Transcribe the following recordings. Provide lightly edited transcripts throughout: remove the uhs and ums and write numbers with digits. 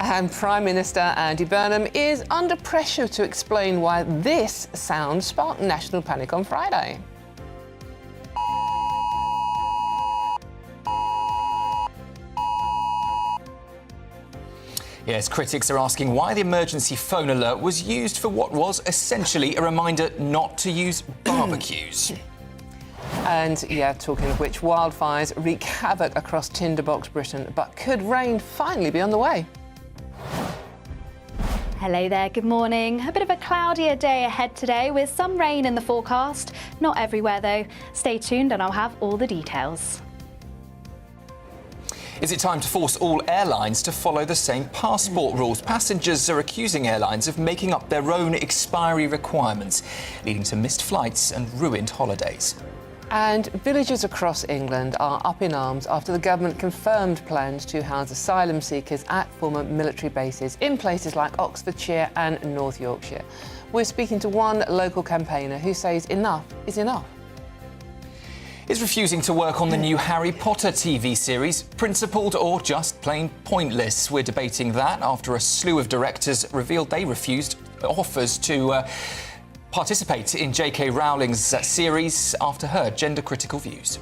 And Prime Minister Andy Burnham is under pressure to explain why this sound sparked national panic on Friday. Yes, critics are asking why the emergency phone alert was used for what was essentially a reminder not to use barbecues. And, talking of which, wildfires wreak havoc across Tinderbox Britain, but could rain finally be on the way? Hello there, good morning. A bit of a cloudier day ahead today with some rain in the forecast. Not everywhere though. Stay tuned and I'll have all the details. Is it time to force all airlines to follow the same passport rules? Passengers are accusing airlines of making up their own expiry requirements, leading to missed flights and ruined holidays. And villagers across England are up in arms after the government confirmed plans to house asylum seekers at former military bases in places like Oxfordshire and North Yorkshire. We're speaking to one local campaigner who says enough is enough. Is refusing to work on the new Harry Potter TV series principled or just plain pointless? We're debating that after a slew of directors revealed they refused offers to participate in J.K. Rowling's series after her gender-critical views.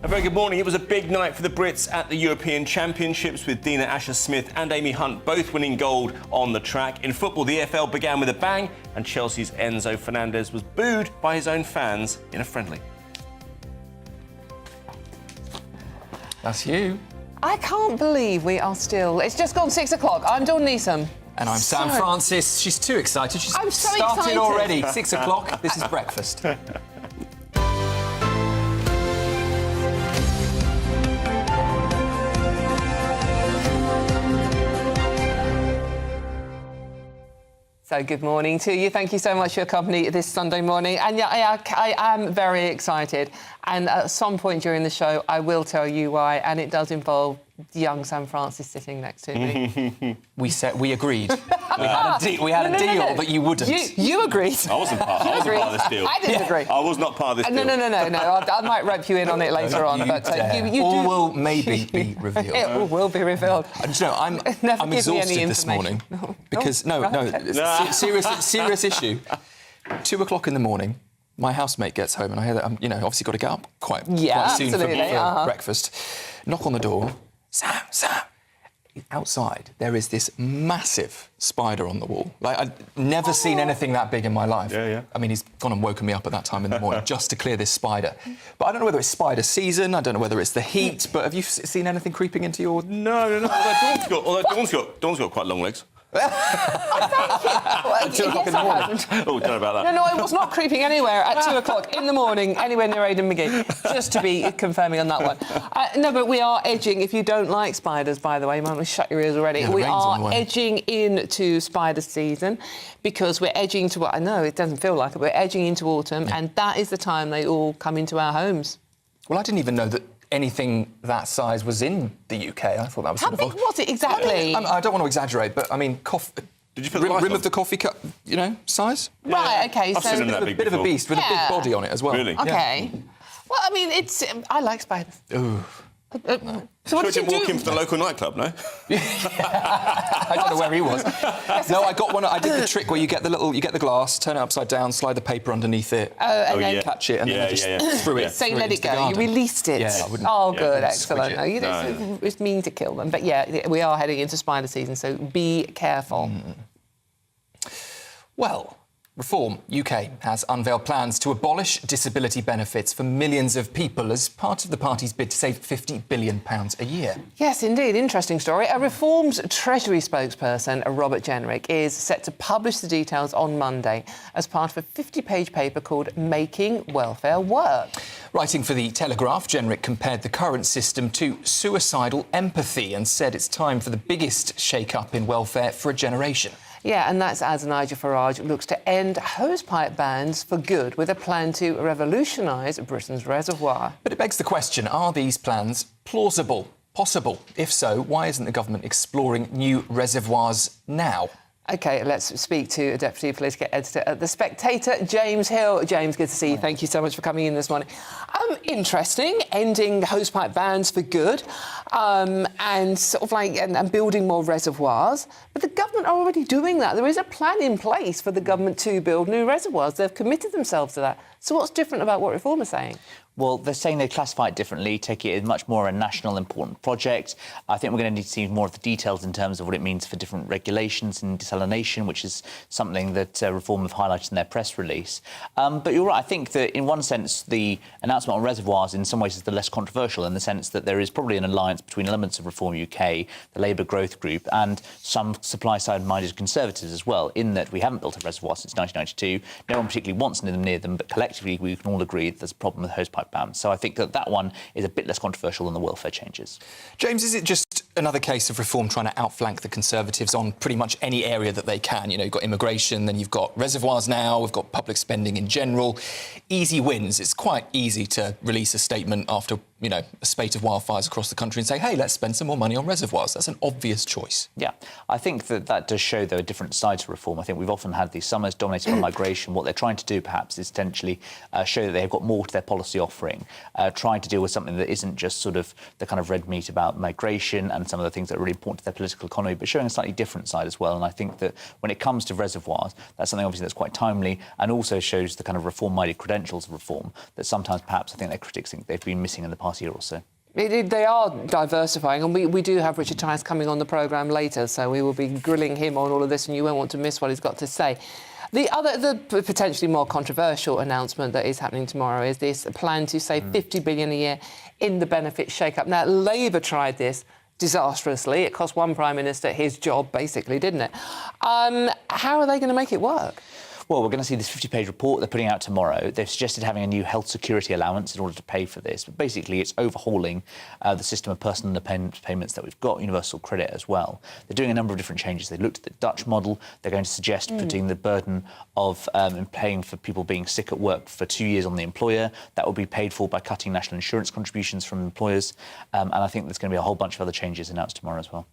A very good morning. It was a big night for the Brits at the European Championships, with Dina Asher-Smith and Amy Hunt both winning gold on the track. In football, the EFL began with a bang, and Chelsea's Enzo Fernandez was booed by his own fans in a friendly. That's you. I can't believe we are still... It's just gone 6 o'clock. I'm Dawn Neeson. And I'm Sam Francis. She's too excited. She's I'm so started excited. already. 6 o'clock. This is breakfast. So good morning to you. Thank you so much for your company this Sunday morning. And I am very excited. And at some point during the show, I will tell you why. And it does involve young Sam Francis sitting next to me. We agreed. We had a deal, but you wouldn't. You agreed. I wasn't part of this deal. I didn't agree. I was not part of this deal. No. I might rope you in on it later on. But you all do. will maybe be revealed. It all will be revealed. I'm exhausted this morning because serious issue. 2 o'clock in the morning. My housemate gets home and I hear that I'm, obviously got to get up quite soon for breakfast. Knock on the door. Sam. Outside, there is this massive spider on the wall. I'd never seen anything that big in my life. Yeah. I mean, he's gone and woken me up at that time in the morning just to clear this spider. But I don't know whether it's spider season, I don't know whether it's the heat, but have you seen anything creeping into your... No. Although Dawn's got quite long legs. At 2 o'clock in the morning. Oh, don't know about that. No, I was not creeping anywhere at 2 o'clock in the morning, anywhere near Aidan McGee, just to be confirming on that one. No, but we are edging, if you don't like spiders, by the way, you might want to shut your ears already. Yeah, we are edging into spider season because we're edging to what I know, it doesn't feel like it, we're edging into autumn, and that is the time they all come into our homes. Well, I didn't even know that anything that size was in the UK. I thought that was... How big was it exactly? I don't want to exaggerate, but I mean, Did you put the rim of the coffee cup, size? Right, OK, I've seen them that A bit of a beast with a big body on it as well. Really? OK. Yeah. Well, I mean, I like spiders. Ooh. So what did you do? Walk in from the local nightclub, no? I don't know where he was. No, I got one. I did the trick where you get the glass, turn it upside down, slide the paper underneath it, and then catch it, and then I just threw it. So you let it go. You released it. Yeah, I wouldn't. Oh, good, excellent. No. It's mean to kill them, but yeah, we are heading into spider season, so be careful. Well, Reform UK has unveiled plans to abolish disability benefits for millions of people as part of the party's bid to save £50 billion a year. Yes, indeed. Interesting story. A Reform's Treasury spokesperson, Robert Jenrick, is set to publish the details on Monday as part of a 50-page paper called Making Welfare Work. Writing for The Telegraph, Jenrick compared the current system to suicidal empathy and said it's time for the biggest shake-up in welfare for a generation. Yeah, and that's as Nigel Farage looks to end hosepipe bans for good with a plan to revolutionise Britain's reservoir. But it begs the question, are these plans plausible, possible? If so, why isn't the government exploring new reservoirs now? OK, let's speak to a Deputy Political Editor at The Spectator, James Hill. James, good to see you. Thank you so much for coming in this morning. Interesting, ending hosepipe bans for good. and sort of like and building more reservoirs. But the government are already doing that. There is a plan in place for the government to build new reservoirs. They've committed themselves to that. So what's different about what Reform are saying? Well, they're saying they classify it differently, take it as much more a national important project. I think we're going to need to see more of the details in terms of what it means for different regulations and desalination, which is something that Reform have highlighted in their press release. But you're right, I think that in one sense the announcement on reservoirs in some ways is the less controversial, in the sense that there is probably an alliance between elements of Reform UK, the Labour Growth Group, and some supply-side-minded Conservatives as well, in that we haven't built a reservoir since 1992. No one particularly wants them near them, but collectively we can all agree that there's a problem with hosepipe ban. So I think that that one is a bit less controversial than the welfare changes. James, is it just another case of Reform trying to outflank the Conservatives on pretty much any area that they can? You know, you've got immigration, then you've got reservoirs now, we've got public spending in general. Easy wins. It's quite easy to release a statement after, you know, a spate of wildfires across the country and say, hey, let's spend some more money on reservoirs. That's an obvious choice. Yeah, I think that that does show, though, a different side to Reform. I think we've often had these summers dominated by migration. What they're trying to do, perhaps, is potentially show that they've got more to their policy offering, trying to deal with something that isn't just sort of the kind of red meat about migration and some of the things that are really important to their political economy, but showing a slightly different side as well. And I think that when it comes to reservoirs, that's something obviously that's quite timely and also shows the kind of Reform-minded credentials of Reform that sometimes perhaps I think their critics think they've been missing in the past year or so. They are diversifying, and we do have Richard Tice coming on the programme later, so we will be grilling him on all of this, and you won't want to miss what he's got to say. The potentially more controversial announcement that is happening tomorrow is this plan to save $50 billion a year in the benefits shake-up. Now, Labour tried this disastrously. It cost one Prime Minister his job, basically, didn't it? How are they going to make it work? Well, we're going to see this 50-page report they're putting out tomorrow. They've suggested having a new health security allowance in order to pay for this. But basically, it's overhauling the system of personal independence payments that we've got, universal credit as well. They're doing a number of different changes. They looked at the Dutch model. They're going to suggest putting the burden of paying for people being sick at work for 2 years on the employer. That will be paid for by cutting national insurance contributions from employers. And I think there's going to be a whole bunch of other changes announced tomorrow as well.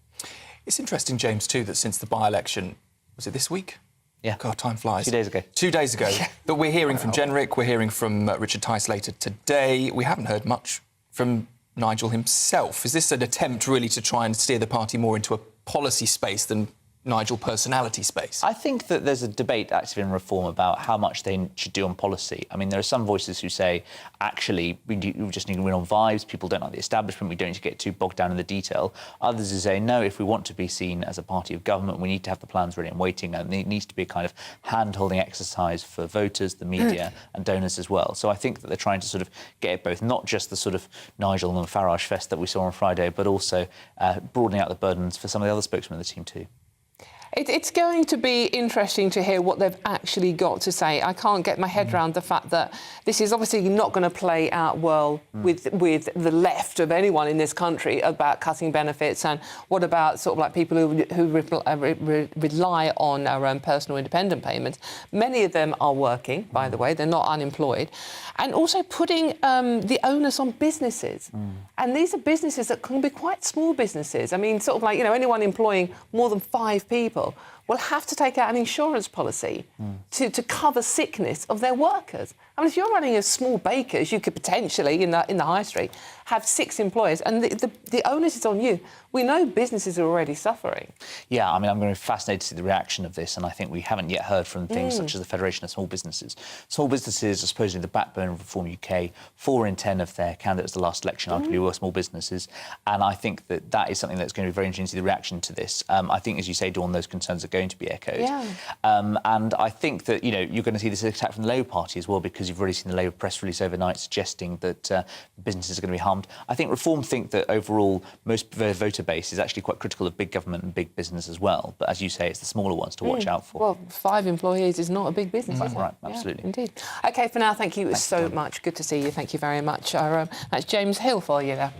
It's interesting, James, too, that since the by-election, was it this week? Yeah. God, time flies. 2 days ago. 2 days ago. Yeah. That we're hearing from Jenrick, we're hearing from Richard Tice later today. We haven't heard much from Nigel himself. Is this an attempt really to try and steer the party more into a policy space than Nigel personality space? I think that there's a debate active in Reform about how much they should do on policy. I mean, there are some voices who say, actually, we just need to win on vibes. People don't like the establishment. We don't need to get too bogged down in the detail. Others who say, no, if we want to be seen as a party of government, we need to have the plans ready and waiting. And it needs to be a kind of hand-holding exercise for voters, the media and donors as well. So I think that they're trying to sort of get it both, not just the sort of Nigel and Farage fest that we saw on Friday, but also broadening out the burdens for some of the other spokesmen of the team too. It's going to be interesting to hear what they've actually got to say. I can't get my head around the fact that this is obviously not going to play out well with the left of anyone in this country about cutting benefits. And what about sort of like people who rely on our own personal independent payments? Many of them are working, by the way. They're not unemployed. And also putting the onus on businesses. And these are businesses that can be quite small businesses. I mean, sort of like, you know, anyone employing more than 5 people will have to take out an insurance policy to cover sickness of their workers. I mean, if you're running a small baker's, you could potentially, in the high street, have 6 employers, and the onus is on you. We know businesses are already suffering. Yeah, I mean, I'm going to be fascinated to see the reaction of this, and I think we haven't yet heard from things such as the Federation of Small Businesses. Small businesses are supposedly the backbone of Reform UK. 4 in 10 of their candidates the last election arguably were small businesses, and I think that that is something that's going to be very interesting to see the reaction to this. I think, as you say, Dawn, those concerns are going to be echoed. Yeah. And I think that, you know, you're going to see this attack from the Labour Party as well, because you've already seen the Labour press release overnight suggesting that businesses are going to be harmed. I think Reform think that overall most voter base is actually quite critical of big government and big business as well. But as you say, it's the smaller ones to watch out for. Well, 5 employees is not a big business, is it? Right, absolutely. Yeah, indeed. OK, for now, thank you so much. Good to see you. Thank you very much. That's James Hill for you there.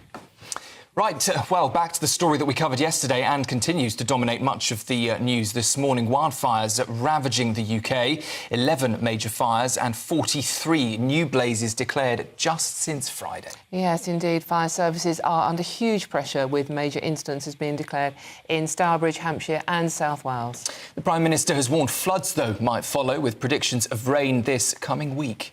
Right, well, back to the story that we covered yesterday and continues to dominate much of the news this morning. Wildfires ravaging the UK, 11 major fires and 43 new blazes declared just since Friday. Yes, indeed. Fire services are under huge pressure with major incidences being declared in Stourbridge, Hampshire and South Wales. The Prime Minister has warned floods, though, might follow, with predictions of rain this coming week.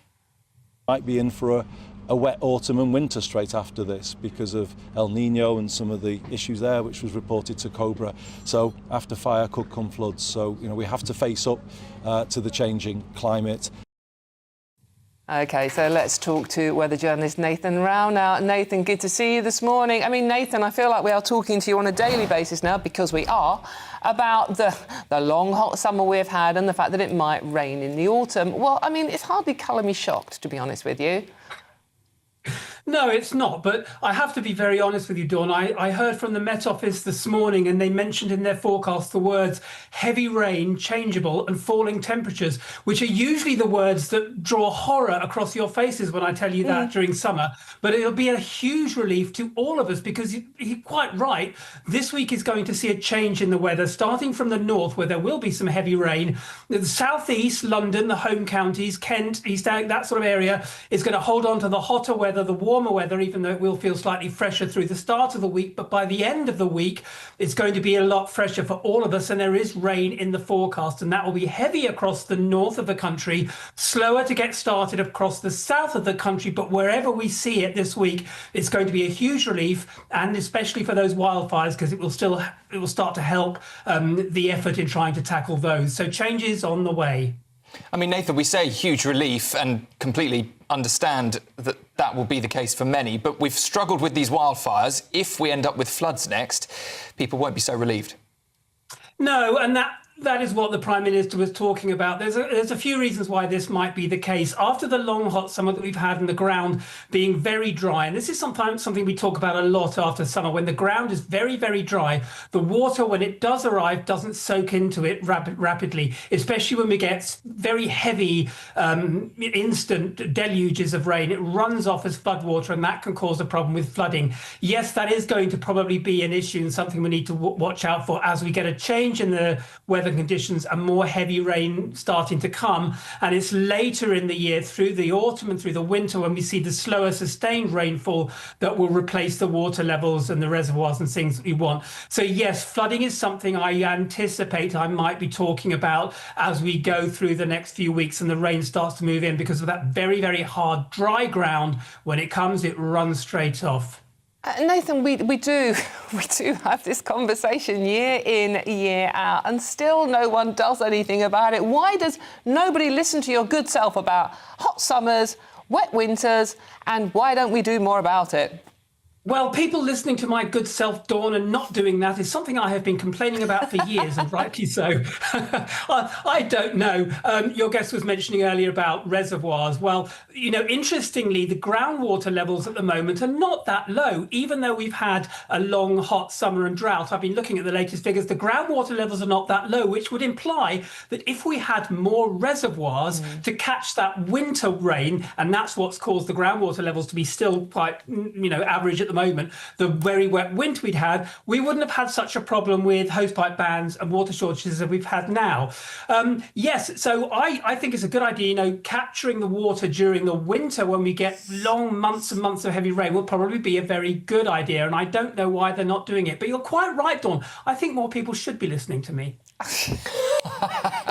Might be in for a wet autumn and winter straight after this because of El Nino and some of the issues there, which was reported to Cobra. So after fire could come floods. So, you know, we have to face up to the changing climate. OK, so let's talk to weather journalist Nathan Rao now. Nathan, good to see you this morning. I mean, Nathan, I feel like we are talking to you on a daily basis now, because we are, about the long, hot summer we've had and the fact that it might rain in the autumn. Well, I mean, it's hardly colour me shocked, to be honest with you. No, it's not. But I have to be very honest with you, Dawn. I heard from the Met Office this morning, and they mentioned in their forecast the words heavy rain, changeable and falling temperatures, which are usually the words that draw horror across your faces when I tell you that during summer. But it'll be a huge relief to all of us, because you're quite right. This week is going to see a change in the weather, starting from the north, where there will be some heavy rain. The southeast, London, the home counties, Kent, East Anglia, that sort of area is going to hold on to the hotter weather, the warmer weather, even though it will feel slightly fresher through the start of the week. But by the end of the week, it's going to be a lot fresher for all of us, and there is rain in the forecast, and that will be heavy across the north of the country, slower to get started across the south of the country. But wherever we see it this week, it's going to be a huge relief, and especially for those wildfires, because it will start to help the effort in trying to tackle those. So changes on the way. I mean, Nathan, we say huge relief and completely understand that that will be the case for many, but we've struggled with these wildfires. If we end up with floods next, people won't be so relieved. No, and that is what the Prime Minister was talking about. There's a few reasons why this might be the case. After the long, hot summer that we've had and the ground being very dry, and this is sometimes something we talk about a lot after summer, when the ground is very, very dry, the water, when it does arrive, doesn't soak into it rapidly, especially when we get very heavy, instant deluges of rain. It runs off as floodwater, and that can cause a problem with flooding. Yes, that is going to probably be an issue and something we need to watch out for as we get a change in the weather conditions and more heavy rain starting to come. And it's later in the year, through the autumn and through the winter, when we see the slower sustained rainfall that will replace the water levels and the reservoirs and things that we want. So yes, flooding is something I anticipate I might be talking about as we go through the next few weeks and the rain starts to move in, because of that very, very hard dry ground. When it comes, it runs straight off. Nathan, we do have this conversation year in, year out, and still no one does anything about it. Why does nobody listen to your good self about hot summers, wet winters, and why don't we do more about it? Well, people listening to my good self, Dawn, and not doing that is something I have been complaining about for years, and rightly so. I don't know. Your guest was mentioning earlier about reservoirs. Well, you know, interestingly, the groundwater levels at the moment are not that low, even though we've had a long, hot summer and drought. I've been looking at the latest figures. The groundwater levels are not that low, which would imply that if we had more reservoirs to catch that winter rain, and that's what's caused the groundwater levels to be still quite, you know, average at the moment, the very wet winter we'd had, we wouldn't have had such a problem with hosepipe bans and water shortages as we've had now. Yes, so I think it's a good idea, you know, capturing the water during the winter when we get long months and months of heavy rain will probably be a very good idea, and I don't know why they're not doing it. But you're quite right, Dawn. I think more people should be listening to me.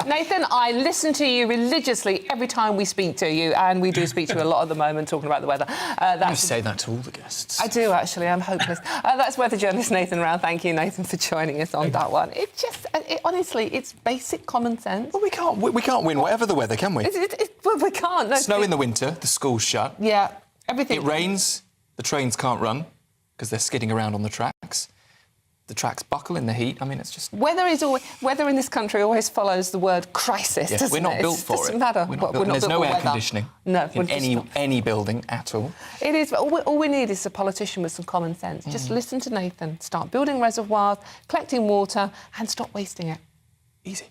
Nathan, I listen to you religiously every time we speak to you, and we do speak to you a lot at the moment talking about the weather. You say that to all the guests. I do, actually. I'm hopeless. That's weather journalist Nathan Rao. Thank you, Nathan, for joining us on that one. It just, honestly, it's basic common sense. Well, we can't win whatever the weather, can we? Well, we can't. No, Snow in the winter, the school's shut. Yeah, everything. It rains, the trains can't run because they're skidding around on the tracks. The tracks buckle in the heat. I mean, it's just... Weather in this country always follows the word crisis, yes, doesn't we're not it? built for it. Doesn't matter. We're not built. There's no air conditioning in any building at all. It is. All we need is a politician with some common sense. Just listen to Nathan, start building reservoirs, collecting water, and stop wasting it. Easy.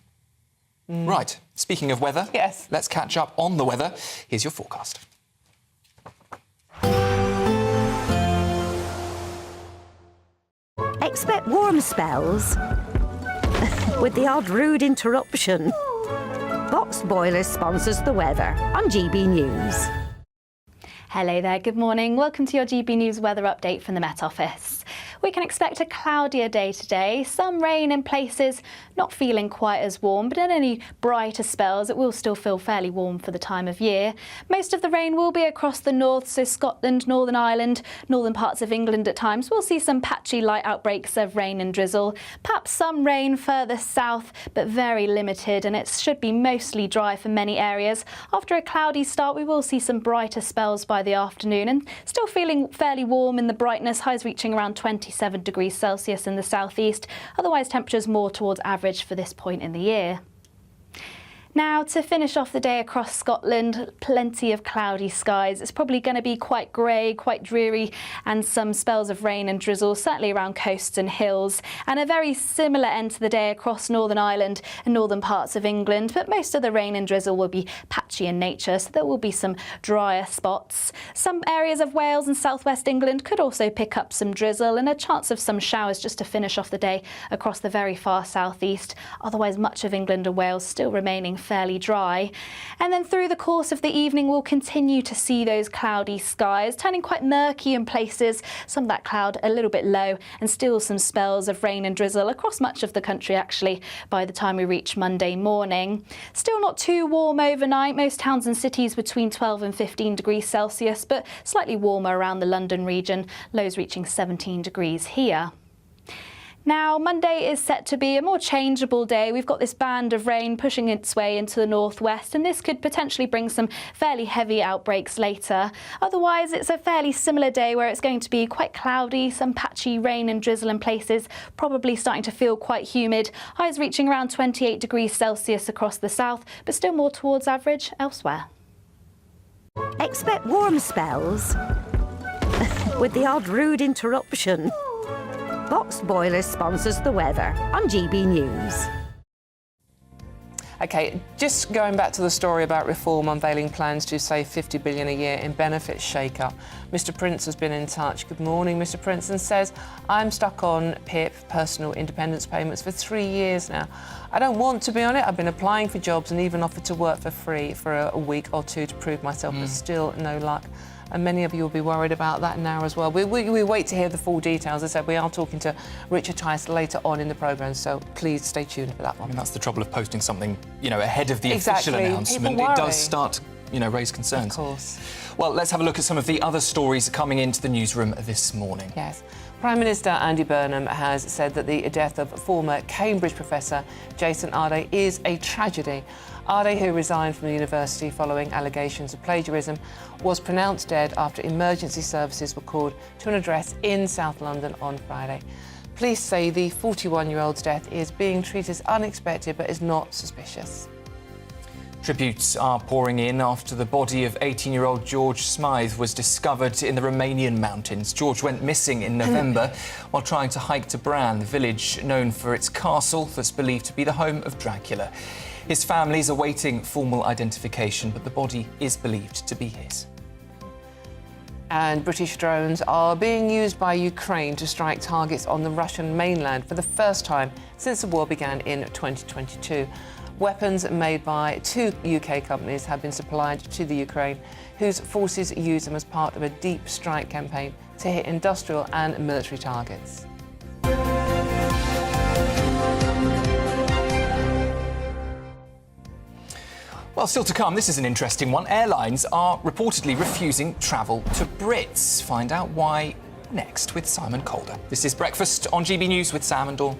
Right, speaking of weather, yes, let's catch up on the weather. Here's your forecast. Expect warm spells with the odd rude interruption. Box Boilers sponsors the weather on GB News. Hello there, good morning. Welcome to your GB News weather update from the Met Office. We can expect a cloudier day today, some rain in places, not feeling quite as warm, but in any brighter spells it will still feel fairly warm for the time of year. Most of the rain will be across the north, so Scotland, Northern Ireland, northern parts of England at times. We'll see some patchy light outbreaks of rain and drizzle, perhaps some rain further south, but very limited, and it should be mostly dry for many areas. After a cloudy start, we will see some brighter spells by the afternoon and still feeling fairly warm in the brightness, highs reaching around 27 degrees Celsius in the southeast. Otherwise, temperatures more towards average for this point in the year. Now, to finish off the day across Scotland, plenty of cloudy skies. It's probably going to be quite grey, quite dreary, and some spells of rain and drizzle, certainly around coasts and hills. And a very similar end to the day across Northern Ireland and northern parts of England, but most of the rain and drizzle will be patchy in nature, so there will be some drier spots. Some areas of Wales and southwest England could also pick up some drizzle and a chance of some showers just to finish off the day across the very far southeast. Otherwise, much of England and Wales still remaining fairly dry. And then through the course of the evening, we'll continue to see those cloudy skies turning quite murky in places, some of that cloud a little bit low, and still some spells of rain and drizzle across much of the country actually by the time we reach Monday morning. Still not too warm overnight, most towns and cities between 12 and 15 degrees Celsius, but slightly warmer around the London region, lows reaching 17 degrees here. Now, Monday is set to be a more changeable day. We've got this band of rain pushing its way into the northwest, and this could potentially bring some fairly heavy outbreaks later. Otherwise, it's a fairly similar day where it's going to be quite cloudy, some patchy rain and drizzle in places, probably starting to feel quite humid. Highs reaching around 28 degrees Celsius across the south, but still more towards average elsewhere. Expect warm spells with the odd rude interruption. Box Boilers sponsors the weather on GB News. OK, just going back to the story about Reform unveiling plans to save $50 billion a year in benefits shake-up. Mr Prince has been in touch. Good morning, Mr Prince, and says, I'm stuck on PIP, personal independence payments, for 3 years now. I don't want to be on it. I've been applying for jobs and even offered to work for free for a week or two to prove myself, but still no luck. And many of you will be worried about that now as well. We wait to hear the full details. As I said, we are talking to Richard Tice later on in the programme, so please stay tuned for that one. I mean, that's the trouble of posting something, you know, ahead of the official Exactly. announcement. People It worry. does start, you know, raise concerns. Of course. Well, let's have a look at some of the other stories coming into the newsroom this morning. Yes. Prime Minister Andy Burnham has said that the death of former Cambridge professor Jason Arde is a tragedy. Arde, who resigned from the university following allegations of plagiarism, was pronounced dead after emergency services were called to an address in South London on Friday. Police say the 41-year-old's death is being treated as unexpected but is not suspicious. Tributes are pouring in after the body of 18-year-old George Smythe was discovered in the Romanian mountains. George went missing in November while trying to hike to Bran, the village known for its castle that's believed to be the home of Dracula. His family is awaiting formal identification, but the body is believed to be his. And British drones are being used by Ukraine to strike targets on the Russian mainland for the first time since the war began in 2022. Weapons made by 2 UK companies have been supplied to the Ukraine, whose forces use them as part of a deep strike campaign to hit industrial and military targets. Well, still to come, this is an interesting one. Airlines are reportedly refusing travel to Brits. Find out why next with Simon Calder. This is Breakfast on GB News with Sam and Dawn.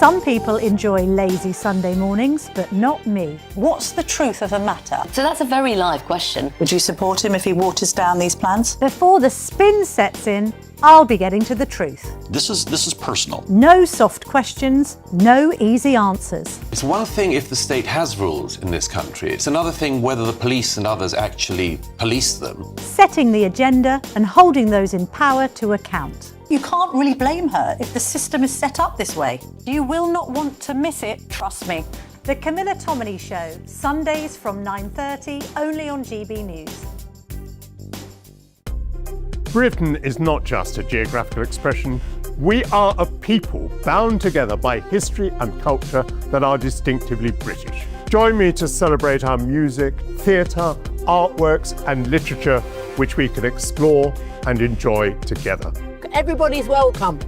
Some people enjoy lazy Sunday mornings, but not me. What's the truth of the matter? So that's a very live question. Would you support him if he waters down these plans? Before the spin sets in, I'll be getting to the truth. This is personal. No soft questions, no easy answers. It's one thing if the state has rules in this country. It's another thing whether the police and others actually police them. Setting the agenda and holding those in power to account. You can't really blame her if the system is set up this way. You will not want to miss it, trust me. The Camilla Tominey Show, Sundays from 9:30, only on GB News. Britain is not just a geographical expression. We are a people bound together by history and culture that are distinctively British. Join me to celebrate our music, theatre, artworks and literature, which we can explore and enjoy together. Everybody's welcome.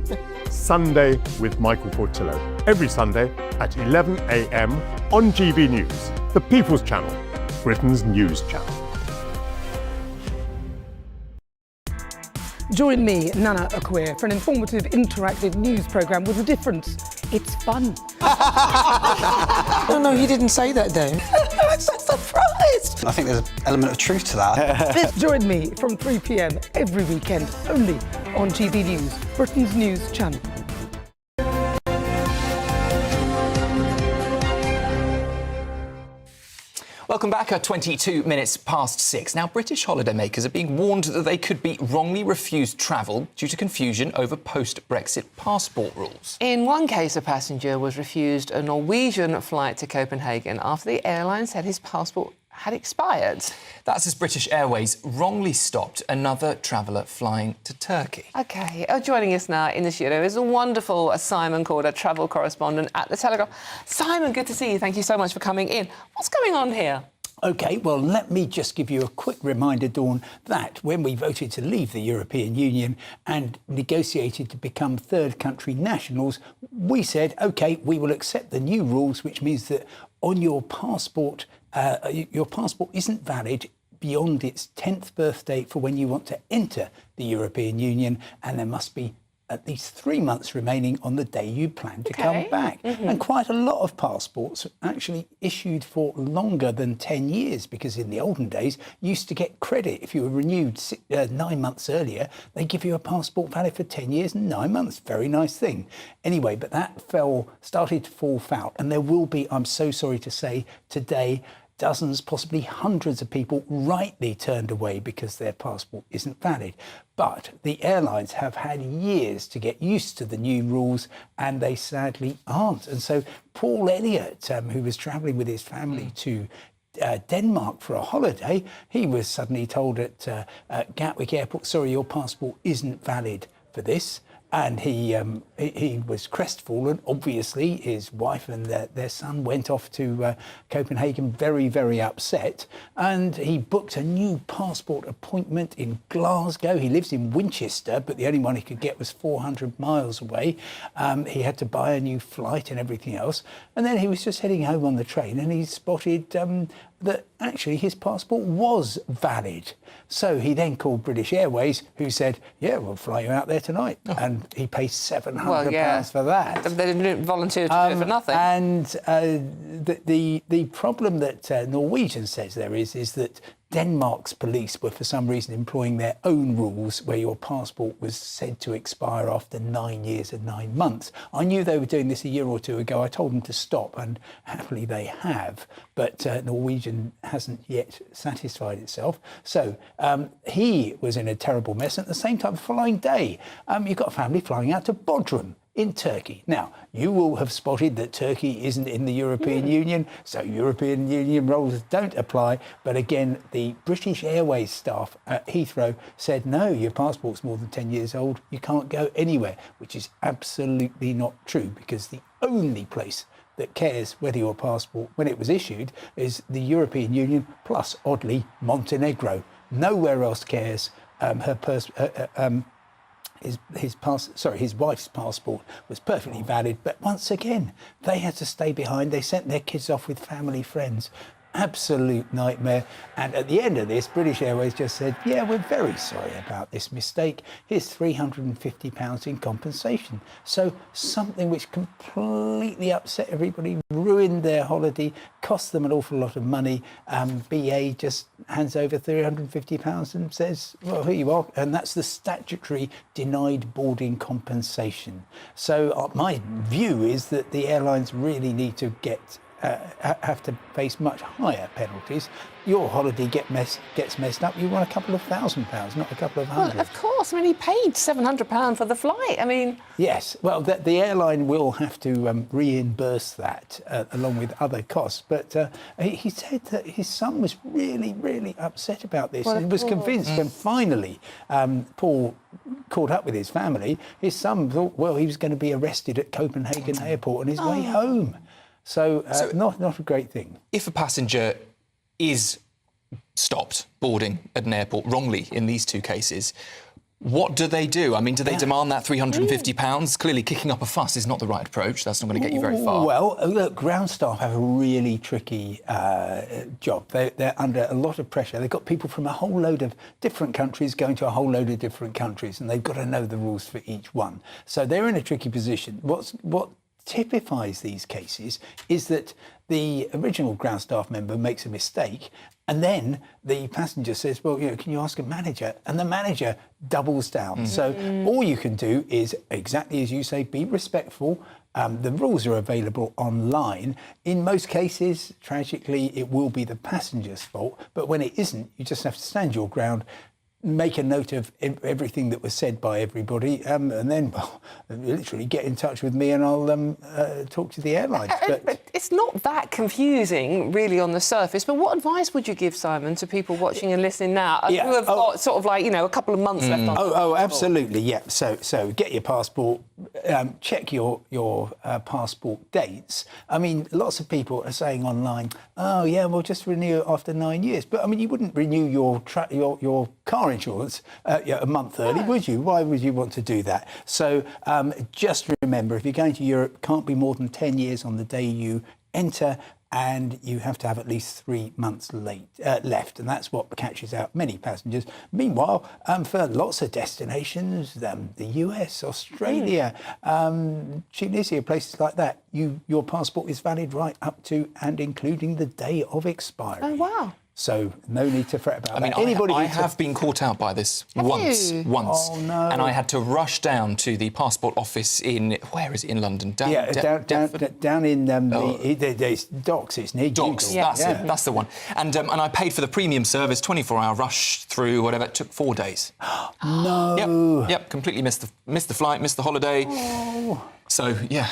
Sunday with Michael Costello. Every Sunday at 11 a.m. on GB News, the People's Channel, Britain's news channel. Join me, Nana Akweer, for an informative, interactive news programme with a difference. It's fun. No, he didn't say that, though. I'm so surprised. I think there's an element of truth to that. Join me from 3 p.m. every weekend, only on GB News, Britain's news channel. Welcome back at 22 minutes past 6. Now, British holidaymakers are being warned that they could be wrongly refused travel due to confusion over post-Brexit passport rules. In one case, a passenger was refused a Norwegian flight to Copenhagen after the airline said his passport had expired. That's as British Airways wrongly stopped another traveller flying to Turkey. OK, joining us now in the studio is a wonderful Simon Corder, travel correspondent at The Telegraph. Simon, good to see you. Thank you so much for coming in. What's going on here? OK, well, let me just give you a quick reminder, Dawn, that when we voted to leave the European Union and negotiated to become third country nationals, we said, OK, we will accept the new rules, which means that on your passport isn't valid beyond its 10th birthday for when you want to enter the European Union, and there must be at least 3 months remaining on the day you plan to come back. And quite a lot of passports actually issued for longer than 10 years, because in the olden days you used to get credit. If you were renewed 9 months earlier, they give you a passport valid for 10 years and 9 months. Very nice thing. Anyway, but that started to fall foul, and there will be, I'm so sorry to say, today, dozens, possibly hundreds of people rightly turned away because their passport isn't valid. But the airlines have had years to get used to the new rules, and they sadly aren't. And so Paul Elliott, who was travelling with his family to Denmark for a holiday, he was suddenly told at Gatwick Airport, sorry, your passport isn't valid for this. And he was crestfallen. Obviously, his wife and their son went off to Copenhagen very, very upset. And he booked a new passport appointment in Glasgow. He lives in Winchester, but the only one he could get was 400 miles away. He had to buy a new flight and everything else. And then he was just heading home on the train, and he spotted that actually his passport was valid. So he then called British Airways, who said, yeah, we'll fly you out there tonight. And he pays £700 for that. They didn't volunteer to do it for nothing. And the problem that Norwegian says there is that Denmark's police were for some reason employing their own rules where your passport was said to expire after 9 years and 9 months. I knew they were doing this a year or two ago. I told them to stop, and happily they have. But Norwegian hasn't yet satisfied itself. So he was in a terrible mess. At the same time, the following day, you've got a family flying out to Bodrum in Turkey. Now, you will have spotted that Turkey isn't in the European Union, so European Union rules don't apply. But again, the British Airways staff at Heathrow said, no, your passport's more than 10 years old, you can't go anywhere, which is absolutely not true, because the only place that cares whether your passport, when it was issued, is the European Union, plus, oddly, Montenegro. Nowhere else cares. His wife's passport was perfectly valid, but once again, they had to stay behind. They sent their kids off with family, friends. absolute nightmare. And at the end of this, British Airways just said, yeah, we're very sorry about this mistake. Here's £350 in compensation. So something which completely upset everybody, ruined their holiday, cost them an awful lot of money. BA just hands over £350 and says, well, here you are. And that's the statutory denied boarding compensation. So my view is that the airlines really need to have to face much higher penalties. Your holiday gets messed up, you want a couple of £1,000, not a couple of hundred. Well, of course. I mean, he paid £700 for the flight. I mean... Yes. Well, the airline will have to reimburse that along with other costs. But he said that his son was really, really upset about this. Well, and was convinced when finally Paul caught up with his family, his son thought, well, he was going to be arrested at Copenhagen airport on his way home. So not a great thing. If a passenger is stopped boarding at an airport wrongly in these two cases, what do they do? I mean, do they demand that £350? Clearly, kicking up a fuss is not the right approach. That's not going to get you very far. Well, look, ground staff have a really tricky job. They're under a lot of pressure. They've got people from a whole load of different countries going to a whole load of different countries, and they've got to know the rules for each one. So they're in a tricky position. What typifies these cases is that the original ground staff member makes a mistake and then the passenger says, well, can you ask a manager? And the manager doubles down. So all you can do is, exactly as you say, be respectful. The rules are available online. In most cases, tragically, it will be the passenger's fault. But when it isn't, you just have to stand your ground, make a note of everything that was said by everybody, and then literally get in touch with me and I'll talk to the airlines. But it's not that confusing, really, on the surface. But what advice would you give, Simon, to people watching and listening now who have got sort of like, a couple of months left on? Oh, absolutely, yeah. So get your passport, check your passport dates. I mean, lots of people are saying online, oh, yeah, we'll just renew it after 9 years. But, I mean, you wouldn't renew your car insurance a month early, would you? Why would you want to do that? So just remember, if you're going to Europe, can't be more than 10 years on the day you enter, and you have to have at least 3 months left, and that's what catches out many passengers. Meanwhile, for lots of destinations, the US, Australia, Tunisia, places like that, your passport is valid right up to and including the day of expiry. Oh, wow. So no need to fret about that. I have been caught out by this once. Oh, no. And I had to rush down to the passport office where is it in London? Down in the docks. It's near Docks. That's the one. And I paid for the premium service, 24-hour rush through, whatever. It took 4 days. No. Yep. Completely missed the flight, missed the holiday. Oh. So yeah.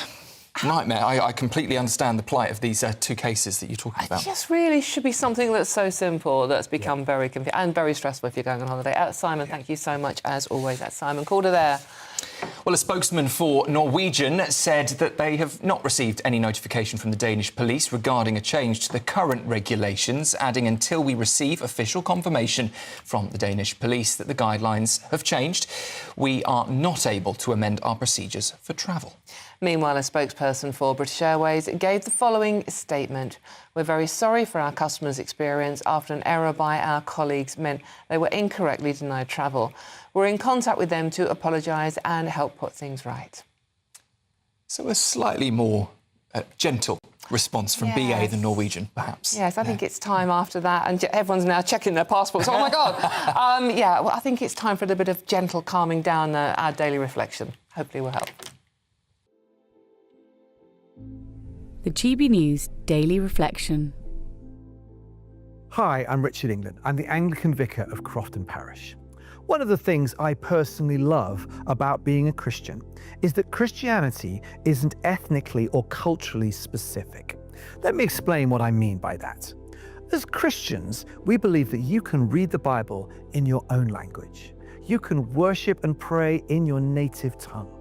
Nightmare. I completely understand the plight of these two cases that you're talking about. It just really should be something that's so simple that's become very confusing and very stressful if you're going on holiday. Simon, thank you so much, as always. That's Simon Calder there. Well, a spokesman for Norwegian said that they have not received any notification from the Danish police regarding a change to the current regulations, adding until we receive official confirmation from the Danish police that the guidelines have changed, we are not able to amend our procedures for travel. Meanwhile, a spokesperson for British Airways gave the following statement. We're very sorry for our customers' experience after an error by our colleagues meant they were incorrectly denied travel. We're in contact with them to apologise and help put things right. So a slightly more gentle response from BA than Norwegian, perhaps. Yes, I think it's time after that, and everyone's now checking their passports. Oh, my God! I think it's time for a bit of gentle calming down our daily reflection. Hopefully will help. The GB News Daily Reflection. Hi, I'm Richard England. I'm the Anglican Vicar of Crofton Parish. One of the things I personally love about being a Christian is that Christianity isn't ethnically or culturally specific. Let me explain what I mean by that. As Christians, we believe that you can read the Bible in your own language. You can worship and pray in your native tongue.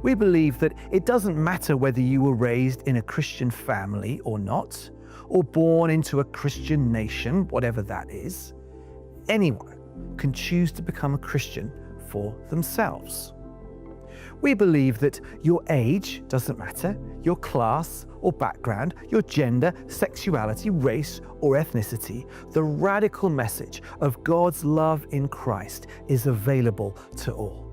We believe that it doesn't matter whether you were raised in a Christian family or not, or born into a Christian nation, whatever that is. Anyone can choose to become a Christian for themselves. We believe that your age doesn't matter, your class or background, your gender, sexuality, race, or ethnicity, the radical message of God's love in Christ is available to all.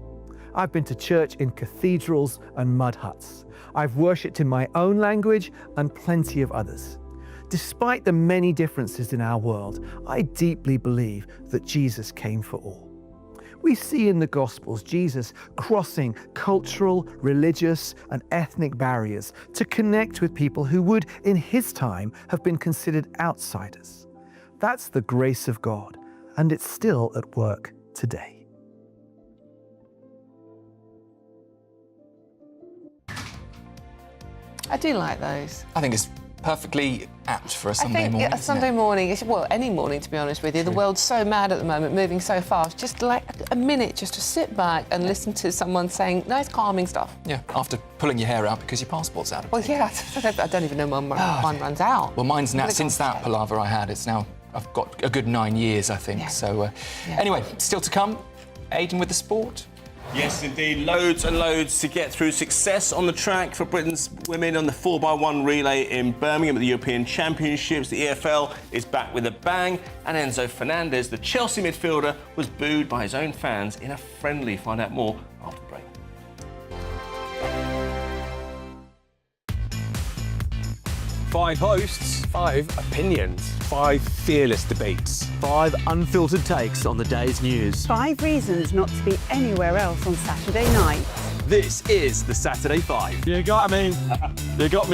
I've been to church in cathedrals and mud huts. I've worshipped in my own language and plenty of others. Despite the many differences in our world, I deeply believe that Jesus came for all. We see in the Gospels Jesus crossing cultural, religious, and ethnic barriers to connect with people who would, in his time, have been considered outsiders. That's the grace of God, and it's still at work today. I do like those. I think it's perfectly apt for a Sunday morning. A Sunday morning, well, any morning to be honest with you. The world's so mad at the moment, moving so fast. Just like a minute just to sit back and listen to someone saying nice, calming stuff. Yeah, after pulling your hair out because your passport's out of Well, yeah, I don't even know when mine runs out. Well, mine's now, since that palaver I had, it's now, I've got a good 9 years, I think. Yeah. So, anyway, still to come, Aidan with the sport. Yes, indeed. Loads and loads to get through. Success on the track for Britain's women on the 4x1 relay in Birmingham at the European Championships. The EFL is back with a bang. And Enzo Fernandez, the Chelsea midfielder, was booed by his own fans in a friendly. Find out more after the break. 5 hosts, 5 opinions, 5 fearless debates, 5 unfiltered takes on the day's news. 5 reasons not to be anywhere else on Saturday night. This is the Saturday 5. You got me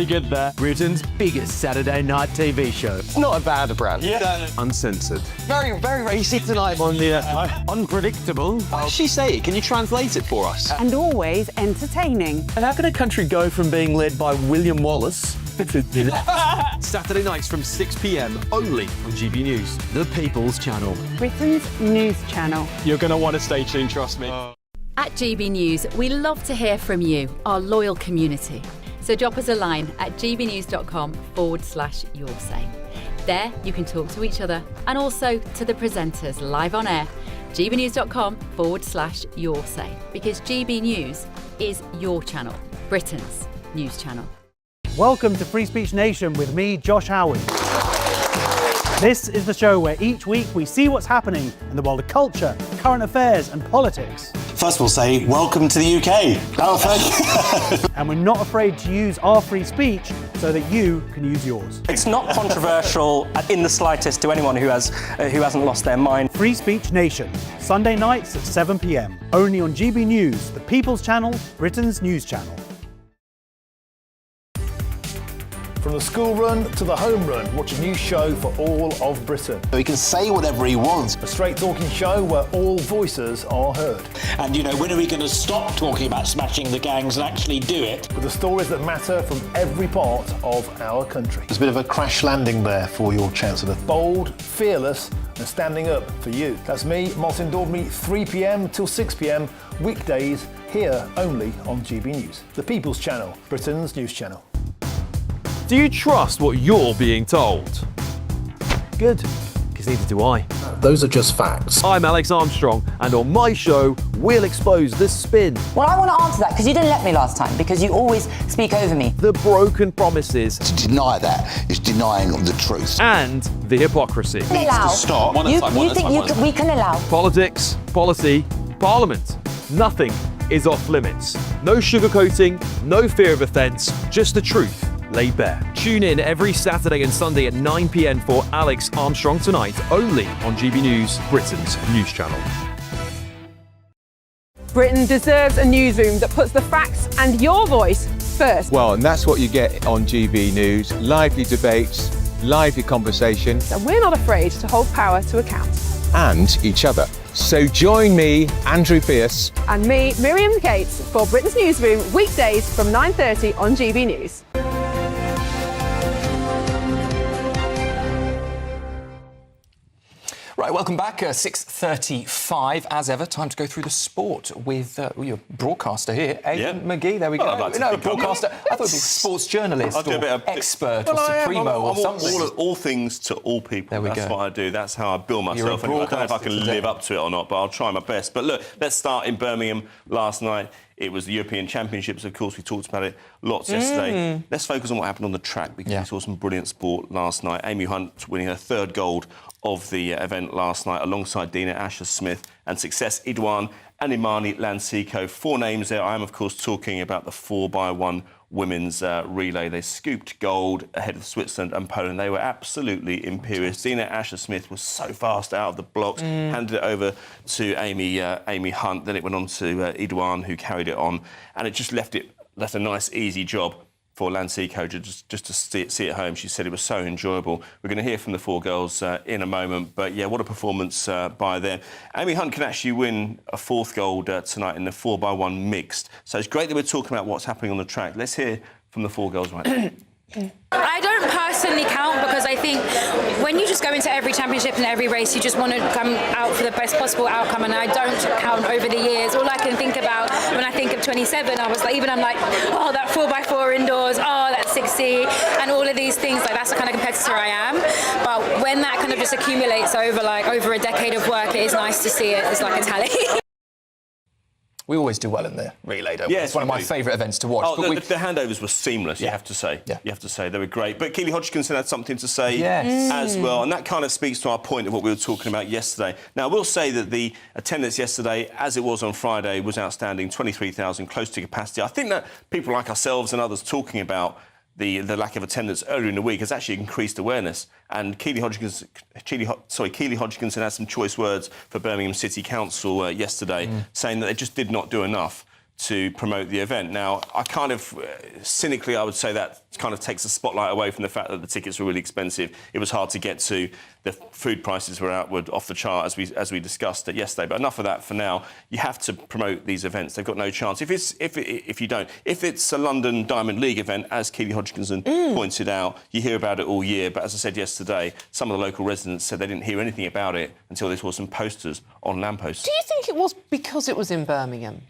good there. Britain's biggest Saturday night TV show. It's not a bad brand. Yeah. Uncensored. Very, very racy tonight on the unpredictable. What does she say? Can you translate it for us? And always entertaining. And how can a country go from being led by William Wallace Saturday nights from 6 p.m. only on GB News. The People's Channel. Britain's news channel. You're going to want to stay tuned, trust me. At GB News, we love to hear from you, our loyal community. So drop us a line at gbnews.com/yoursay. There you can talk to each other and also to the presenters live on air. gbnews.com/yoursay, because GB News is your channel, Britain's news channel. Welcome to Free Speech Nation with me, Josh Howard. This is the show where each week we see what's happening in the world of culture, current affairs and politics. First we'll say, welcome to the UK. Oh, thank you. And we're not afraid to use our free speech so that you can use yours. It's not controversial in the slightest to anyone who hasn't lost their mind. Free Speech Nation, Sunday nights at 7 p.m. Only on GB News, the People's Channel, Britain's news channel. From the school run to the home run, watch a new show for all of Britain. He can say whatever he wants. A straight talking show where all voices are heard. And you know, when are we going to stop talking about smashing the gangs and actually do it? With the stories that matter from every part of our country. There's a bit of a crash landing there for your Chancellor. Bold, fearless and standing up for you. That's me, Martin Dordme, 3 p.m. till 6 p.m. weekdays, here only on GB News. The People's Channel, Britain's news channel. Do you trust what you're being told? Good, because neither do I. Those are just facts. I'm Alex Armstrong, and on my show, we'll expose the spin. Well, I want to answer that because you didn't let me last time, because you always speak over me. The broken promises. To deny that is denying the truth. And the hypocrisy. Needs to stop. You think we can allow? Politics, policy, parliament. Nothing is off limits. No sugarcoating, no fear of offence, just the truth laid bare. Tune in every Saturday and Sunday at 9 p.m. for Alex Armstrong Tonight, only on GB News, Britain's news channel. Britain deserves a newsroom that puts the facts and your voice first. Well, and that's what you get on GB News. Lively debates, lively conversation. And we're not afraid to hold power to account. And each other. So join me, Andrew Pearce. And me, Miriam Cates, for Britain's Newsroom, weekdays from 9:30 on GB News. Right, welcome back. 6:35, as ever. Time to go through the sport with your broadcaster here, Aidan McGee. There we go. No, broadcaster. I thought it was sports journalist I'll do a bit of expert or supremo or something. All things to all people. There we That's go. what I do. That's how I bill myself. I don't know if I can live up to it or not, but I'll try my best. But look, let's start in Birmingham last night It was the European Championships, of course. We talked about it lots yesterday. Let's focus on what happened on the track, because we saw some brilliant sport last night. Amy Hunt winning her 3rd gold of the event last night, alongside Dina Asher-Smith and Success Idwan and Imani Lansiko. 4 names there. I am, of course, talking about the 4x1 women's relay. They scooped gold ahead of Switzerland and Poland. They were absolutely imperious. Dina Asher-Smith was so fast out of the blocks, handed it over to Amy Hunt. Then it went on to Idwan, who carried it on, and it just left a nice, easy job for Lansiko just to see it home. She said it was so enjoyable. We're going to hear from the 4 girls in a moment, but yeah, what a performance by them. Amy Hunt can actually win a 4th gold tonight in the 4x1 mixed. So it's great that we're talking about what's happening on the track. Let's hear from the 4 girls right now. I don't personally count, because I think when you just go into every championship and every race, you just want to come out for the best possible outcome, and I don't count over the years. All I can think about when I think of 27, I was like, I'm like, oh, that 4x4 indoors, oh, that 60, and all of these things, like that's the kind of competitor I am. But when that kind of just accumulates over a decade of work, it is nice to see it. It's like a tally. We always do well in the relay, don't we? Yes, it's one of my favourite events to watch. Oh, the handovers were seamless, you have to say. Yeah. You have to say, they were great. But Keely Hodgkinson had something to say as well, and that kind of speaks to our point of what we were talking about yesterday. Now, I will say that the attendance yesterday, as it was on Friday, was outstanding, 23,000, close to capacity. I think that people like ourselves and others talking about the lack of attendance earlier in the week has actually increased awareness. And Keely Hodgkinson had some choice words for Birmingham City Council yesterday, saying that they just did not do enough to promote the event. Now, I kind of, cynically, I would say that kind of takes the spotlight away from the fact that the tickets were really expensive. It was hard to get to. The food prices were off the chart, as we discussed it yesterday. But enough of that for now. You have to promote these events. They've got no chance. If you don't, if it's a London Diamond League event, as Keely Hodgkinson pointed out, you hear about it all year. But as I said yesterday, some of the local residents said they didn't hear anything about it until they saw some posters on lampposts. Do you think it was because it was in Birmingham?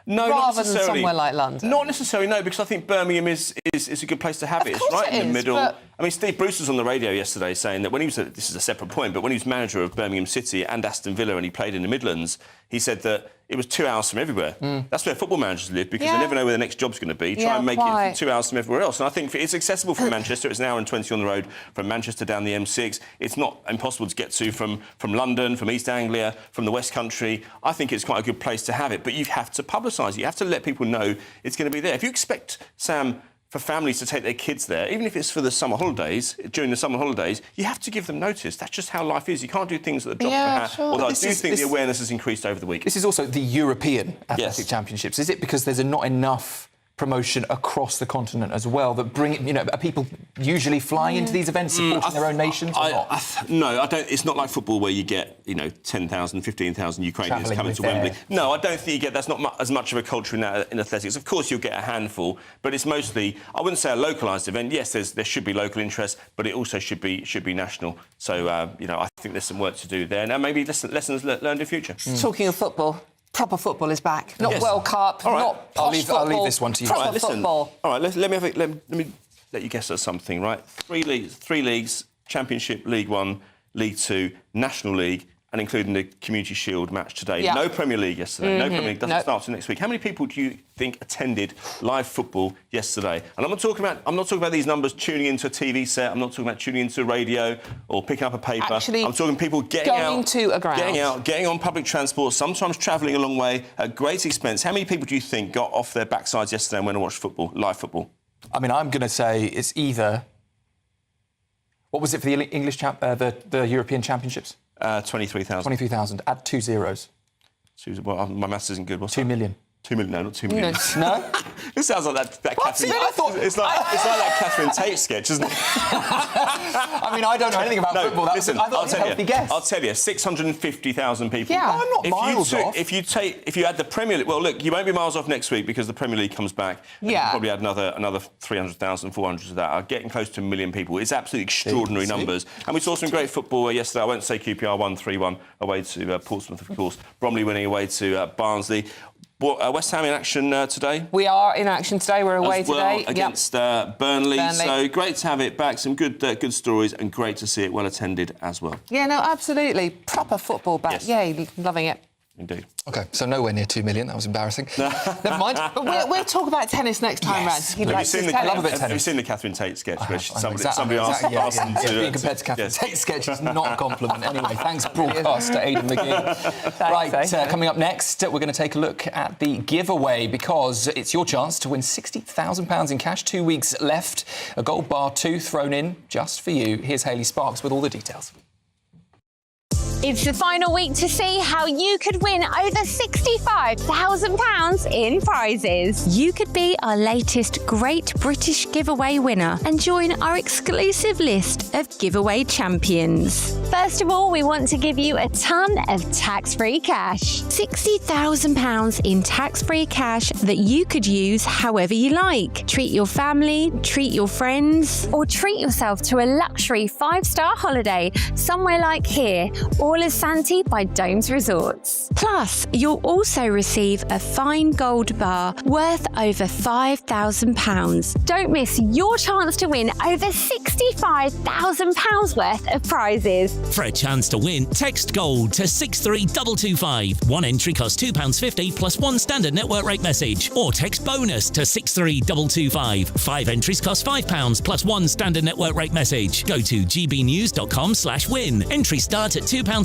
No, rather not necessarily. than somewhere like London? Not necessarily, no, because I think Birmingham is a good place to have it. It's right in the middle. But... I mean, Steve Bruce was on the radio yesterday saying that when he was, this is a separate point, but when he was manager of Birmingham City and Aston Villa and he played in the Midlands, he said that it was 2 hours from everywhere. That's where football managers live, because they never know where the next job's going to be. Try and make it 2 hours from everywhere else. And I think it's accessible from Manchester. It's an hour and 20 on the road from Manchester down the M6. It's not impossible to get to from London, from East Anglia, from the West Country. I think it's quite a good place to have it. But you have to publicise it. You have to let people know it's going to be there. If you expect, Sam, for families to take their kids there, even if it's for the summer holidays, during the summer holidays, you have to give them notice. That's just how life is. You can't do things at the drop of a hat. Sure. Although I do think the awareness has increased over the week. This is also the European Athletic Championships. Is it because there's not enough promotion across the continent as well that are people usually flying into these events supporting their own nations or not? No, I don't. It's not like football where you get 10,000, 15,000 Ukrainians coming to Wembley. No, I don't think you get. That's not as much of a culture in athletics. Of course, you'll get a handful, but it's mostly, I wouldn't say a localised event. Yes, there should be local interest, but it also should be national. So I think there's some work to do there. Now maybe lessons learned in future. Talking of football. Proper football is back. Not World Cup, not posh football. I'll leave this one to you. Proper football. All right, let me let you guess at something, right? Three leagues, Championship, League One, League Two, National League, and including the Community Shield match today. Yeah. No Premier League yesterday. No Premier League doesn't start till next week. How many people do you think attended live football yesterday? And I'm not talking about these numbers tuning into a TV set. I'm not talking about tuning into a radio or picking up a paper. Actually, I'm talking people getting on public transport, sometimes travelling a long way at great expense. How many people do you think got off their backsides yesterday and went and watched football, live football? I mean, I'm going to say it's either. What was it for the English the European Championships? 23,000. 23,000. Add 2 zeros. Well, my maths isn't good. What's 2 million. 2 million? No, not 2 million. No? It sounds like that Catherine... It's like that Catherine Tate sketch, isn't it? I mean, I don't know anything about football. I thought it was a healthy guess. I'll tell you, 650,000 people. Yeah. I'm not miles off. If you add the Premier League... Well, look, you won't be miles off next week because the Premier League comes back. Yeah. You probably add another 300,000, 400 to that. I'm getting close to 1 million people. It's absolutely extraordinary numbers. And we saw some great football yesterday. I won't say QPR won 3-1 away to Portsmouth, of course. Bromley winning away to Barnsley. West Ham in action today? We are in action today. We're away today. Against Burnley. So great to have it back. Some good stories and great to see it well attended as well. Yeah, no, absolutely. Proper football back. Yes. Yay, loving it. Indeed. OK, so nowhere near 2 million. That was embarrassing. Never mind. But we'll talk about tennis next time, Yes. Rad. Have you seen the, I love a bit of have you tennis. seen the Catherine Tate sketch? Where somebody Exactly, asked them to... being compared to Catherine Tate's sketch is not a compliment. Anyway, thanks, broadcaster Aidan McGee. Right, coming up next, we're going to take a look at the giveaway because it's your chance to win £60,000 in cash. 2 weeks left. A gold bar 2 thrown in just for you. Here's Hayley Sparks with all the details. It's the final week to see how you could win over £65,000 in prizes. You could be our latest Great British Giveaway winner and join our exclusive list of giveaway champions. First of all, we want to give you a ton of tax-free cash. £60,000 in tax-free cash that you could use however you like. Treat your family, treat your friends, or treat yourself to a luxury 5-star holiday somewhere like here, all is Santi by Domes Resorts. Plus, you'll also receive a fine gold bar worth over £5,000. Don't miss your chance to win over £65,000 worth of prizes. For a chance to win, text GOLD to 63225. One entry costs £2.50 plus one standard network rate message. Or text BONUS to 63225. 5 entries cost £5 plus one standard network rate message. Go to gbnews.com/win. Entry start at £2.50.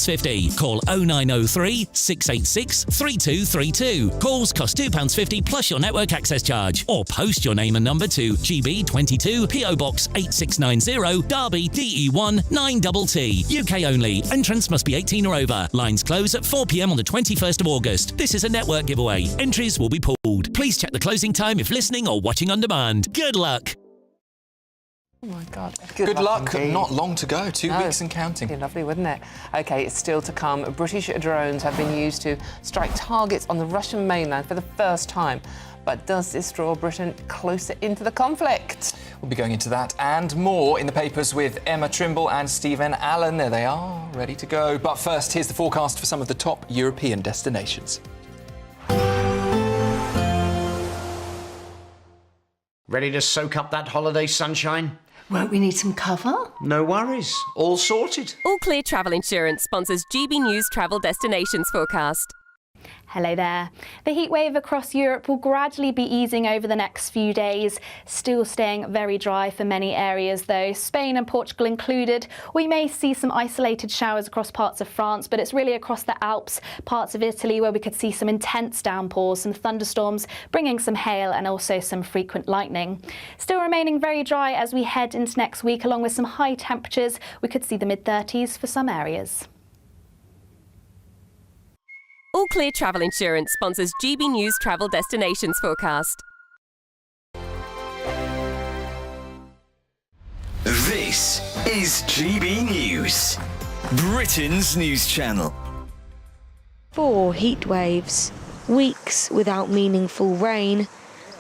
Call 0903 686 3232. Calls cost £2.50 plus your network access charge. Or post your name and number to GB22 PO Box 8690 Derby DE1 9TT. UK only. Entrance must be 18 or over. Lines close at 4 p.m. on the 21st of August. This is a network giveaway. Entries will be pooled. Please check the closing time if listening or watching on demand. Good luck. Oh my God. Good luck. Not long to go. 2 weeks and counting. Be lovely, wouldn't it? OK, it's still to come. British drones have been used to strike targets on the Russian mainland for the first time. But does this draw Britain closer into the conflict? We'll be going into that and more in the papers with Emma Trimble and Stephen Allen. There they are, ready to go. But first, here's the forecast for some of the top European destinations. Ready to soak up that holiday sunshine? Won't we need some cover? No worries. All sorted. All Clear Travel Insurance sponsors GB News Travel Destinations Forecast. Hello there. The heat wave across Europe will gradually be easing over the next few days, still staying very dry for many areas though, Spain and Portugal included. We may see some isolated showers across parts of France, but it's really across the Alps, parts of Italy where we could see some intense downpours, some thunderstorms, bringing some hail and also some frequent lightning. Still remaining very dry as we head into next week, along with some high temperatures. We could see the mid-30s for some areas. All Clear Travel Insurance sponsors GB News Travel Destinations Forecast. This is GB News, Britain's news channel. 4 heat waves, weeks without meaningful rain.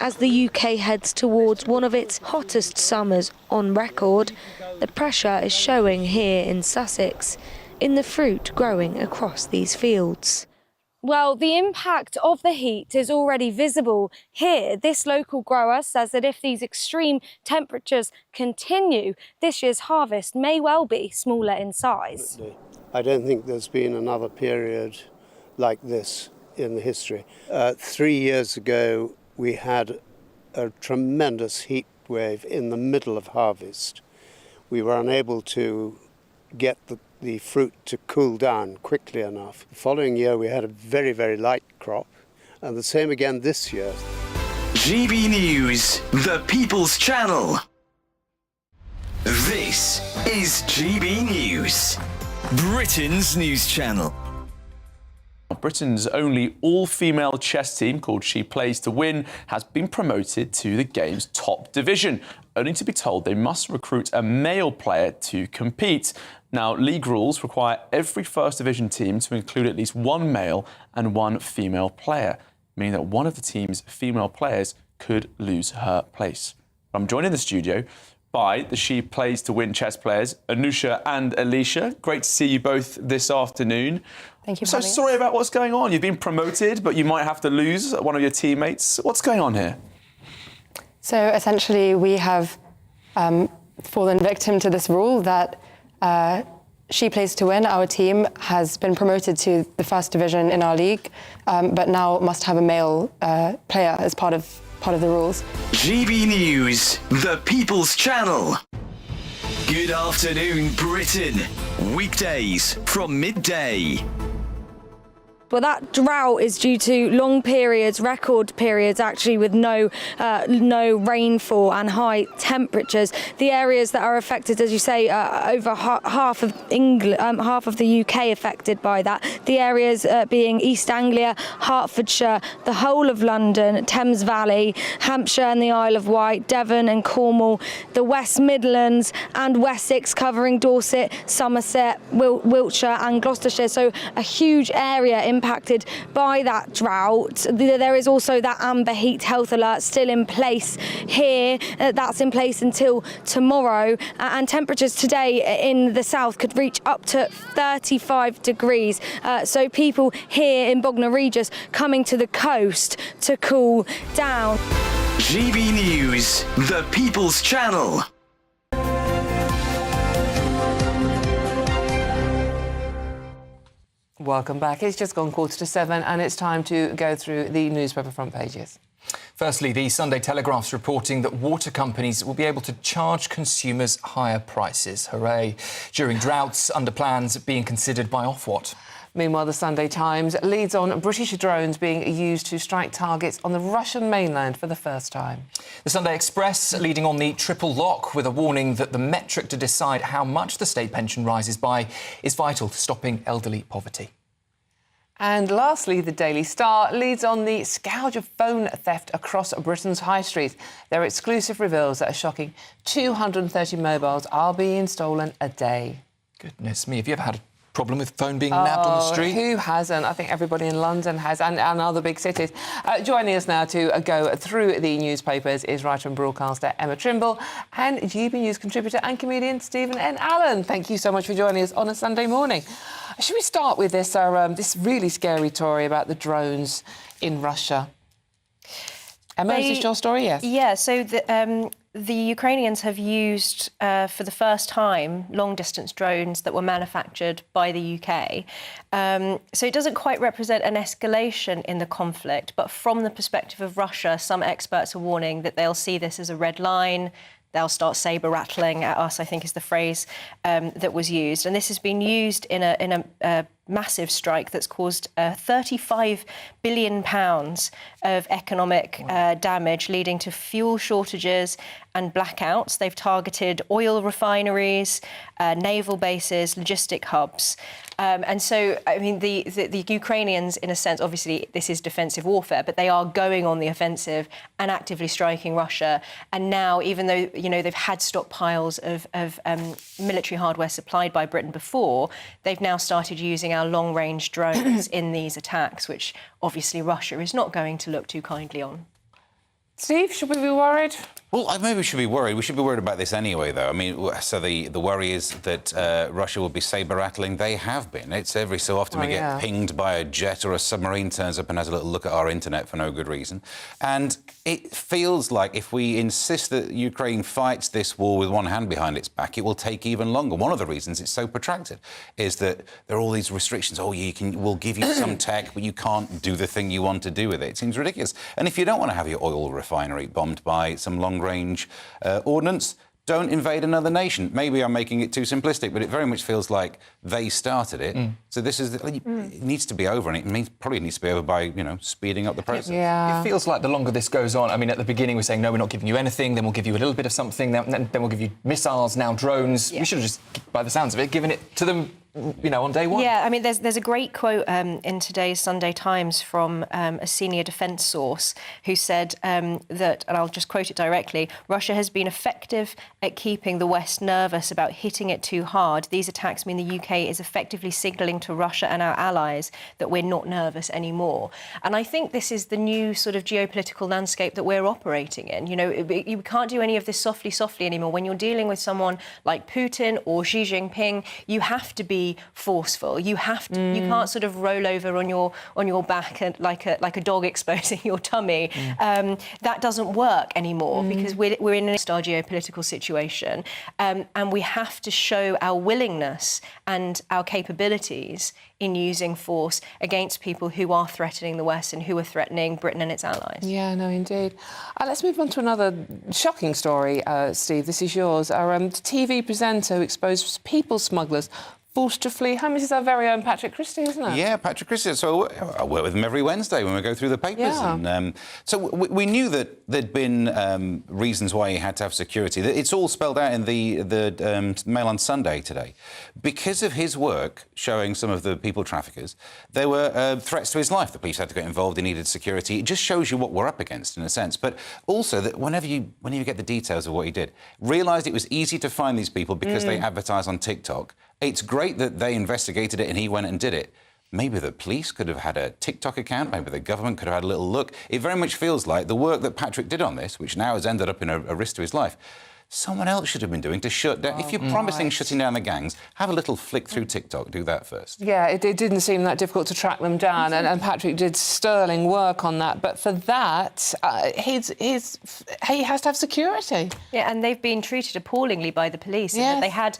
As the UK heads towards one of its hottest summers on record, the pressure is showing here in Sussex, in the fruit growing across these fields. Well, the impact of the heat is already visible here. This local grower says that if these extreme temperatures continue, this year's harvest may well be smaller in size. I don't think there's been another period like this in the history. 3 years ago, we had a tremendous heat wave in the middle of harvest. We were unable to get the fruit to cool down quickly enough. The following year we had a very, very light crop, and the same again this year. GB News, the People's Channel. This is GB News, Britain's news channel. Britain's only all-female chess team, called She Plays to Win, has been promoted to the game's top division, only to be told they must recruit a male player to compete. Now, league rules require every First Division team to include at least one male and one female player, meaning that one of the team's female players could lose her place. I'm joined in the studio by the She Plays to Win chess players, Anusha and Alicia. Great to see you both this afternoon. Thank you. I'm so sorry about what's going on. You've been promoted, but you might have to lose one of your teammates. What's going on here? So essentially, we have fallen victim to this rule that She Plays to Win, our team, has been promoted to the first division in our league, but now must have a male player as part of the rules. GB News, the People's Channel. Good afternoon, Britain. Weekdays from midday. Well, that drought is due to long periods, record periods actually, with no rainfall and high temperatures. The areas that are affected, as you say, over half of England, half of the UK affected by that. The areas being East Anglia, Hertfordshire, the whole of London, Thames Valley, Hampshire and the Isle of Wight, Devon and Cornwall, the West Midlands and Wessex, covering Dorset, Somerset, Wiltshire and Gloucestershire. So a huge area impacted by that drought. There is also that amber heat health alert still in place here. That's in place until tomorrow. And temperatures today in the south could reach up to 35 degrees. So people here in Bognor Regis coming to the coast to cool down. GB News, the People's Channel. Welcome back. It's just gone 7:15 and it's time to go through the newspaper front pages. Firstly, the Sunday Telegraph's reporting that water companies will be able to charge consumers higher prices. Hooray. During droughts, under plans being considered by Ofwat. Meanwhile, the Sunday Times leads on British drones being used to strike targets on the Russian mainland for the first time. The Sunday Express leading on the triple lock with a warning that the metric to decide how much the state pension rises by is vital to stopping elderly poverty. And lastly, the Daily Star leads on the scourge of phone theft across Britain's high streets. Their exclusive reveals that a shocking 230 mobiles are being stolen a day. Goodness me, have you ever had a problem with phone being nabbed on the street? Who hasn't? I think everybody in London has, and other big cities. Joining us now to go through the newspapers is writer and broadcaster Emma Trimble and GB News contributor and comedian Stephen N. Allen. Thank you so much for joining us on a Sunday morning. Should we start with this this really scary story about the drones in Russia? Emma, is this your story? Yes. Yeah, so the Ukrainians have used, for the first time, long-distance drones that were manufactured by the UK. So it doesn't quite represent an escalation in the conflict, but from the perspective of Russia, some experts are warning that they'll see this as a red line. They'll start saber-rattling at us, I think is the phrase that was used. And this has been used in a massive strike that's caused £35 billion of economic damage, leading to fuel shortages and blackouts. They've targeted oil refineries, naval bases, logistic hubs. And so, I mean, the Ukrainians, in a sense, obviously this is defensive warfare, but they are going on the offensive and actively striking Russia. And now, even though, you know, they've had stockpiles of military hardware supplied by Britain before, they've now started using our long-range drones in these attacks, which obviously Russia is not going to look too kindly on. Steve, should we be worried? Well, maybe we should be worried. We should be worried about this anyway, though. I mean, so the worry is that Russia will be saber-rattling. They have been. It's every so often we get pinged by a jet or a submarine turns up and has a little look at our internet for no good reason. And it feels like if we insist that Ukraine fights this war with one hand behind its back, it will take even longer. One of the reasons it's so protracted is that there are all these restrictions. Oh, we'll give you some tech, but you can't do the thing you want to do with it. It seems ridiculous. And if you don't want to have your oil refinery bombed by some long-range ordnance, don't invade another nation. Maybe I'm making it too simplistic, but it very much feels like they started it. So this is it needs to be over, and probably needs to be over by, you know, speeding up the process. Yeah. It feels like the longer this goes on, I mean, at the beginning we're saying, no, we're not giving you anything, then we'll give you a little bit of something, then we'll give you missiles, now drones. We should have just, by the sounds of it, given it to them, you know, on day one. Yeah, I mean, there's a great quote in today's Sunday Times from a senior defence source who said that, and I'll just quote it directly, Russia has been effective at keeping the West nervous about hitting it too hard. These attacks mean the UK is effectively signalling to Russia and our allies that we're not nervous anymore. And I think this is the new sort of geopolitical landscape that we're operating in. You know, you can't do any of this softly anymore. When you're dealing with someone like Putin or Xi Jinping, you have to be be forceful. You have to. You can't sort of roll over on your back and like a dog exposing your tummy. That doesn't work anymore because we're in a geopolitical situation, and we have to show our willingness and our capabilities in using force against people who are threatening the West and who are threatening Britain and its allies. Yeah, no, indeed. Let's move on to another shocking story, Steve. This is yours. Our TV presenter who exposed people smugglers forced to flee home. This is our very own Patrick Christie, isn't it? Yeah, Patrick Christie. So I work with him every Wednesday when we go through the papers. Yeah. And, so we knew that there'd been reasons why he had to have security. It's all spelled out in the Mail on Sunday today. Because of his work showing some of the people traffickers, there were threats to his life. The police had to get involved. He needed security. It just shows you what we're up against, in a sense. But also that whenever you get the details of what he did, realised it was easy to find these people because they advertise on TikTok. It's great that they investigated it and he went and did it. Maybe the police could have had a TikTok account. Maybe the government could have had a little look. It very much feels like the work that Patrick did on this, which now has ended up in a risk to his life, someone else should have been doing to shut down. If you're promising shutting down the gangs, have a little flick through TikTok. Do that first. Yeah, it didn't seem that difficult to track them down, and Patrick did sterling work on that. But for that, he has to have security. Yeah, and they've been treated appallingly by the police. Yes. They had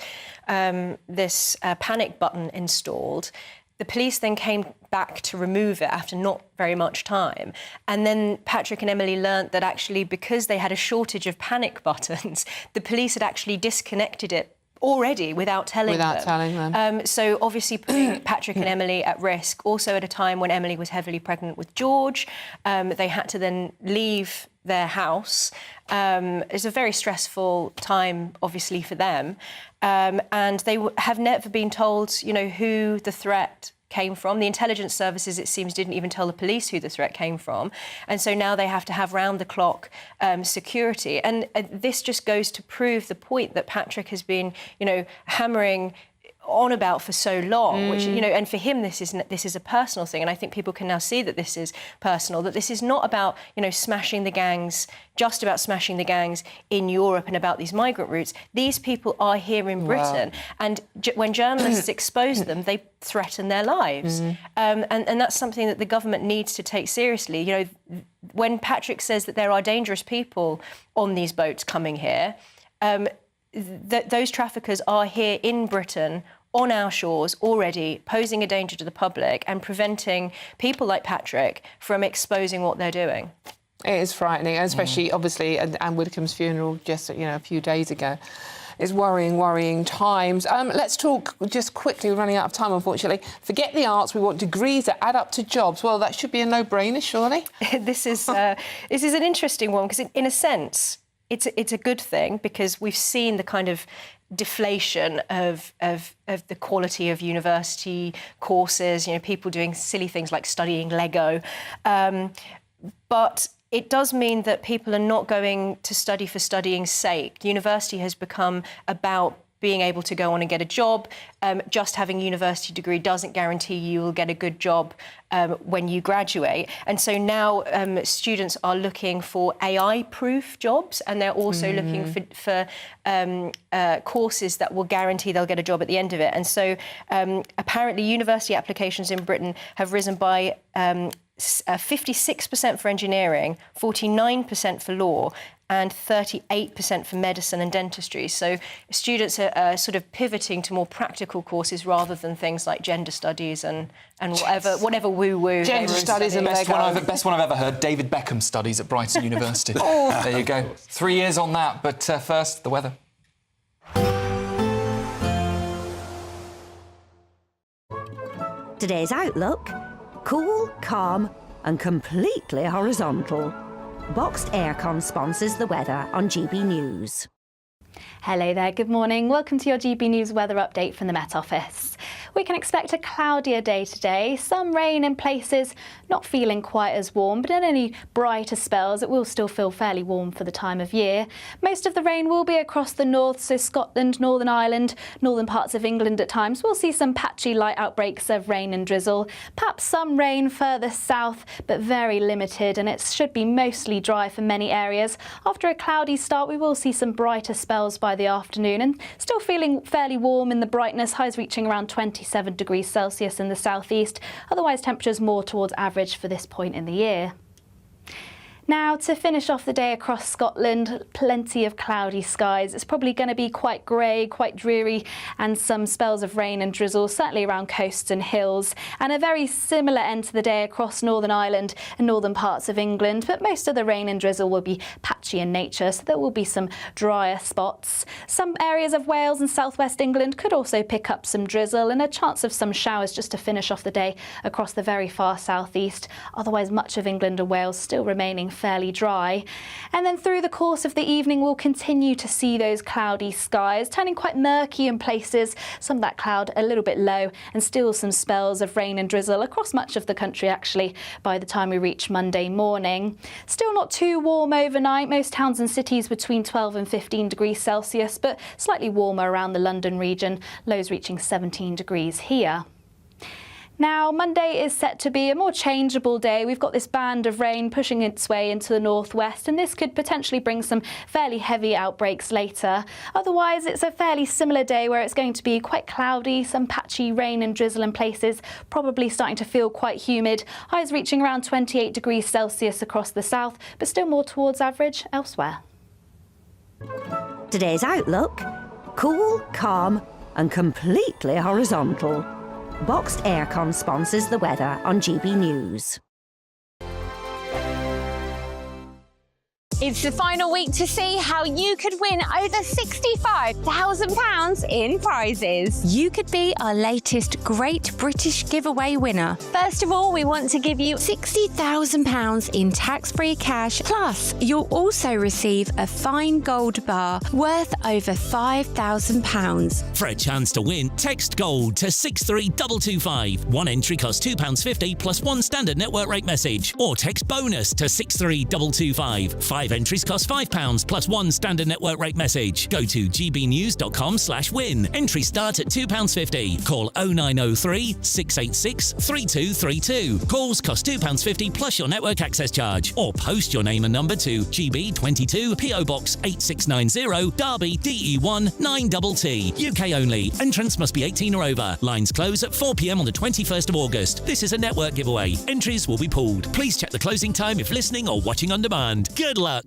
this panic button installed. The police then came back to remove it after not very much time. And then Patrick and Emily learnt that actually, because they had a shortage of panic buttons, the police had actually disconnected it already without telling them. So obviously putting Patrick and Emily at risk. Also at a time when Emily was heavily pregnant with George, they had to then leave their house. It's a very stressful time, obviously, for them. And they have never been told, you know, who the threat came from. The intelligence services, it seems, didn't even tell the police who the threat came from. And so now they have to have round-the-clock security. And this just goes to prove the point that Patrick has been, you know, hammering on about for so long, which, you know, and for him this is a personal thing, and I think people can now see that this is personal, that this is not about, you know, smashing the gangs, just about smashing the gangs in Europe and about these migrant routes. These people are here in Britain, and when journalists expose them, they threaten their lives, and that's something that the government needs to take seriously. You know, when Patrick says that there are dangerous people on these boats coming here, those traffickers are here in Britain on our shores already, posing a danger to the public and preventing people like Patrick from exposing what they're doing. It is frightening, especially, obviously, Anne Widdecombe's funeral just, you know, a few days ago. It's worrying times. Let's talk just quickly, we're running out of time, unfortunately. Forget the arts, we want degrees that add up to jobs. Well, that should be a no-brainer, surely. This is an interesting one, because in a sense, it's a good thing, because we've seen the kind of deflation of the quality of university courses, you know, people doing silly things like studying Lego. But it does mean that people are not going to study for studying's sake. University has become about being able to go on and get a job. Just having a university degree doesn't guarantee you will get a good job when you graduate. And so now students are looking for AI-proof jobs, and they're also looking for courses that will guarantee they'll get a job at the end of it. And so apparently university applications in Britain have risen by 56% for engineering, 49% for law, and 38% for medicine and dentistry. So students are sort of pivoting to more practical courses rather than things like gender studies and whatever woo-woo. Gender studies and best one I've ever heard, David Beckham studies at Brighton University. There you go. 3 years on that, but first, the weather. Today's outlook: cool, calm and completely horizontal. Boxed Aircon sponsors the weather on GB News. Hello there, good morning. Welcome to your GB News weather update from the Met Office. We can expect a cloudier day today, some rain in places, not feeling quite as warm, but in any brighter spells it will still feel fairly warm for the time of year. Most of the rain will be across the north, so Scotland, Northern Ireland, northern parts of England at times. We'll see some patchy light outbreaks of rain and drizzle, perhaps some rain further south, but very limited, and it should be mostly dry for many areas. After a cloudy start, we will see some brighter spells by the afternoon and still feeling fairly warm in the brightness, highs reaching around 27 degrees Celsius in the southeast. Otherwise, temperatures more towards average for this point in the year. Now, to finish off the day across Scotland, plenty of cloudy skies. It's probably going to be quite grey, quite dreary, and some spells of rain and drizzle, certainly around coasts and hills. And a very similar end to the day across Northern Ireland and northern parts of England, but most of the rain and drizzle will be patchy in nature, so there will be some drier spots. Some areas of Wales and southwest England could also pick up some drizzle and a chance of some showers just to finish off the day across the very far southeast. Otherwise, much of England and Wales still remaining fairly dry. And then through the course of the evening, we'll continue to see those cloudy skies turning quite murky in places, some of that cloud a little bit low, and still some spells of rain and drizzle across much of the country actually by the time we reach Monday morning. Still not too warm overnight, most towns and cities between 12 and 15 degrees Celsius, but slightly warmer around the London region, lows reaching 17 degrees here. Now, Monday is set to be a more changeable day. We've got this band of rain pushing its way into the northwest, and this could potentially bring some fairly heavy outbreaks later. Otherwise, it's a fairly similar day where it's going to be quite cloudy, some patchy rain and drizzle in places, probably starting to feel quite humid. Highs reaching around 28 degrees Celsius across the south, but still more towards average elsewhere. Today's outlook: cool, calm, and completely horizontal. Boxed Aircon sponsors the weather on GB News. It's the final week to see how you could win over £65,000 in prizes. You could be our latest Great British Giveaway winner. First of all, we want to give you £60,000 in tax-free cash. Plus, you'll also receive a fine gold bar worth over £5,000. For a chance to win, text GOLD to 63225. One entry costs £2.50 plus one standard network rate message. Or text BONUS to 63225. 5 entries cost £5 plus one standard network rate message. Go to gbnews.com/win. Entries start at £2.50. Call 0903 686 3232. Calls cost £2.50 plus your network access charge. Or post your name and number to GB22 PO Box 8690 Derby DE1 9TT. UK only. Entrants must be 18 or over. Lines close at 4 p.m. on the 21st of August. This is a network giveaway. Entries will be pulled. Please check the closing time if listening or watching on demand. Good luck.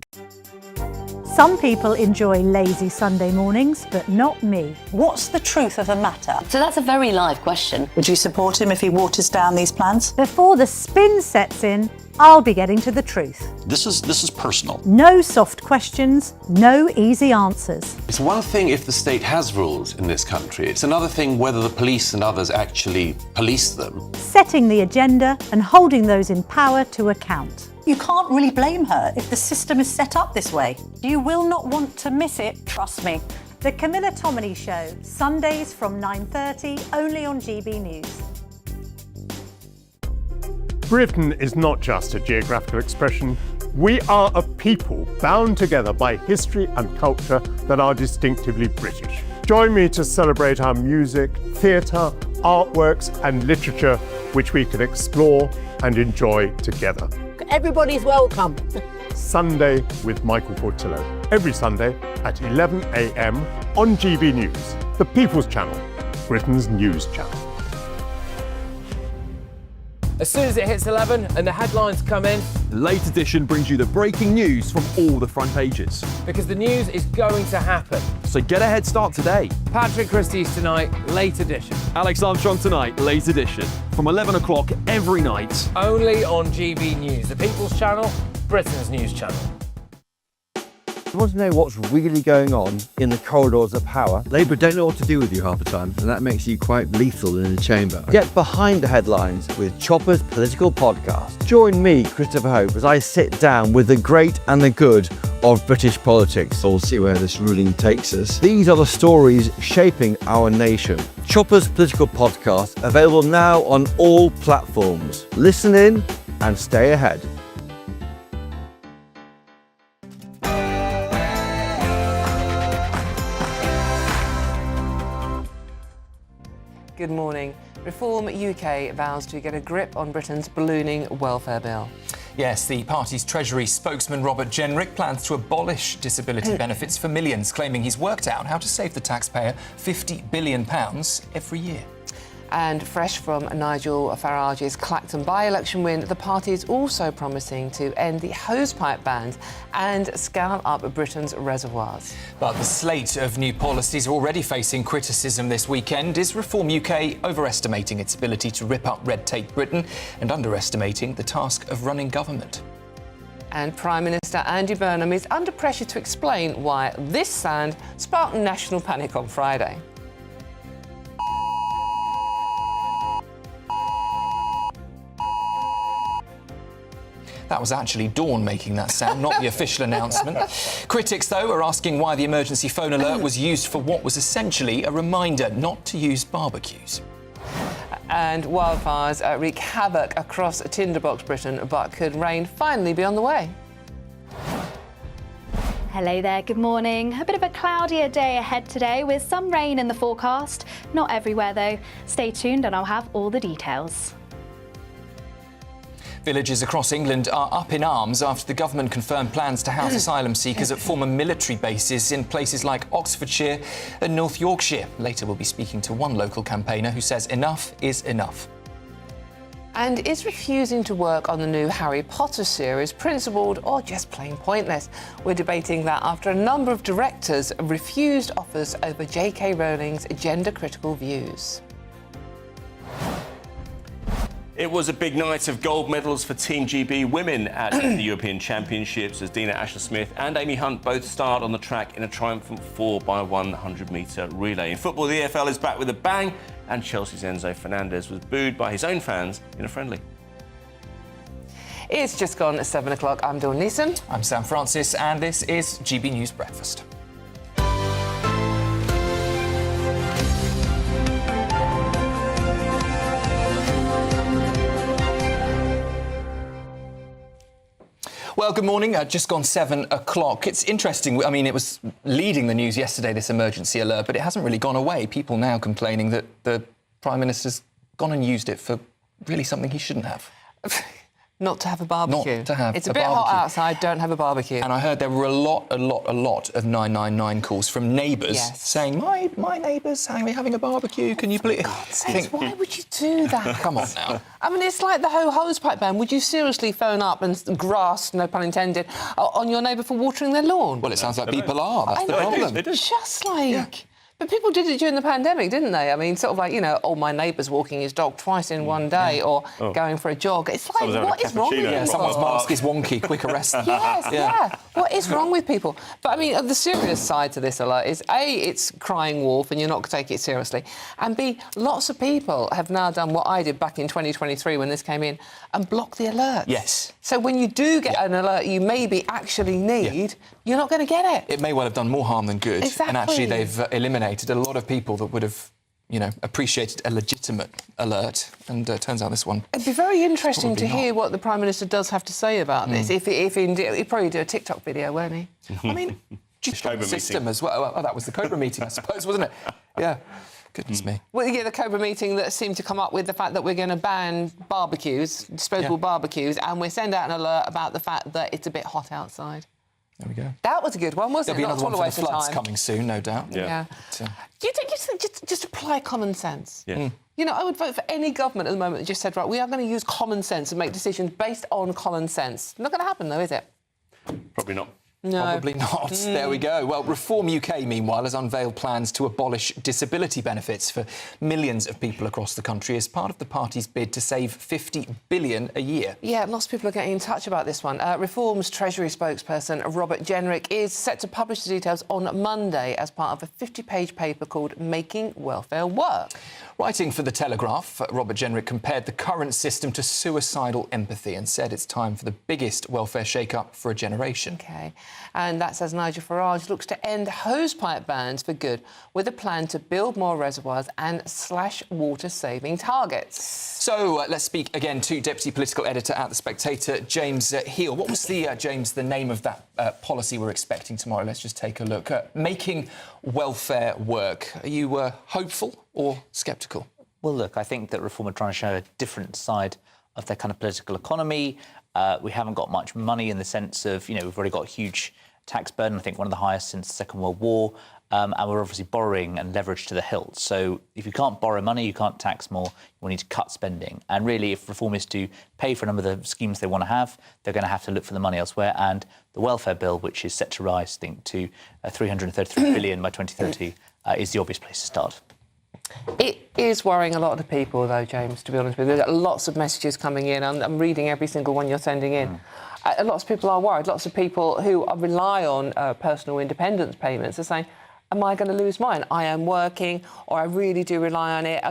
Some people enjoy lazy Sunday mornings, but not me. What's the truth of the matter? So that's a very live question. Would you support him if he waters down these plans? Before the spin sets in, I'll be getting to the truth. This is personal. No soft questions, no easy answers. It's one thing if the state has rules in this country. It's another thing whether the police and others actually police them. Setting the agenda and holding those in power to account. You can't really blame her if the system is set up this way. You will not want to miss it, trust me. The Camilla Tominey Show, Sundays from 9:30, only on GB News. Britain is not just a geographical expression. We are a people bound together by history and culture that are distinctively British. Join me to celebrate our music, theatre, artworks and literature, which we can explore and enjoy together. Everybody's welcome. Sunday with Michael Costello. Every Sunday at 11 a.m. on GB News, the People's Channel, Britain's news channel. As soon as it hits 11 and the headlines come in, Late Edition brings you the breaking news from all the front pages. because the news is going to happen. So get a head start today. Patrick Christie's tonight, Late Edition. Alex Armstrong tonight, Late Edition. From 11 o'clock every night. Only on GB News, the People's Channel, Britain's news channel. You want to know what's really going on in the corridors of power? Labour don't know what to do with you half the time, and that makes you quite lethal in the chamber. Get behind the headlines with Chopper's Political Podcast. Join me, Christopher Hope, as I sit down with the great and the good of British politics. We'll see where this ruling takes us. These are the stories shaping our nation. Chopper's Political Podcast, available now on all platforms. Listen in and stay ahead. Good morning. Reform UK vows to get a grip on Britain's ballooning welfare bill. Yes, the party's Treasury spokesman Robert Jenrick plans to abolish disability benefits for millions, claiming he's worked out how to save the taxpayer £50 billion every year. And fresh from Nigel Farage's Clacton by-election win, the party is also promising to end the hosepipe bans and scale up Britain's reservoirs. But the slate of new policies already facing criticism this weekend. Is Reform UK overestimating its ability to rip up red tape Britain and underestimating the task of running government? And Prime Minister Andy Burnham is under pressure to explain why this sand sparked national panic on Friday. That was actually Dawn making that sound, not the official announcement. Critics, though, are asking why the emergency phone alert was used for what was essentially a reminder not to use barbecues. And wildfires wreak havoc across Tinderbox Britain, but could rain finally be on the way? Hello there, good morning. A bit of a cloudier day ahead today with some rain in the forecast. Not everywhere though. Stay tuned and I'll have all the details. Villages across England are up in arms after the government confirmed plans to house asylum seekers at former military bases in places like Oxfordshire and North Yorkshire. Later we'll be speaking to one local campaigner who says enough is enough. And is refusing to work on the new Harry Potter series principled or just plain pointless? We're debating that after a number of directors refused offers over J.K. Rowling's gender-critical views. It was a big night of gold medals for Team GB women at the European Championships as Dina Asher-Smith and Amy Hunt both starred on the track in a triumphant 4x100-metre relay. In football, the EFL is back with a bang, and Chelsea's Enzo Fernandez was booed by his own fans in a friendly. It's just gone 7 o'clock. I'm Dawn Neeson. I'm Sam Francis, and this is GB News Breakfast. Well, good morning. Just gone 7 o'clock. It's interesting. I mean, it was leading the news yesterday, this emergency alert, but it hasn't really gone away. People now complaining that the Prime Minister's gone and used it for really something he shouldn't have. Not to have a barbecue. Not to have It's a a bit barbecue. hot outside, don't have a barbecue. And I heard there were a lot of 999 calls from neighbours saying, my neighbour's having a barbecue, can you please... Why would you do that? Come on now. I mean, it's like the whole hosepipe ban. Would you seriously phone up and grass, no pun intended, on your neighbour for watering their lawn? Well, it sounds like people are. That's the problem. They do. Just like... Yeah. But people did it during the pandemic, didn't they? I mean, sort of like, my neighbour's walking his dog twice in one day or going for a jog. It's like, what is wrong with people? Yeah, someone's mask is wonky, quick arrest. Yes. What is wrong with people? But, I mean, the serious side to this alert is, A, it's crying wolf and you're not going to take it seriously, and B, lots of people have now done what I did back in 2023 when this came in and blocked the alert. Yes. So when you do get an alert you maybe actually need, you're not going to get it. It may well have done more harm than good. Exactly. And actually they've eliminated a lot of people that would have, appreciated a legitimate alert. And turns out this one... It'd be very interesting to hear what the Prime Minister does have to say about this. If indeed... He'd probably do a TikTok video, won't he? I mean... Just the system as well. Oh, that was the Cobra meeting, I suppose, wasn't it? Yeah. Goodness me. Well, the Cobra meeting that seemed to come up with the fact that we're going to ban barbecues, disposable barbecues, and we send out an alert about the fact that it's a bit hot outside. There we go. That was a good one, wasn't There'll it? be another one for the floods coming soon, no doubt. Yeah. Do you think just apply common sense? Yeah. I would vote for any government at the moment that just said, right, we are going to use common sense and make decisions based on common sense. Not going to happen, though, is it? Probably not. No. Probably not. There we go. Well, Reform UK, meanwhile, has unveiled plans to abolish disability benefits for millions of people across the country as part of the party's bid to save $50 billion a year. Yeah, lots of people are getting in touch about this one. Reform's Treasury spokesperson, Robert Jenrick, is set to publish the details on Monday as part of a 50-page paper called Making Welfare Work. Writing for The Telegraph, Robert Jenrick compared the current system to suicidal empathy and said it's time for the biggest welfare shake-up for a generation. OK. And that's as Nigel Farage looks to end hosepipe bans for good, with a plan to build more reservoirs and slash water-saving targets. So let's speak again to Deputy Political Editor at The Spectator, James Heal. What was James, the name of that policy we're expecting tomorrow? Let's just take a look. Making welfare work. Are you hopeful or sceptical? Well, look, I think that Reform are trying to show a different side of their kind of political economy. We haven't got much money in the sense of, we've already got a huge tax burden, I think one of the highest since the Second World War, and we're obviously borrowing and leveraged to the hilt. So if you can't borrow money, you can't tax more, you need to cut spending. And really, if Reform is to pay for a number of the schemes they want to have, they're going to have to look for the money elsewhere. And the welfare bill, which is set to rise, I think, to 333 billion by 2030, is the obvious place to start. It is worrying a lot of people, though, James, to be honest with you. There are lots of messages coming in. I'm reading every single one you're sending in. Lots of people are worried. Lots of people who rely on personal independence payments are saying, am I going to lose mine? I am working, or I really do rely on it.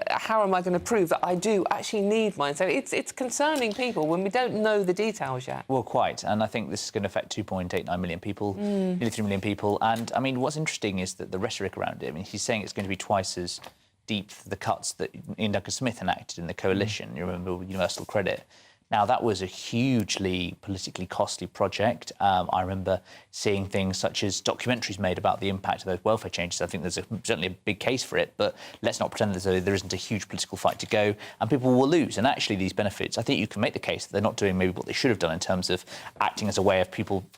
How am I going to prove that I do actually need mine? So it's concerning people when we don't know the details yet. Well, quite. And I think this is going to affect 2.89 million people, nearly 3 million people. And, I mean, what's interesting is that the rhetoric around it, he's saying it's going to be twice as deep the cuts that Ian Duncan Smith enacted in the coalition. You remember universal credit. Now, that was a hugely politically costly project. I remember seeing things such as documentaries made about the impact of those welfare changes. I think there's certainly a big case for it, but let's not pretend as though there isn't a huge political fight to go, and people will lose. And actually, these benefits, I think you can make the case that they're not doing maybe what they should have done in terms of acting as a way of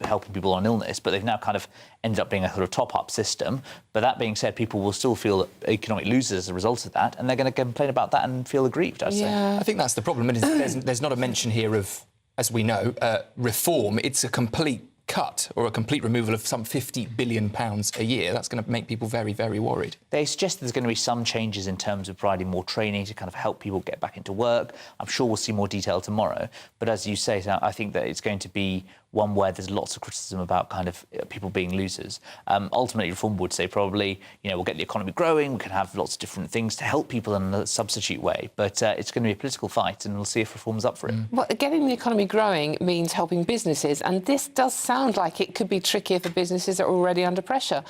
helping people on illness, but they've now kind of ended up being a sort of top-up system. But that being said, people will still feel economic losers as a result of that, and they're going to complain about that and feel aggrieved, I'd say. I think that's the problem. There's not a mention here of, as we know, reform. It's a complete cut or a complete removal of some £50 billion a year. That's going to make people very, very worried. They suggest there's going to be some changes in terms of providing more training to kind of help people get back into work. I'm sure we'll see more detail tomorrow. But as you say, I think that it's going to be one where there's lots of criticism about kind of people being losers. Ultimately, Reform would say probably, we'll get the economy growing, we can have lots of different things to help people in a substitute way. But it's going to be a political fight, and we'll see if Reform's up for it. Well, getting the economy growing means helping businesses, and this does sound like it could be trickier for businesses that are already under pressure.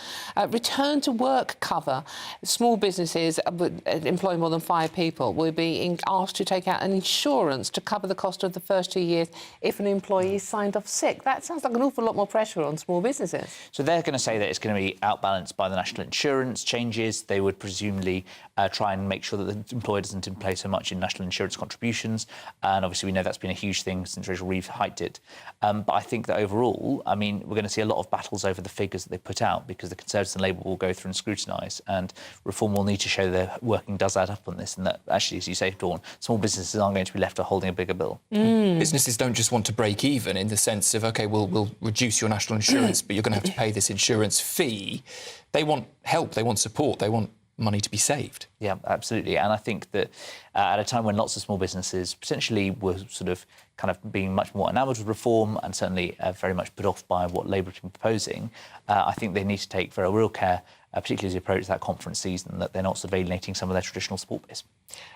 Return to work cover. Small businesses employ more than 5 people will be asked to take out an insurance to cover the cost of the first 2 years if an employee is signed off sick. That sounds like an awful lot more pressure on small businesses. So they're going to say that it's going to be outbalanced by the national insurance changes. They would presumably try and make sure that the employer doesn't pay so much in national insurance contributions. And obviously we know that's been a huge thing since Rachel Reeves hiked it. But I think that overall, we're going to see a lot of battles over the figures that they put out, because the Conservatives and Labour will go through and scrutinise, and Reform will need to show their working does add up on this, and that actually, as you say, Dawn, small businesses aren't going to be left holding a bigger bill. Businesses don't just want to break even in the sense of, OK, we'll reduce your national insurance, but you're going to have to pay this insurance fee. They want help, they want support, they want money to be saved. Yeah, absolutely. And I think that at a time when lots of small businesses potentially were sort of kind of being much more enamoured with Reform, and certainly very much put off by what Labour have been proposing, I think they need to take very real care, particularly as they approach that conference season, that they're not sort of alienating some of their traditional support base.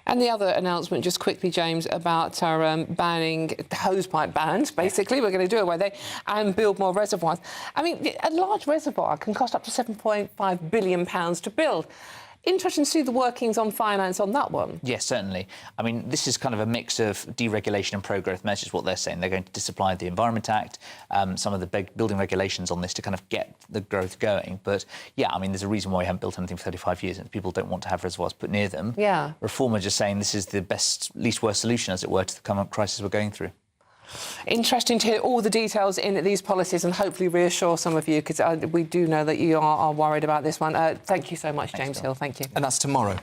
And the other announcement, just quickly, James, about our banning hosepipe bans, basically. We're going to do away with it and build more reservoirs. A large reservoir can cost up to £7.5 billion to build. Interesting to see the workings on finance on that one. Yes, certainly. This is kind of a mix of deregulation and pro-growth measures, what they're saying. They're going to disapply the Environment Act, some of the big building regulations on this to kind of get the growth going. But, there's a reason why we haven't built anything for 35 years, and people don't want to have reservoirs put near them. Yeah. Reform are just saying this is the best, least worst solution, as it were, to the current crisis we're going through. Interesting to hear all the details in these policies and hopefully reassure some of you, because we do know that you are worried about this one. Thank you so much, James Hill. Thank you. And that's tomorrow,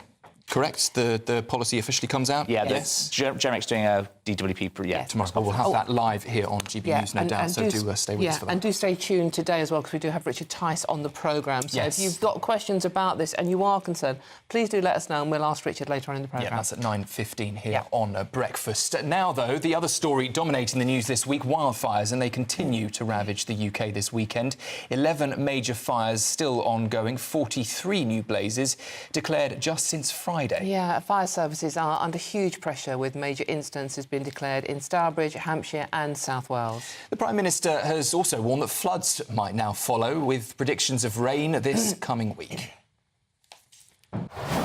correct? The policy officially comes out? Yeah, yes. Jeremic's doing a DWP tomorrow. We'll have that live here on GB News, no doubt, so do stay with us for that. And do stay tuned today as well, because we do have Richard Tice on the programme. So if you've got questions about this and you are concerned, please do let us know, and we'll ask Richard later on in the programme. Yeah, that's at 9:15 here on Breakfast. Now, though, the other story dominating the news this week, wildfires, and they continue to ravage the UK this weekend. 11 major fires still ongoing, 43 new blazes declared just since Friday. Yeah, fire services are under huge pressure, with major instances being been declared in Stourbridge, Hampshire and South Wales. The Prime Minister has also warned that floods might now follow, with predictions of rain this coming week.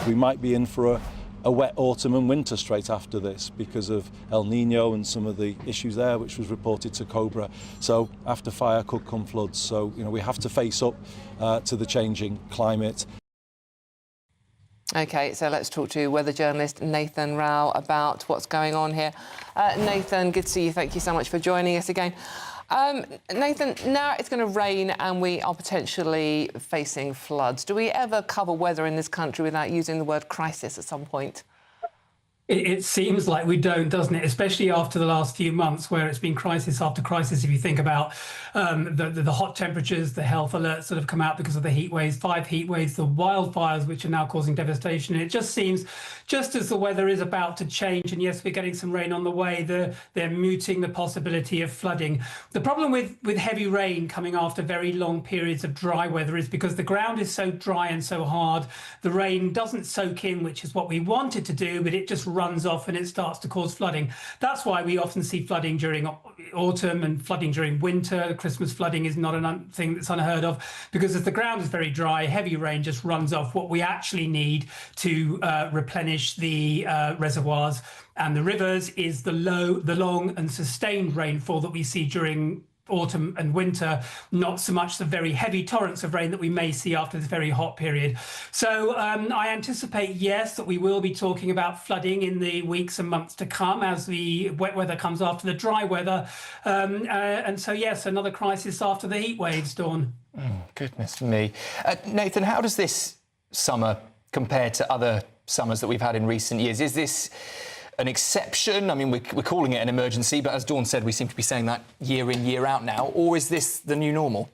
We might be in for a wet autumn and winter straight after this because of El Nino and some of the issues there, which was reported to Cobra. So after fire could come floods. So, we have to face up to the changing climate. OK, so let's talk to weather journalist Nathan Rao about what's going on here. Nathan, good to see you. Thank you so much for joining us again. Nathan, now it's going to rain and we are potentially facing floods. Do we ever cover weather in this country without using the word crisis at some point? It seems like we don't, doesn't it? Especially after the last few months where it's been crisis after crisis. If you think about the hot temperatures, the health alerts that have come out because of the heat waves, 5 heat waves, the wildfires, which are now causing devastation. It just seems, just as the weather is about to change, and yes, we're getting some rain on the way, they're muting the possibility of flooding. The problem with heavy rain coming after very long periods of dry weather is because the ground is so dry and so hard, the rain doesn't soak in, which is what we want it to do, but it just runs off and it starts to cause flooding. That's why we often see flooding during autumn and flooding during winter. Christmas flooding is not a thing that's unheard of, because as the ground is very dry, heavy rain just runs off what we actually need to replenish the reservoirs and the rivers is the long and sustained rainfall that we see during autumn and winter, not so much the very heavy torrents of rain that we may see after this very hot period. So I anticipate, yes, that we will be talking about flooding in the weeks and months to come as the wet weather comes after the dry weather. And so, yes, another crisis after the heat waves, Dawn. Oh, goodness me. Nathan, how does this summer compare to other summers that we've had in recent years? Is this an exception? I mean, we're calling it an emergency, but as Dawn said, we seem to be saying that year in, year out now. Or is this the new normal?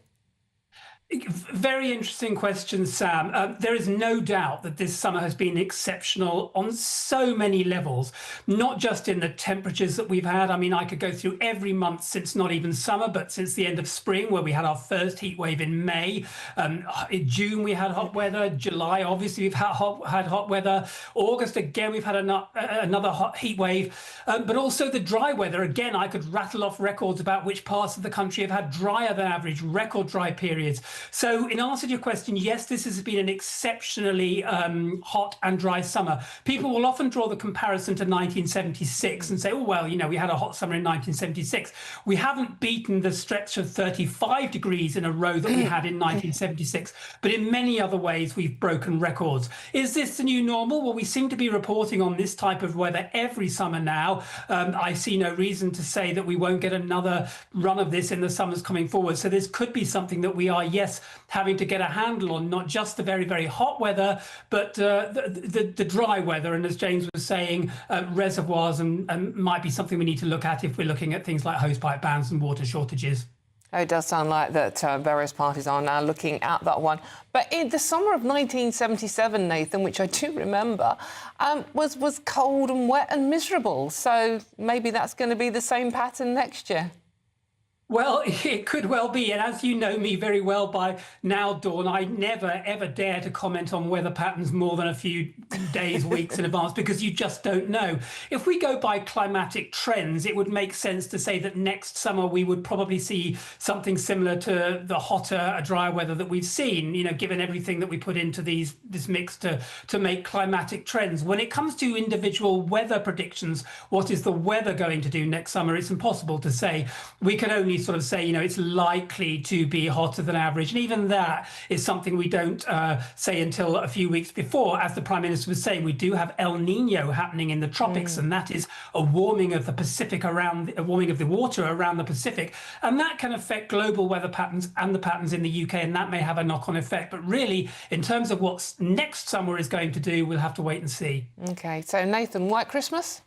Very interesting question, Sam. There is no doubt that this summer has been exceptional on so many levels, not just in the temperatures that we've had. I mean, I could go through every month since not even summer, but since the end of spring, where we had our first heat wave in May. In June, we had hot weather. July, obviously, we've had hot weather. August, again, we've had another hot heat wave. But also the dry weather. Again, I could rattle off records about which parts of the country have had drier than average, record dry periods. So in answer to your question, yes, this has been an exceptionally hot and dry summer. People will often draw the comparison to 1976 and say, oh, well, we had a hot summer in 1976. We haven't beaten the stretch of 35 degrees in a row that we had in 1976, but in many other ways, we've broken records. Is this the new normal? Well, we seem to be reporting on this type of weather every summer now. I see no reason to say that we won't get another run of this in the summers coming forward. So this could be something that we are, yes, having to get a handle on, not just the very, very hot weather, but the dry weather. And as James was saying, reservoirs and might be something we need to look at if we're looking at things like hosepipe bans and water shortages. Oh, it does sound like that various parties are now looking at that one. But in the summer of 1977, Nathan, which I do remember, was cold and wet and miserable. So maybe that's going to be the same pattern next year. Well, it could well be. And as you know me very well by now, Dawn, I never, ever dare to comment on weather patterns more than a few days, weeks in advance, because you just don't know. If we go by climatic trends, it would make sense to say that next summer we would probably see something similar to the hotter, drier weather that we've seen, given everything that we put into this mix to make climatic trends. When it comes to individual weather predictions, what is the weather going to do next summer? It's impossible to say. We can only sort of say, it's likely to be hotter than average. And even that is something we don't say until a few weeks before. As the Prime Minister was saying, we do have El Nino happening in the tropics, and that is a warming of the Pacific a warming of the water around the Pacific. And that can affect global weather patterns and the patterns in the UK, and that may have a knock-on effect. But really, in terms of what next summer is going to do, we'll have to wait and see. OK, so Nathan, White Christmas?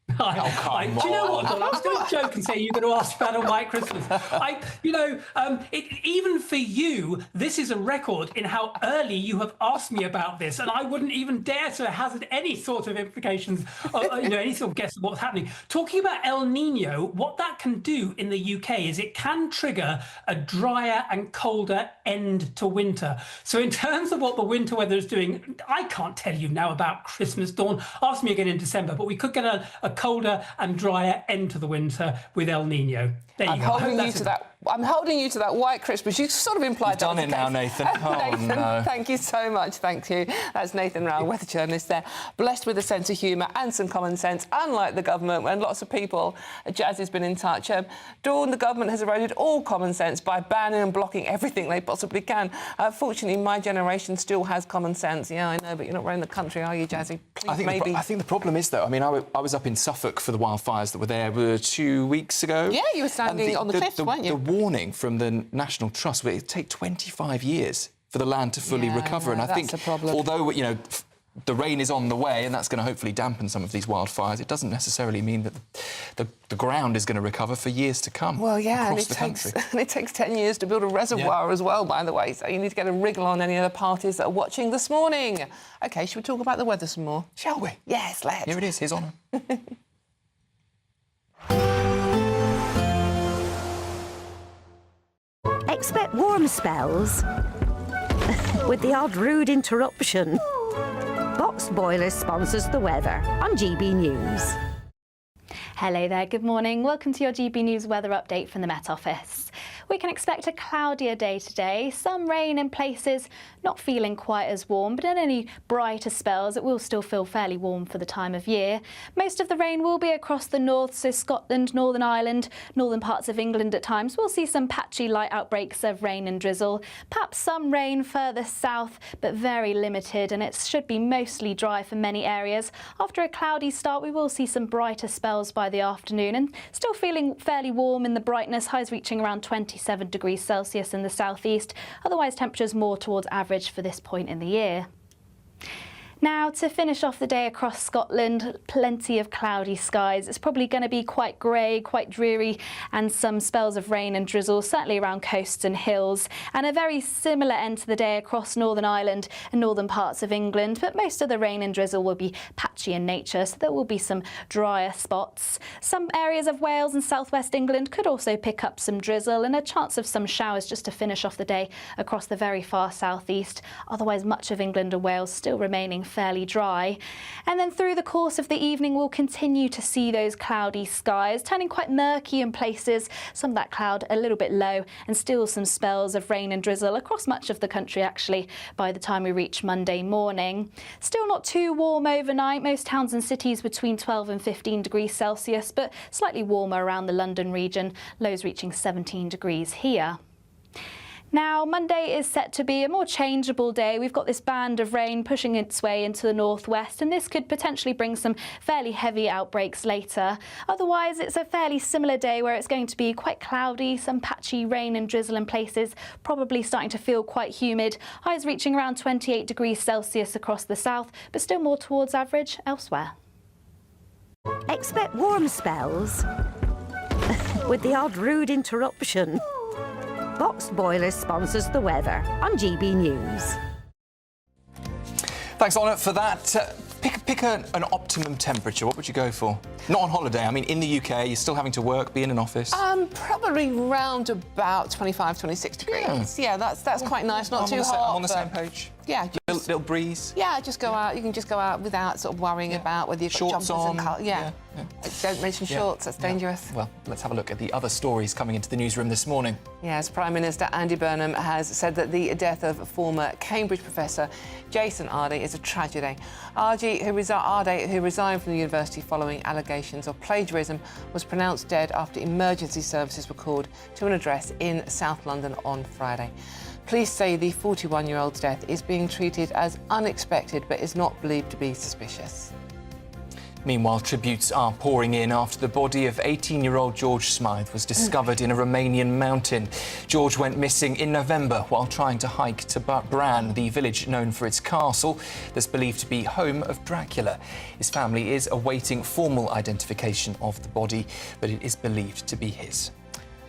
Do you know what, Don? I was going to joke and say you're going to ask about a White Christmas. Even for you, this is a record in how early you have asked me about this, and I wouldn't even dare to hazard any sort of implications, any sort of guess of what's happening. Talking about El Nino, what that can do in the UK is it can trigger a drier and colder end to winter. So in terms of what the winter weather is doing, I can't tell you now about Christmas, Dawn. Ask me again in December, but we could get a colder and drier end to the winter with El Nino. There you I'm go. I'm holding you to that white Christmas. You sort of implied You've done it now, Nathan. Oh, Nathan, no. thank you so much. Thank you. That's Nathan Rowell, weather journalist there. Blessed with a sense of humour and some common sense, unlike the government, when lots of people, Jazz has been in touch. Dawn, the government has eroded all common sense by banning and blocking everything they possibly can. Fortunately, my generation still has common sense. Yeah, I know, but you're not running the country, are you, Jazzy? Please, I think the problem is, though, I mean, I was up in Suffolk for the wildfires that were there 2 weeks ago. Yeah, you were standing on the cliffs, weren't you? The warning from the National Trust, it would take 25 years for the land to fully recover. And I think, although, you know, the rain is on the way and that's going to hopefully dampen some of these wildfires, it doesn't necessarily mean that the ground is going to recover for years to come across the country. And it takes 10 years to build a reservoir as well, by the way, so you need to get a wriggle on any other parties that are watching this morning. OK, should we talk about the weather some more? Shall we? Yes, let's. Here it is, here's Honor. Expect warm spells with the odd rude interruption. Boxed Boilers sponsors the weather on GB News. Hello there, good morning. Welcome to your GB News weather update from the Met Office. We can expect a cloudier day today, some rain in places, not feeling quite as warm, but in any brighter spells it will still feel fairly warm for the time of year. Most of the rain will be across the north, so Scotland, Northern Ireland, northern parts of England at times. We'll see some patchy light outbreaks of rain and drizzle, perhaps some rain further south, but very limited, and it should be mostly dry for many areas. After a cloudy start, we will see some brighter spells by the afternoon and still feeling fairly warm in the brightness, highs reaching around 27 degrees Celsius in the southeast. Otherwise, temperatures more towards average for this point in the year. Now, to finish off the day across Scotland, plenty of cloudy skies. It's probably going to be quite grey, quite dreary, and some spells of rain and drizzle, certainly around coasts and hills. And a very similar end to the day across Northern Ireland and northern parts of England, but most of the rain and drizzle will be patchy in nature, so there will be some drier spots. Some areas of Wales and southwest England could also pick up some drizzle and a chance of some showers just to finish off the day across the very far southeast. Otherwise, much of England and Wales still remaining fairly dry. And then through the course of the evening we'll continue to see those cloudy skies turning quite murky in places, some of that cloud a little bit low, and still some spells of rain and drizzle across much of the country actually by the time we reach Monday morning. Still not too warm overnight, most towns and cities between 12 and 15 degrees Celsius, but slightly warmer around the London region, lows reaching 17 degrees here. Now, Monday is set to be a more changeable day. We've got this band of rain pushing its way into the northwest, and this could potentially bring some fairly heavy outbreaks later. Otherwise, it's a fairly similar day where it's going to be quite cloudy, some patchy rain and drizzle in places, probably starting to feel quite humid. Highs reaching around 28 degrees Celsius across the south, but still more towards average elsewhere. Expect warm spells with the odd rude interruption. Boxed Boilers sponsors the weather on GB News. Thanks, Honor, for that. Pick an optimum temperature. What would you go for? Not on holiday. I mean, in the UK, you're still having to work, be in an office. Probably round about 25, 26 degrees. Yeah, that's quite nice. Not too hot. I'm on the same page. Yeah, little breeze. Yeah, just go out. You can just go out without sort of worrying about whether you've got Shorts jumpers on. and yeah. Don't mention shorts. That's dangerous. Well, let's have a look at the other stories coming into the newsroom this morning. Yes, Prime Minister Andy Burnham has said that the death of former Cambridge professor Jason Ardey is a tragedy. Ardey, who resigned from the university following allegations of plagiarism, was pronounced dead after emergency services were called to an address in South London on Friday. Police say the 41-year-old's death is being treated as unexpected but is not believed to be suspicious. Meanwhile, tributes are pouring in after the body of 18-year-old George Smythe was discovered in a Romanian mountain. George went missing in November while trying to hike to Bran, the village known for its castle that's believed to be home of Dracula. His family is awaiting formal identification of the body, but it is believed to be his.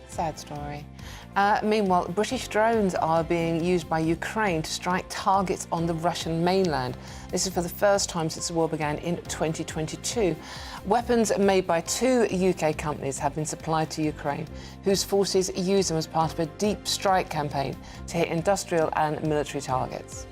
Sad story. Meanwhile, British drones are being used by Ukraine to strike targets on the Russian mainland. This is for the first time since the war began in 2022. Weapons made by 2 UK companies have been supplied to Ukraine, whose forces use them as part of a deep strike campaign to hit industrial and military targets.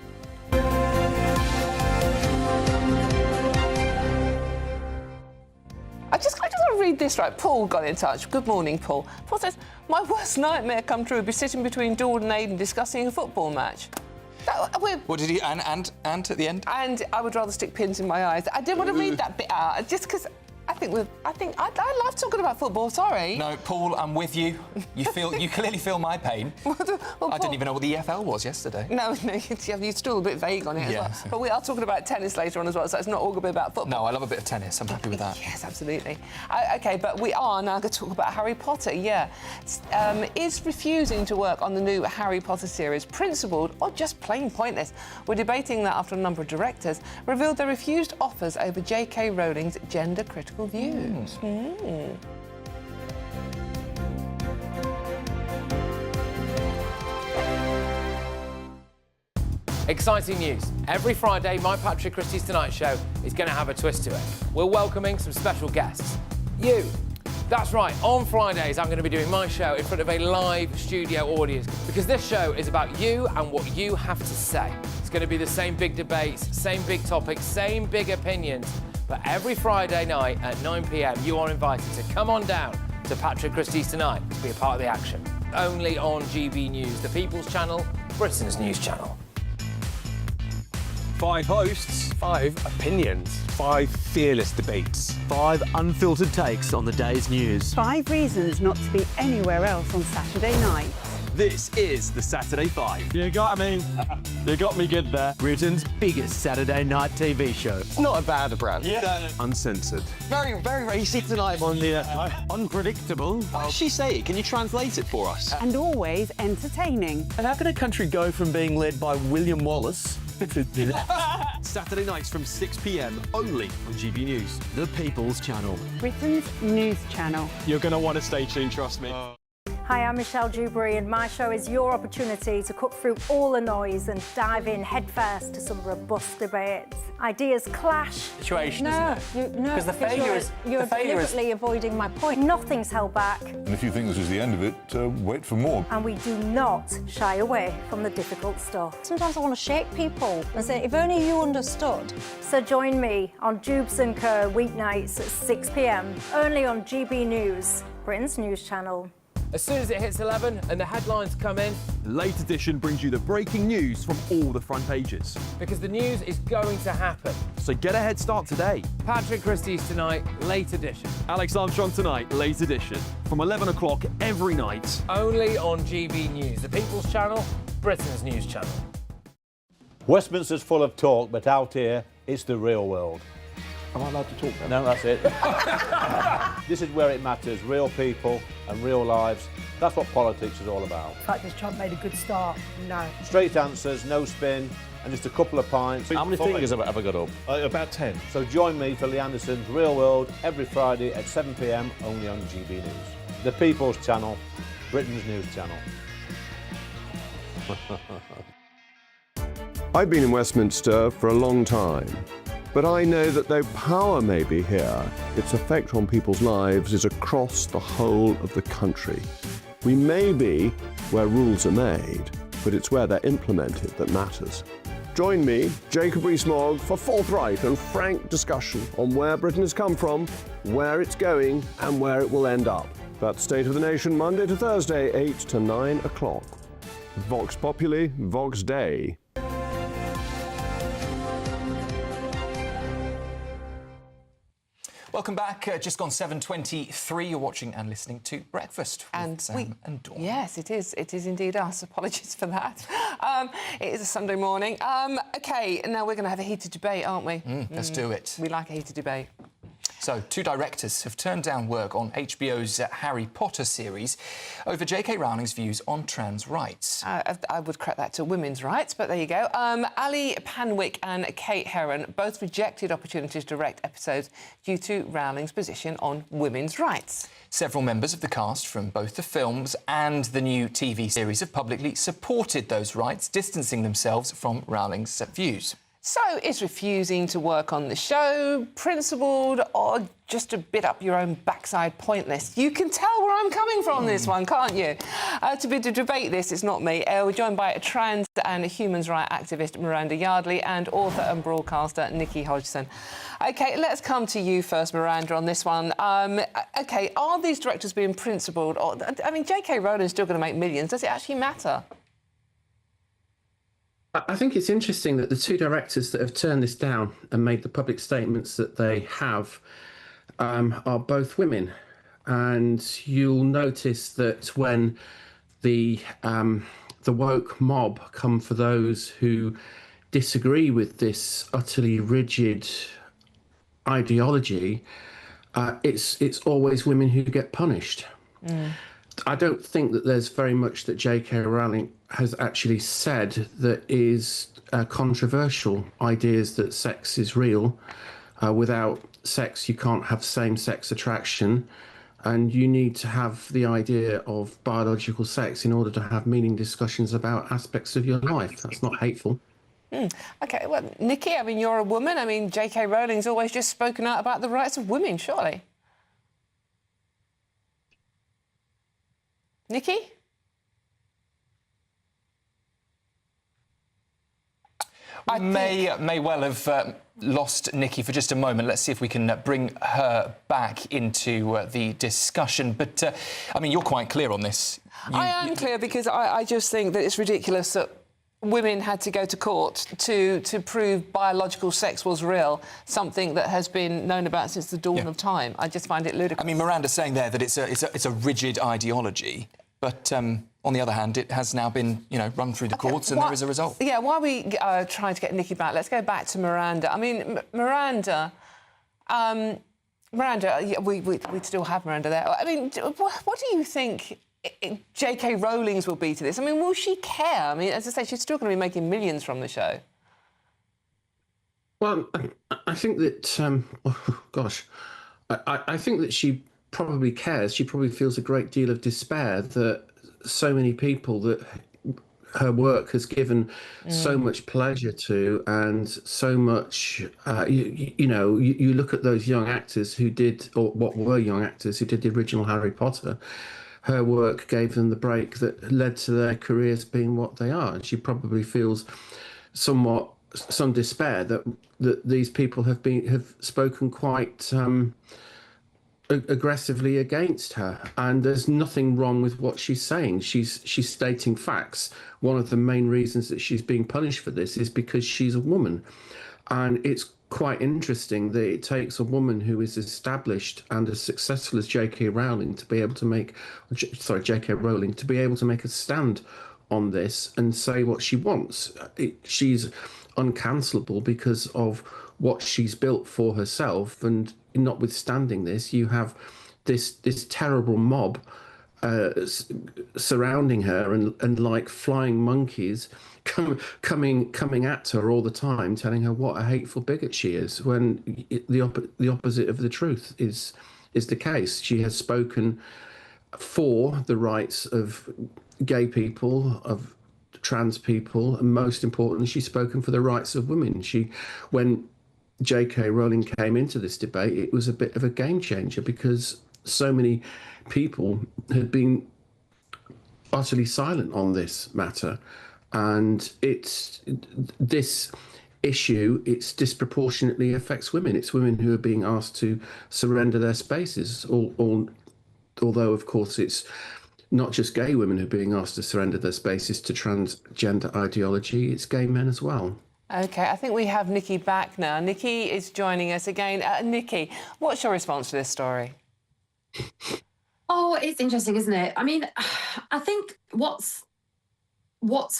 read this right. Paul got in touch. Good morning, Paul. Paul says, my worst nightmare come true would be sitting between Dawn and Aidan discussing a football match. What did he... And at the end? And I would rather stick pins in my eyes. I didn't want to read that bit out, just because I love talking about football, sorry. No, Paul, I'm with you. You clearly feel my pain. I didn't even know what the EFL was yesterday. No, you're still a bit vague on it as well. But we are talking about tennis later on as well, so it's not all going to be about football. No, I love a bit of tennis. I'm happy with that. Yes, absolutely. OK, but we are now going to talk about Harry Potter, yeah. Is refusing to work on the new Harry Potter series principled or just plain pointless? We're debating that after a number of directors revealed they refused offers over J.K. Rowling's gender-critical views. Exciting news. Every Friday, my Patrick Christie's Tonight Show is going to have a twist to it. We're welcoming some special guests. You. That's right, on Fridays I'm going to be doing my show in front of a live studio audience because this show is about you and what you have to say. It's going to be the same big debates, same big topics, same big opinions. But every Friday night at 9 p.m, you are invited to come on down to Patrick Christie's Tonight to be a part of the action. Only on GB News, the People's Channel, Britain's news channel. 5 hosts, 5 opinions, 5 fearless debates, 5 unfiltered takes on the day's news. 5 reasons not to be anywhere else on Saturday night. This is the Saturday 5. You got me. You got me good there. Britain's biggest Saturday night TV show. It's not a bad brand. Yeah. Uncensored. Very, very racy tonight on the unpredictable. What does she say? Can you translate it for us? And always entertaining. And how can a country go from being led by William Wallace Saturday nights from 6 p.m. only on GB News. The People's Channel. Britain's news channel. You're going to want to stay tuned, trust me. Hi, I'm Michelle Dewberry and my show is your opportunity to cut through all the noise and dive in headfirst to some robust debates. Ideas clash. Situation, isn't it? Because the failure is... You're deliberately avoiding my point. Nothing's held back. And if you think this is the end of it, wait for more. And we do not shy away from the difficult stuff. Sometimes I want to shake people and say, if only you understood. So join me on Jubes & Co weeknights at 6 p.m. only on GB News, Britain's news channel. As soon as it hits 11 and the headlines come in, the Late Edition brings you the breaking news from all the front pages. Because the news is going to happen. So get a head start today. Patrick Christie's Tonight, Late Edition. Alex Armstrong Tonight, Late Edition. From 11 o'clock every night. Only on GB News, the People's Channel, Britain's news channel. Westminster's full of talk, but out here, it's the real world. Am I allowed to talk then? No, that's it. This is where it matters, real people and real lives. That's what politics is all about. In fact, has Trump made a good start? No. Straight answers, no spin, and just a couple of pints. How many fingers have I got up? About 10. So join me for Lee Anderson's Real World every Friday at 7 p.m. only on GB News. The People's Channel, Britain's news channel. I've been in Westminster for a long time. But I know that though power may be here, its effect on people's lives is across the whole of the country. We may be where rules are made, but it's where they're implemented that matters. Join me, Jacob Rees-Mogg, for forthright and frank discussion on where Britain has come from, where it's going, and where it will end up. That's State of the Nation, Monday to Thursday, 8 to 9 o'clock. Vox Populi, Vox Dei. Welcome back. Just gone 7:23. You're watching and listening to Breakfast with Sam and Dawn. Yes, it is. It is indeed us. Apologies for that. It is a Sunday morning. OK, now we're going to have a heated debate, aren't we? Let's do it. We like a heated debate. So, 2 directors have turned down work on HBO's Harry Potter series over J.K. Rowling's views on trans rights. I would correct that to women's rights, but there you go. Ali Panwick and Kate Herron both rejected opportunities to direct episodes due to Rowling's position on women's rights. Several members of the cast from both the films and the new TV series have publicly supported those rights, distancing themselves from Rowling's views. So, is refusing to work on the show principled or just a bit up your own backside pointless? You can tell where I'm coming from this one, can't you? To debate this, it's not me. We're joined by a trans and a human rights activist, Miranda Yardley, and author and broadcaster, Nikki Hodgson. OK, let's come to you first, Miranda, on this one. OK, are these directors being principled? Or, I mean, J.K. Rowling's still going to make millions. Does it actually matter? I think it's interesting that the two directors that have turned this down and made the public statements that they have are both women. And you'll notice that when the woke mob come for those who disagree with this utterly rigid ideology, it's always women who get punished. I don't think that there's very much that J.K. Rowling has actually said that is controversial. Ideas that sex is real. Without sex, you can't have same-sex attraction. And you need to have the idea of biological sex in order to have meaning discussions about aspects of your life. That's not hateful. OK, well, Nikki, I mean, you're a woman. I mean, J.K. Rowling's always just spoken out about the rights of women, surely. Nikki? I may well have lost Nikki for just a moment. Let's see if we can bring her back into the discussion. But, I mean, you're quite clear on this. I am clear because I just think that it's ridiculous that women had to go to court to prove biological sex was real, something that has been known about since the dawn of time. I just find it ludicrous. I mean, Miranda's saying there that it's a rigid ideology, but on the other hand, it has now been, run through the courts and there is a result. Yeah, while we trying to get Nikki back, let's go back to Miranda. I mean, Miranda, we still have Miranda there. I mean, what do you think J.K. Rowling's will be to this? I mean, will she care? I mean, as I say, she's still going to be making millions from the show. Well, I think that, I think that she probably cares. She probably feels a great deal of despair that so many people that her work has given so much pleasure to and so much, you look at those young actors who did, or what were young actors who did the original Harry Potter. Her work gave them the break that led to their careers being what they are. And she probably feels some despair that these people have spoken quite aggressively against her, and there's nothing wrong with what she's saying. She's stating facts. One of the main reasons that she's being punished for this is because she's a woman, and it's quite interesting that it takes a woman who is established and as successful as J.K. Rowling to be able to make a stand on this and say what she wants. She's uncancelable because of what she's built for herself, and notwithstanding this, you have this terrible mob surrounding her and like flying monkeys coming at her all the time, telling her what a hateful bigot she is, when the opposite of the truth is the case. She has spoken for the rights of gay people, of trans people, and most importantly, she's spoken for the rights of women. When J.K. Rowling came into this debate, it was a bit of a game changer because so many people had been utterly silent on this matter. And this issue disproportionately affects women. It's women who are being asked to surrender their spaces. Although, of course, it's not just gay women who are being asked to surrender their spaces to transgender ideology, it's gay men as well. OK, I think we have Nikki back now. Nikki is joining us again. Nikki, what's your response to this story? Oh, it's interesting, isn't it? I mean, I think what's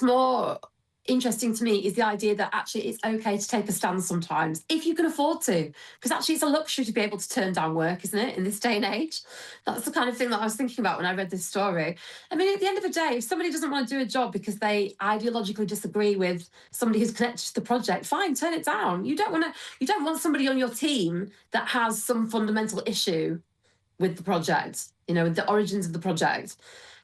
more interesting to me is the idea that actually it's okay to take a stand sometimes if you can afford to, because actually it's a luxury to be able to turn down work, isn't it, in this day and age? That's the kind of thing that I was thinking about when I read this story. I mean, at the end of the day, if somebody doesn't want to do a job because they ideologically disagree with somebody who's connected to the project, fine, turn it down. You don't want somebody on your team that has some fundamental issue with the project, with the origins of the project.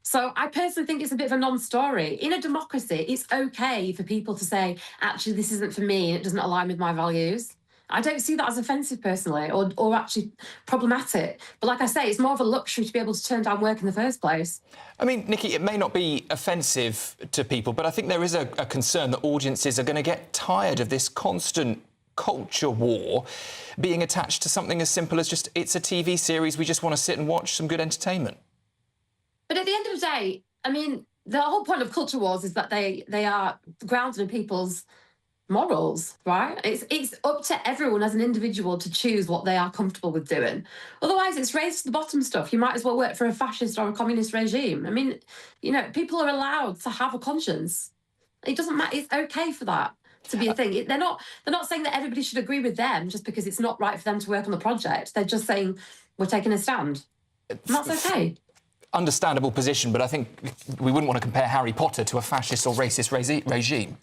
So I personally think it's a bit of a non-story. In a democracy, it's okay for people to say, actually, this isn't for me and it doesn't align with my values. I don't see that as offensive personally or actually problematic. But like I say, it's more of a luxury to be able to turn down work in the first place. I mean, Nikki, it may not be offensive to people, but I think there is a concern that audiences are going to get tired of this constant culture war being attached to something as simple as just, it's a TV series, we just want to sit and watch some good entertainment. But at the end of the day, I mean, the whole point of culture wars is that they are grounded in people's morals, right? It's up to everyone as an individual to choose what they are comfortable with doing. Otherwise, it's raised to the bottom stuff. You might as well work for a fascist or a communist regime. I mean, you know, people are allowed to have a conscience. It doesn't matter. It's okay for that to be a thing. They're not saying that everybody should agree with them just because it's not right for them to work on the project. They're just saying we're taking a stand. And that's okay. Understandable position, but I think we wouldn't want to compare Harry Potter to a fascist or racist regime.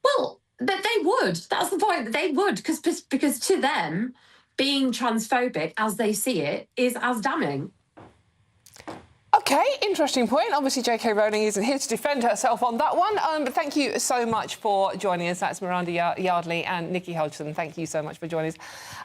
Well, they would. That's the point. They would, because to them, being transphobic as they see it is as damning. OK, interesting point. Obviously, J.K. Rowling isn't here to defend herself on that one. But thank you so much for joining us. That's Miranda Yardley and Nikki Hodgson. Thank you so much for joining us.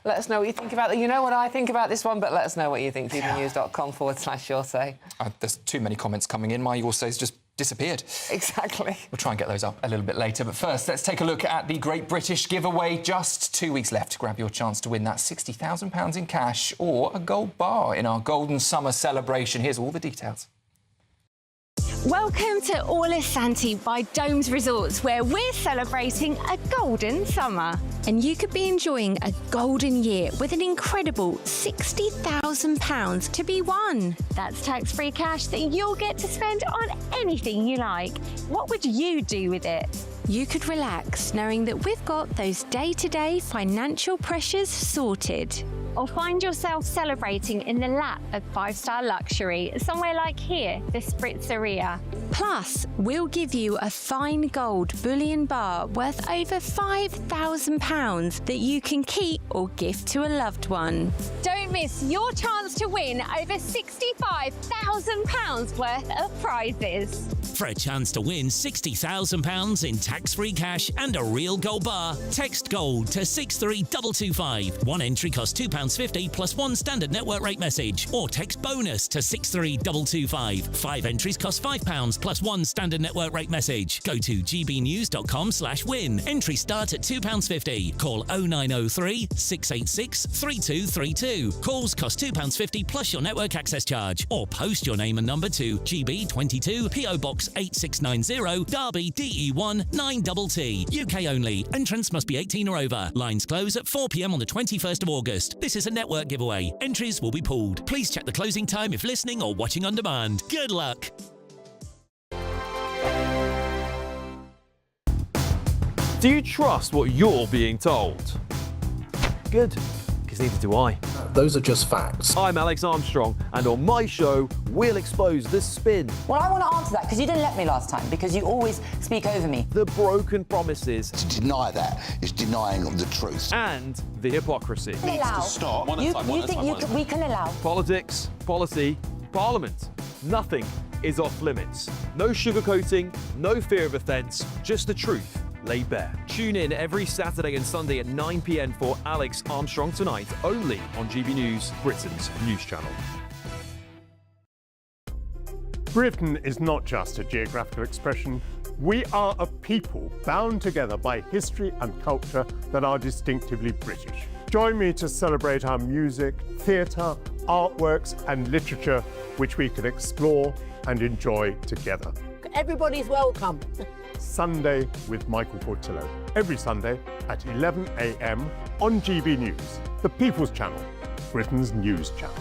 Let us know what you think about it. You know what I think about this one, but let us know what you think. gbnews.com/your say. There's too many comments coming in. My your say's just disappeared. Exactly. We'll try and get those up a little bit later. But first, let's take a look at the Great British giveaway. Just 2 weeks left to grab your chance to win that £60,000 in cash or a gold bar in our Golden Summer celebration. Here's all the details. Welcome to Orlis Santi by Domes Resorts, where we're celebrating a golden summer. And you could be enjoying a golden year with an incredible £60,000 to be won. That's tax-free cash that you'll get to spend on anything you like. What would you do with it? You could relax knowing that we've got those day-to-day financial pressures sorted. Or find yourself celebrating in the lap of five-star luxury, somewhere like here, the Spritzeria. Plus, we'll give you a fine gold bullion bar worth over £5,000 that you can keep or gift to a loved one. Don't miss your chance to win over £65,000 worth of prizes. For a chance to win £60,000 in tax-free cash and a real gold bar, text GOLD to 63225. One entry costs £2.50 plus one standard network rate message. Or text BONUS to 63225. 5 entries cost £5 plus one standard network rate message. Go to gbnews.com/win. Entries start at £2.50. Call 0903 686 3232. Calls cost £2.50 plus your network access charge. Or post your name and number to GB22 PO Box 8690 Derby DE1 9TT. UK only. Entrance must be 18 or over. Lines close at 4 p.m. on the 21st of August. This is a network giveaway. Entries will be pooled. Please check the closing time if listening or watching on demand. Good luck. Do you trust what you're being told? Good, because neither do I. Those are just facts. I'm Alex Armstrong, and on my show, we'll expose the spin. Well, I want to answer that, because you didn't let me last time, because you always speak over me. The broken promises. To deny that is denying the truth. And the hypocrisy. We can allow. Stop. You think we can allow? Politics, policy, parliament. Nothing is off limits. No sugarcoating, no fear of offence, just the truth laid bare. Tune in every Saturday and Sunday at 9 p.m. for Alex Armstrong Tonight, only on GB News, Britain's news channel. Britain is not just a geographical expression. We are a people bound together by history and culture that are distinctively British. Join me to celebrate our music, theatre, artworks and literature, which we can explore and enjoy together. Everybody's welcome. Sunday with Michael Costello. Every Sunday at 11 a.m. on GB News, the People's Channel, Britain's news channel.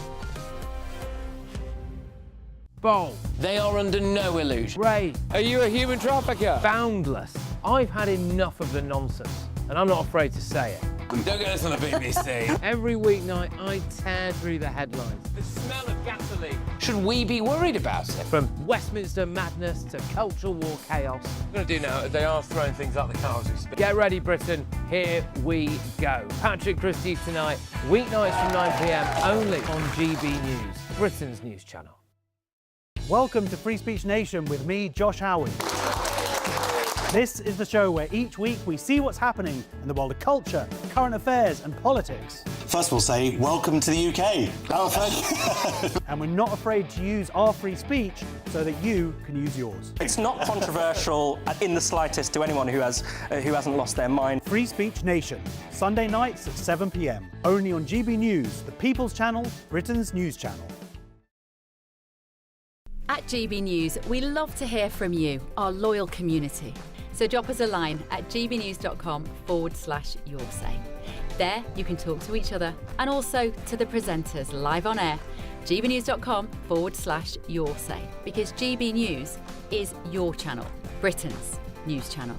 Bold. They are under no illusion. Ray. Are you a human trafficker? Boundless. I've had enough of the nonsense, and I'm not afraid to say it. Don't get us on the BBC. Every weeknight, I tear through the headlines. The smell of gasoline. Should we be worried about it? From Westminster madness to cultural war chaos. What I'm going to do now, they are throwing things out the car as we speak. Get ready, Britain. Here we go. Patrick Christie's Tonight, weeknights from 9 p.m. only on GB News, Britain's news channel. Welcome to Free Speech Nation with me, Josh Howard. This is the show where each week we see what's happening in the world of culture, current affairs and politics. First we'll say, welcome to the UK. Oh, thank you. And we're not afraid to use our free speech so that you can use yours. It's not controversial in the slightest to anyone who hasn't lost their mind. Free Speech Nation, Sunday nights at 7 p.m. Only on GB News, the People's Channel, Britain's news channel. At GB News, we love to hear from you, our loyal community. So drop us a line at gbnews.com/yoursay. There you can talk to each other and also to the presenters live on air. gbnews.com/yoursay, because GB News is your channel, Britain's news channel.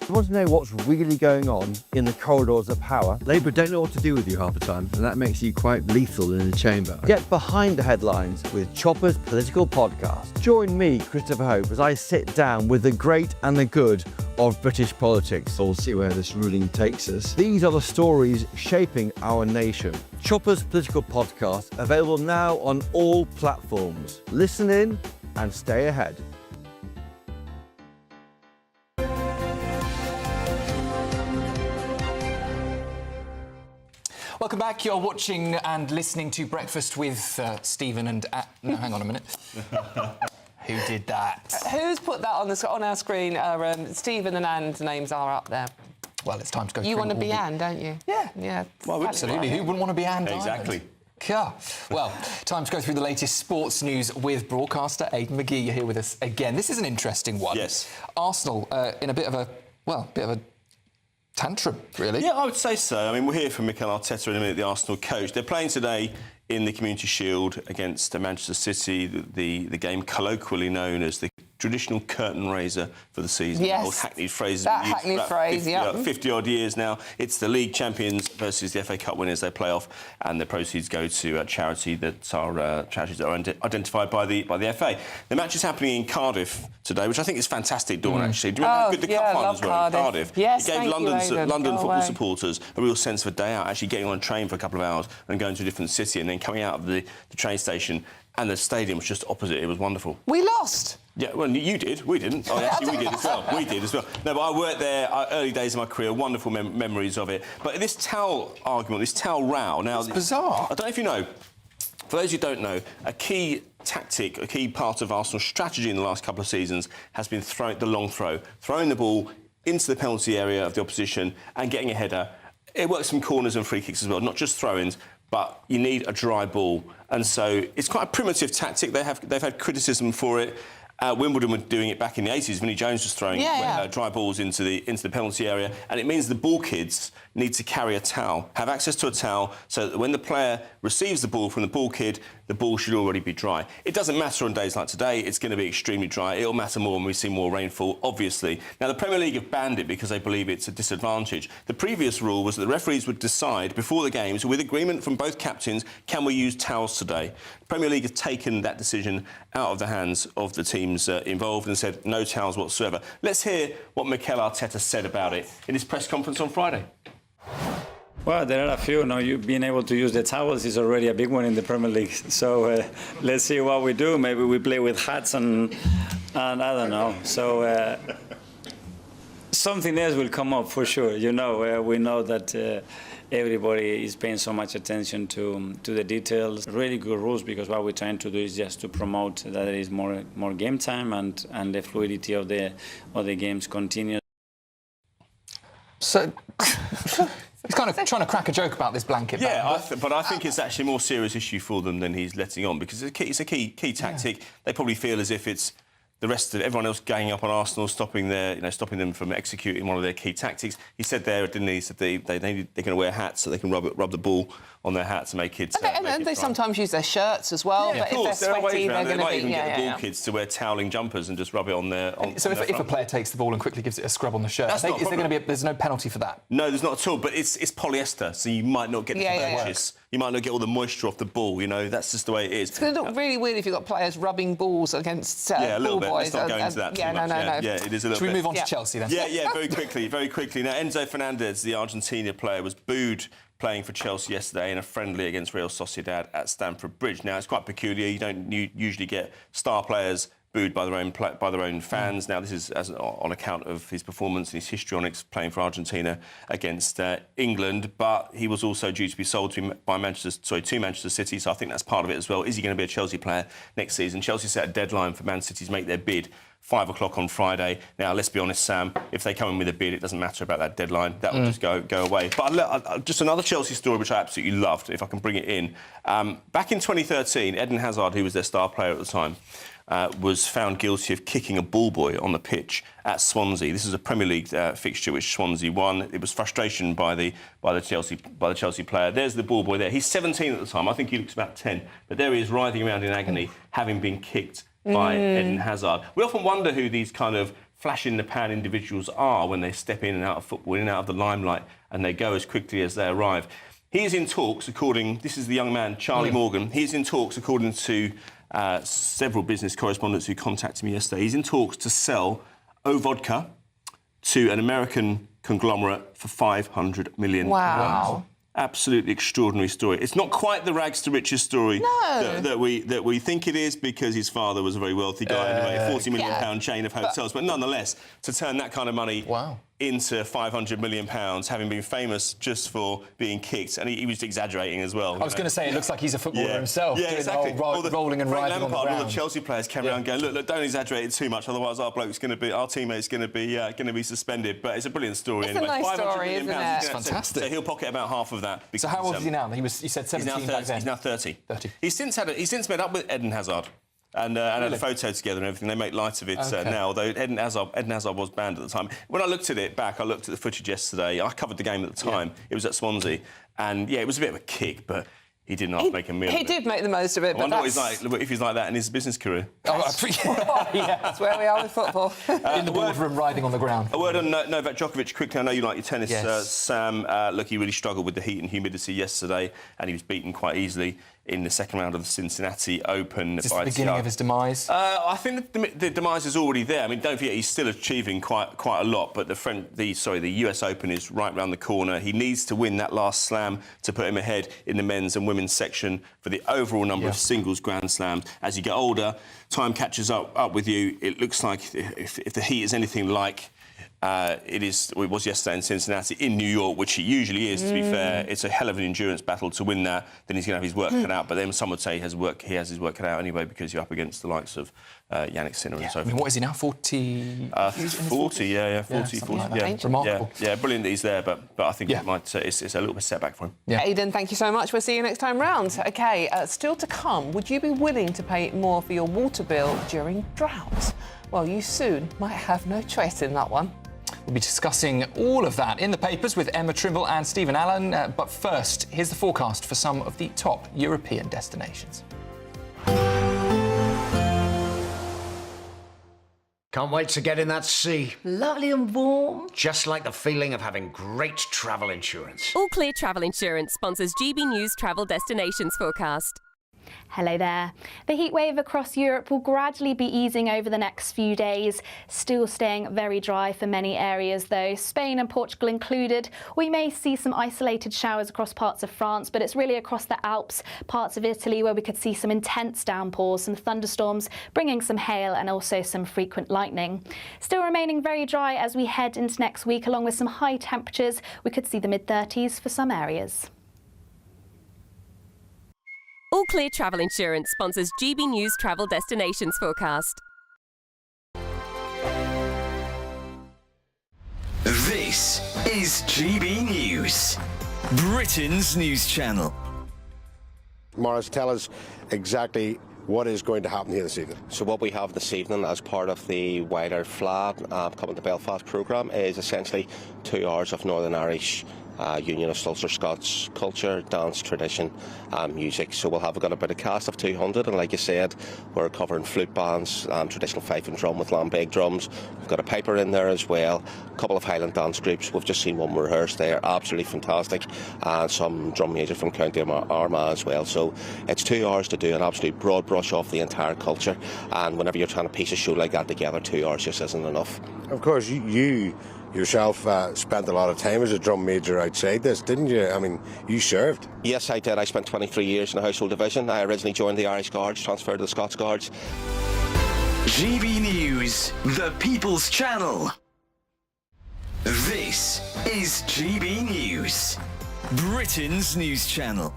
You want to know what's really going on in the corridors of power? Labour don't know what to do with you half the time, and that makes you quite lethal in the chamber. Get behind the headlines with Chopper's Political Podcast. Join me, Christopher Hope, as I sit down with the great and the good of British politics. We'll see where this ruling takes us. These are the stories shaping our nation. Chopper's Political Podcast, available now on all platforms. Listen in and stay ahead. Welcome back. You're watching and listening to Breakfast with Stephen and... no, hang on a minute. Who did that? Who's put that on our screen? Stephen and Anne's names are up there. Well, it's time to go through... You want to be Anne, don't you? Yeah. Yeah. Well, absolutely. Who wouldn't want to be Anne? Exactly. Yeah. Well, time to go through the latest sports news with broadcaster Aidan McGee. You're here with us again. This is an interesting one. Yes. Arsenal in a bit of a tantrum, really. Yeah, I would say so. I mean, we'll hear from Mikel Arteta in a minute, the Arsenal coach. They're playing today in the Community Shield against Manchester City, the game colloquially known as the traditional curtain raiser for the season. Yes. Old hackneyed phrase. That hackneyed phrase, yeah. 50-odd years now. It's the league champions versus the FA Cup winners. They play off, and the proceeds go to charities that are identified by the FA. The match is happening in Cardiff today, which I think is fantastic, Dawn, actually. Do you remember how good the cup finals were in Cardiff? Yes, it gave London football away. supporters a real sense of a day out, actually getting on a train for a couple of hours and going to a different city and then coming out of the train station, and the stadium was just opposite. It was wonderful. We lost. Yeah, well, you did. We didn't. Oh, actually, we did as well. We did as well. No, but I worked there early days of my career. Wonderful memories of it. But this towel argument, this towel row... Now, it's bizarre. I don't know if you know. For those who don't know, a key tactic, a key part of Arsenal's strategy in the last couple of seasons has been the long throw, throwing the ball into the penalty area of the opposition and getting a header. It works from corners and free kicks as well, not just throw-ins, but you need a dry ball. And so it's quite a primitive tactic. They've had criticism for it. Wimbledon were doing it back in the 80s. Vinnie Jones was throwing dry balls into the penalty area, and it means the ball kids need to carry a towel, have access to a towel, so that when the player receives the ball from the ball kid, the ball should already be dry. It doesn't matter on days like today. It's going to be extremely dry. It'll matter more when we see more rainfall, obviously. Now, the Premier League have banned it because they believe it's a disadvantage. The previous rule was that the referees would decide before the games, with agreement from both captains, can we use towels today? The Premier League has taken that decision out of the hands of the teams involved and said no towels whatsoever. Let's hear what Mikel Arteta said about it in his press conference on Friday. Well, there are a few. Now, you being able to use the towels is already a big one in the Premier League. So let's see what we do. Maybe we play with hats and I don't know. So something else will come up for sure. You know, we know that everybody is paying so much attention to the details. Really good rules, because what we're trying to do is just to promote that there is more game time and the fluidity of the games continues. So he's kind of trying to crack a joke about this blanket ban. Yeah, but I think it's actually a more serious issue for them than he's letting on, because it's a key tactic. Yeah. They probably feel as if it's the rest of everyone else ganging up on Arsenal, stopping them from executing one of their key tactics. He said there, didn't he? He said they're going to wear hats so they can rub the ball on their hats to make it. And they sometimes use their shirts as well. Yeah, but of course. if they're sweaty, they're going to be. They might even get the ball kids to wear toweling jumpers and just rub it on their. So if a player takes the ball and quickly gives it a scrub on the shirt, there's no penalty for that? No, there's not at all. But it's polyester, so you might not get the patches. You might not get all the moisture off the ball. You know, that's just the way it is. It's going to look really weird if you've got players rubbing balls against a little bit. boys. Let's not go into that too much. No. Yeah, it is a little bit. Should we move on to Chelsea then? Yeah, very quickly. Now, Enzo Fernandez, the Argentina player, was booed playing for Chelsea yesterday in a friendly against Real Sociedad at Stamford Bridge. Now, it's quite peculiar. You don't usually get star players booed by their own fans. Now, this is on account of his performance and his histrionics playing for Argentina against England. But he was also due to be sold to Manchester City, so I think that's part of it as well. Is he going to be a Chelsea player next season? Chelsea set a deadline for Man City to make their bid 5 o'clock on Friday. Now, let's be honest, Sam, if they come in with a bid, it doesn't matter about that deadline. That will just go away. But just another Chelsea story, which I absolutely loved, if I can bring it in. Back in 2013, Eden Hazard, who was their star player at the time, was found guilty of kicking a ball boy on the pitch at Swansea. This is a Premier League fixture which Swansea won. It was frustration by the Chelsea player. There's the ball boy there. He's 17 at the time. I think he looks about 10. But there he is, writhing around in agony, having been kicked by Eden Hazard. We often wonder who these kind of flash-in-the-pan individuals are when they step in and out of football, in and out of the limelight, and they go as quickly as they arrive. He is in talks, this is the young man, Charlie Morgan. He is in talks, according to several business correspondents who contacted me yesterday. He's in talks to sell O-Vodka to an American conglomerate for £500 million. Wow. Absolutely extraordinary story. It's not quite the rags to riches story that we think it is, because his father was a very wealthy guy anyway, a £40 million chain of hotels. But nonetheless, to turn that kind of money into £500 million, having been famous just for being kicked, and he was exaggerating as well. I was going to say, it looks like he's a footballer himself. Yeah, exactly. Rolling and riding on the ground. All the Chelsea players came around going, look, don't exaggerate it too much, otherwise our teammate's going to be suspended. But it's a brilliant story. It's anyway. A nice story, isn't it? It's fantastic. So he'll pocket about half of that. So how old is he now? He said 17 back then. He's now 30. He's since met up with Eden Hazard. And had a photo together and everything. They make light of it now, although Eden Hazard was banned at the time. When I looked at it back, I looked at the footage yesterday. I covered the game at the time. It was at Swansea. And, it was a bit of a kick, but he didn't have to make a meal of it. He did make the most of it, I wonder what he's like, if he's like that in his business career. That's where we are with football. In the boardroom, riding on the ground. A word on Novak Djokovic quickly. I know you like your tennis, Sam. Look, he really struggled with the heat and humidity yesterday, and he was beaten quite easily in the second round of the Cincinnati Open. Is this the beginning of his demise? I think the demise is already there. I mean, don't forget, he's still achieving quite a lot, but the US Open is right round the corner. He needs to win that last slam to put him ahead in the men's and women's section for the overall number of singles Grand Slams. As you get older, time catches up with you. It looks like if the heat is anything like it was yesterday in Cincinnati, in New York, which it usually is, to be fair. It's a hell of an endurance battle to win that. Then he's going to have his work cut out. But then some would say he has his work cut out anyway, because you're up against the likes of Yannick Sinner and so forth. I mean, what is he now, 40? 40, 40. Like remarkable. Yeah, brilliant that he's there, but I think it might, it's a little bit setback for him. Aidan, thank you so much. We'll see you next time round. OK, still to come, would you be willing to pay more for your water bill during drought? Well, you soon might have no choice in that one. We'll be discussing all of that in the papers with Emma Trimble and Stephen Allen. But first, here's the forecast for some of the top European destinations. Can't wait to get in that sea. Lovely and warm. Just like the feeling of having great travel insurance. All Clear Travel Insurance sponsors GB News Travel Destinations forecast. Hello there. The heat wave across Europe will gradually be easing over the next few days, still staying very dry for many areas though, Spain and Portugal included. We may see some isolated showers across parts of France, but it's really across the Alps, parts of Italy where we could see some intense downpours, some thunderstorms, bringing some hail and also some frequent lightning. Still remaining very dry as we head into next week, along with some high temperatures. We could see the mid-30s for some areas. All Clear Travel Insurance sponsors GB News Travel Destinations forecast. This is GB News, Britain's news channel. Morris, tell us exactly what is going to happen here this evening. So what we have this evening as part of the wider FLAD Coming to Belfast programme is essentially 2 hours of Northern Irish Unionist Ulster Scots culture, dance, tradition and music. So we'll have got about a cast of 200, and like you said, we're covering flute bands, traditional fife and drum with lambeg drums. We've got a piper in there as well, a couple of Highland dance groups. We've just seen one rehearse there, absolutely fantastic, and some drum music from County Armagh as well. So it's 2 hours to do an absolute broad brush off the entire culture, and whenever you're trying to piece a show like that together, 2 hours just isn't enough. Of course, you yourself spent a lot of time as a drum major outside this, didn't you? I mean, you served. Yes, I did. I spent 23 years in the Household Division. I originally joined the Irish Guards, transferred to the Scots Guards. GB News, the People's Channel. This is GB News, Britain's news channel.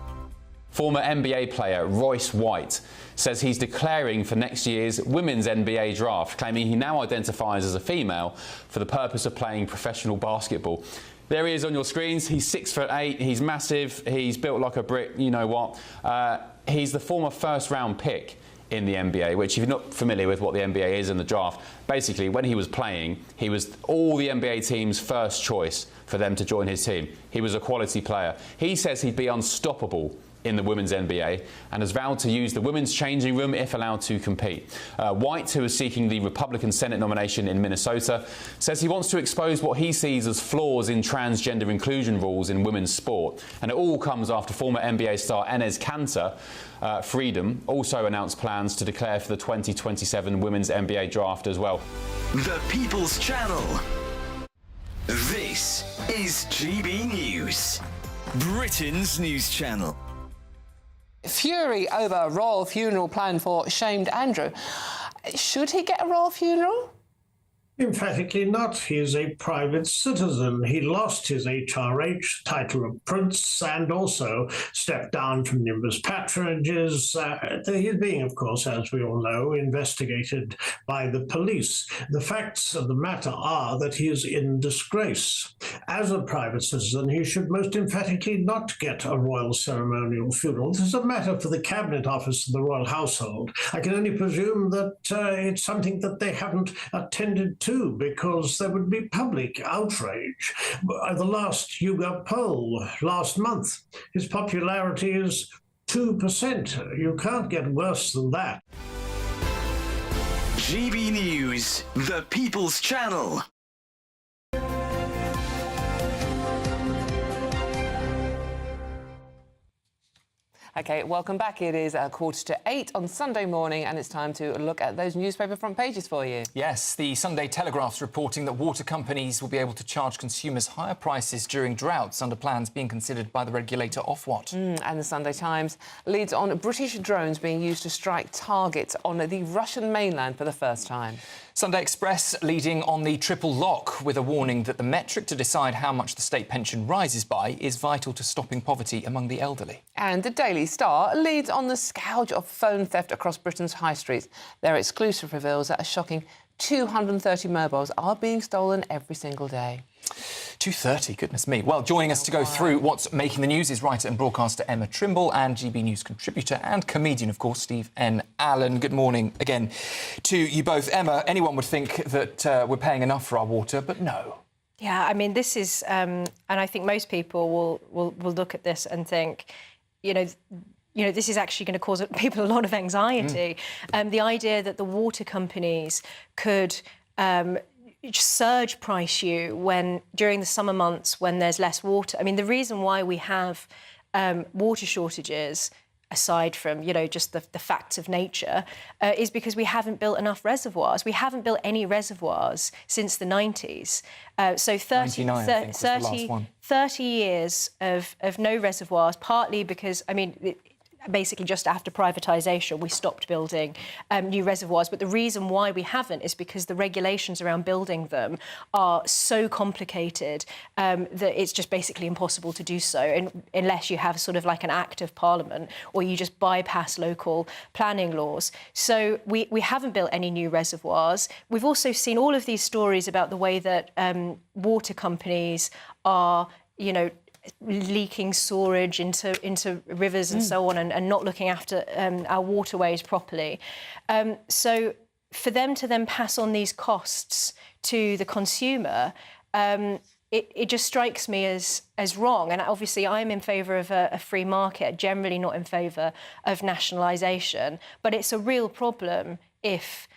Former NBA player Royce White says he's declaring for next year's women's NBA draft, claiming he now identifies as a female for the purpose of playing professional basketball. There he is on your screens. He's 6'8", he's massive, he's built like a brick, you know what. He's the former first-round pick in the NBA, which if you're not familiar with what the NBA is in the draft, basically when he was playing, he was all the NBA team's first choice for them to join his team. He was a quality player. He says he'd be unstoppable in the women's NBA and has vowed to use the women's changing room if allowed to compete. White, who is seeking the Republican Senate nomination in Minnesota, says he wants to expose what he sees as flaws in transgender inclusion rules in women's sport. And it all comes after former NBA star Enes Kanter, Freedom, also announced plans to declare for the 2027 women's NBA draft as well. The People's Channel. This is GB News, Britain's news channel. Fury over royal funeral plan for shamed Andrew. Should he get a royal funeral? Emphatically not. He is a private citizen. He lost his HRH, title of prince, and also stepped down from numerous patronages. He's being, of course, as we all know, investigated by the police. The facts of the matter are that he is in disgrace. As a private citizen, he should most emphatically not get a royal ceremonial funeral. This is a matter for the Cabinet Office of the Royal Household. I can only presume that it's something that they haven't attended to, because there would be public outrage. The last YouGov poll last month, his popularity is 2%. You can't get worse than that. GB News, the People's Channel. OK, welcome back. It is 7:45 on Sunday morning, and it's time to look at those newspaper front pages for you. Yes, the Sunday Telegraph's reporting that water companies will be able to charge consumers higher prices during droughts under plans being considered by the regulator Ofwat. And the Sunday Times leads on British drones being used to strike targets on the Russian mainland for the first time. Sunday Express leading on the triple lock with a warning that the metric to decide how much the state pension rises by is vital to stopping poverty among the elderly. And the Daily Star leads on the scourge of phone theft across Britain's high streets. Their exclusive reveals that a shocking 230 mobiles are being stolen every single day. 230, goodness me. Well, joining us to go through what's making the news is writer and broadcaster Emma Trimble and GB News contributor and comedian, of course, Steve N. Allen. Good morning again to you both. Emma, anyone would think that we're paying enough for our water, but no. Yeah, I mean, this is, and I think most people will look at this and think, you know, this is actually going to cause people a lot of anxiety. The idea that the water companies could surge price you during the summer months when there's less water. I mean, the reason why we have water shortages, aside from, just the facts of nature, is because we haven't built enough reservoirs. We haven't built any reservoirs since the 90s. So 30 years of no reservoirs, partly because, basically just after privatisation, we stopped building new reservoirs. But the reason why we haven't is because the regulations around building them are so complicated that it's just basically impossible to do so unless you have sort of like an act of parliament or you just bypass local planning laws. So we haven't built any new reservoirs. We've also seen all of these stories about the way that water companies are, leaking sewerage into rivers and so on and not looking after our waterways properly. So for them to then pass on these costs to the consumer, it just strikes me as wrong. And obviously I'm in favour of a free market, generally not in favour of nationalisation. But it's a real problem if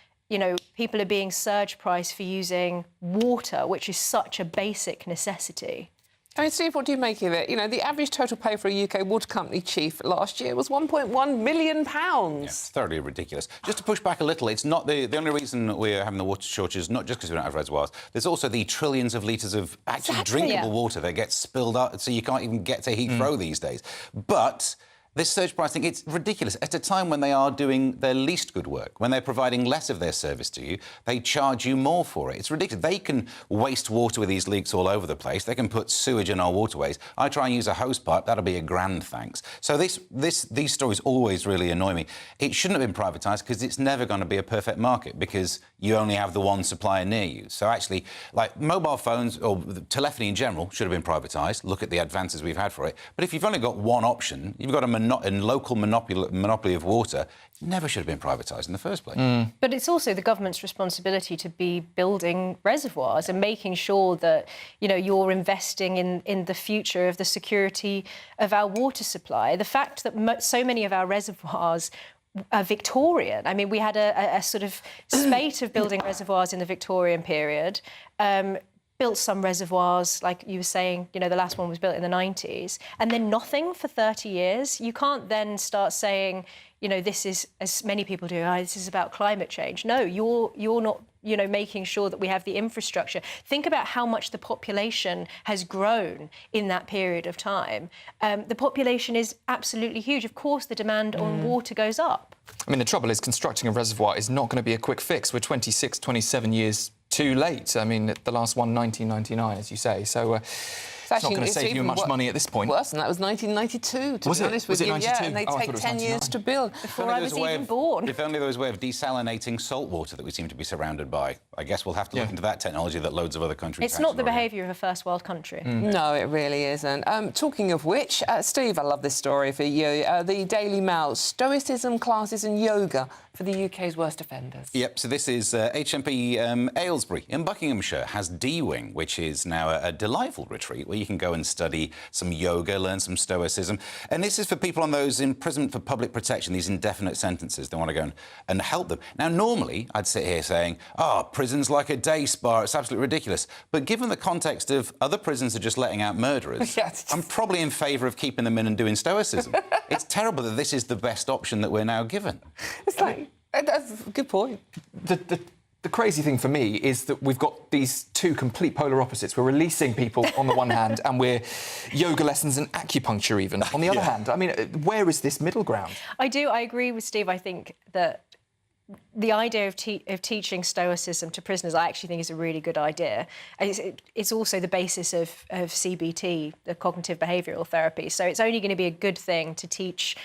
people are being surge priced for using water, which is such a basic necessity. I mean, Steve, what do you make of it? You know, the average total pay for a UK water company chief last year was £1.1 million. Yeah, it's thoroughly ridiculous. Just to push back a little, it's not the only reason we're having the water shortages, not just because we don't have reservoirs. There's also the trillions of litres of actually drinkable water that gets spilled out, so you can't even get to Heathrow these days. But this surge pricing, it's ridiculous. At a time when they are doing their least good work, when they're providing less of their service to you, they charge you more for it. It's ridiculous. They can waste water with these leaks all over the place. They can put sewage in our waterways. I try and use a hose pipe, that'll be a grand thanks. So these stories always really annoy me. It shouldn't have been privatised because it's never going to be a perfect market because you only have the one supplier near you. So actually, like mobile phones or telephony in general should have been privatised. Look at the advances we've had for it. But if you've only got one option, you've got a local monopoly of water, it never should have been privatised in the first place. But it's also the government's responsibility to be building reservoirs and making sure that, you know, you're investing in the future of the security of our water supply. The fact that so many of our reservoirs are Victorian. I mean, we had a sort of spate of building reservoirs in the Victorian period. Built some reservoirs, like you were saying, you know, the last one was built in the 90s, and then nothing for 30 years. You can't then start saying, you know, this is, as many people do, this is about climate change. No, you're not, you know, making sure that we have the infrastructure. Think about how much the population has grown in that period of time. The population is absolutely huge. Of course, the demand on water goes up. I mean, the trouble is constructing a reservoir is not going to be a quick fix. We're 26, 27 years too late. I mean, the last one, 1999, as you say. So it's not going to save you much money at this point. Worse than that was 1992, to be honest with you. Yeah, and they take 10 years to build. Before I was even born. If only there was a way of desalinating salt water that we seem to be surrounded by. I guess we'll have to look into that technology that loads of other countries It's not the behaviour of a first world country. No, it really isn't. Talking of which, Steve, I love this story for you. The Daily Mail, stoicism classes and yoga for the UK's worst offenders. Yep, so this is HMP Aylesbury in Buckinghamshire has D-Wing, which is now a delightful retreat where you can go and study some yoga, learn some stoicism. And this is for people on those imprisonment for public protection, these indefinite sentences. They want to go and help them. Now, normally, I'd sit here saying, prison's like a day spa, it's absolutely ridiculous. But given the context of other prisons are just letting out murderers, I'm probably in favour of keeping them in and doing stoicism. It's terrible that this is the best option that we're now given. It's like... That's a good point. The crazy thing for me is that we've got these two complete polar opposites. We're releasing people on the one hand and we're yoga lessons and acupuncture even on the other hand. I mean, where is this middle ground? I agree with Steve. I think that the idea of teaching stoicism to prisoners, I actually think is a really good idea. It's also the basis of CBT, the cognitive behavioural therapy. So it's only going to be a good thing to teach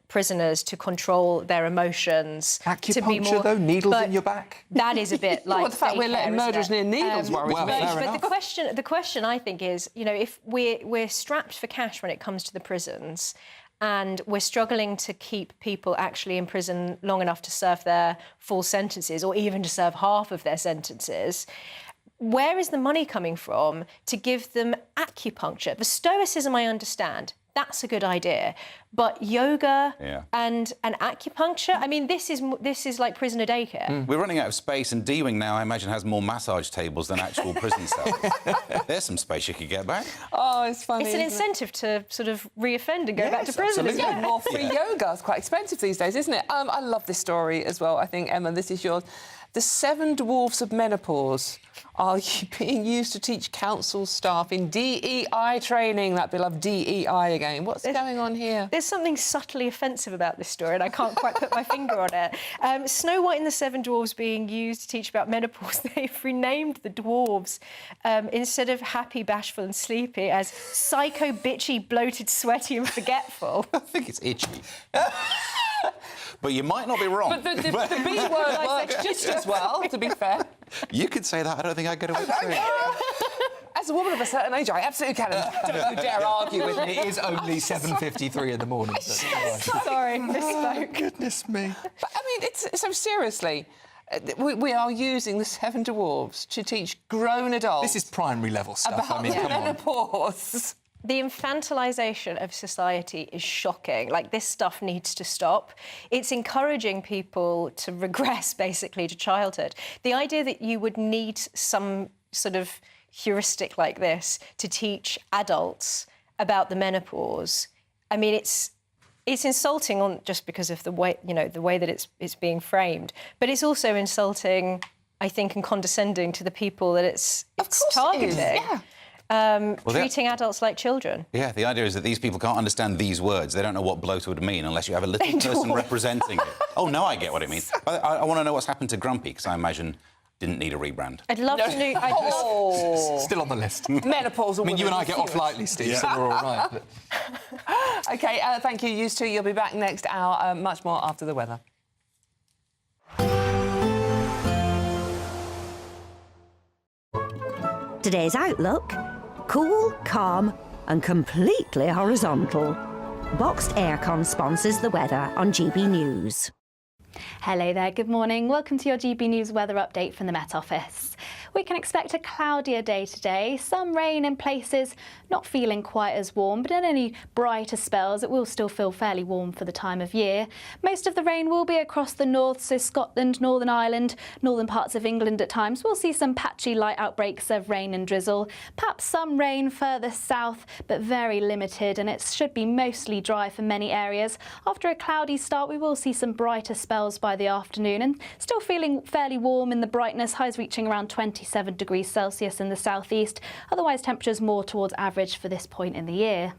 prisoners to control their emotions. Acupuncture, to be more, though, needles in your back. That is a bit like well, the fact we're letting murderers near needles worries me. But the question I think is, you know, if we're strapped for cash when it comes to the prisons, and we're struggling to keep people actually in prison long enough to serve their full sentences or even to serve half of their sentences, where is the money coming from to give them acupuncture? The stoicism I understand. That's a good idea. But yoga and acupuncture, I mean, this is like prisoner daycare. We're running out of space, and D-Wing now, I imagine, has more massage tables than actual prison cells. There's some space you could get back. Oh, it's funny. It's an incentive to sort of re-offend and go back to prison. Absolutely. Yeah, more free yoga. It's quite expensive these days, isn't it? I love this story as well. I think, Emma, this is yours. The 7 dwarfs of menopause are being used to teach council staff in DEI training, that beloved DEI again. What's going on here? There's something subtly offensive about this story, and I can't quite put my finger on it. Snow White and the 7 Dwarfs being used to teach about menopause, they've renamed the dwarves instead of happy, bashful and sleepy as psycho, bitchy, bloated, sweaty and forgetful. I think it's itchy. But you might not be wrong. But the B word works just as well, to be fair. You could say that. I don't think I'd get away with it. As a woman of a certain age, I absolutely can. Don't you dare argue with me. It is only 7:53 in the morning. Sorry, misspoke. Goodness me. But, I mean, so seriously, we are using the 7 dwarves to teach grown adults... This is primary level stuff. About I mean, come on. menopause. The infantilisation of society is shocking. Like, this stuff needs to stop. It's encouraging people to regress, basically, to childhood. The idea that you would need some sort of heuristic like this to teach adults about the menopause, I mean, it's insulting on just because of the way, the way that it's being framed, but it's also insulting, I think, and condescending to the people that it's targeting. It is, yeah. Treating adults like children. Yeah, the idea is that these people can't understand these words. They don't know what bloat would mean unless you have a little person representing it. Oh, no, I get what it means. I want to know what's happened to Grumpy, because I imagine didn't need a rebrand. I'd love to know. Still on the list. Menopausal. I mean, you and I get off lightly, Steve, so we're all right. But... OK, thank you, you two. You'll be back next hour. Much more after the weather. Today's outlook: cool, calm and completely horizontal. Boxed Aircon sponsors the weather on GB News. Hello there, good morning. Welcome to your GB News weather update from the Met Office. We can expect a cloudier day today, some rain in places, not feeling quite as warm, but in any brighter spells it will still feel fairly warm for the time of year. Most of the rain will be across the north, so Scotland, Northern Ireland, northern parts of England at times. We'll see some patchy light outbreaks of rain and drizzle, perhaps some rain further south, but very limited, and it should be mostly dry for many areas. After a cloudy start, we will see some brighter spells by the afternoon and still feeling fairly warm in the brightness, highs reaching around 27 degrees Celsius in the southeast. Otherwise, temperatures more towards average for this point in the year.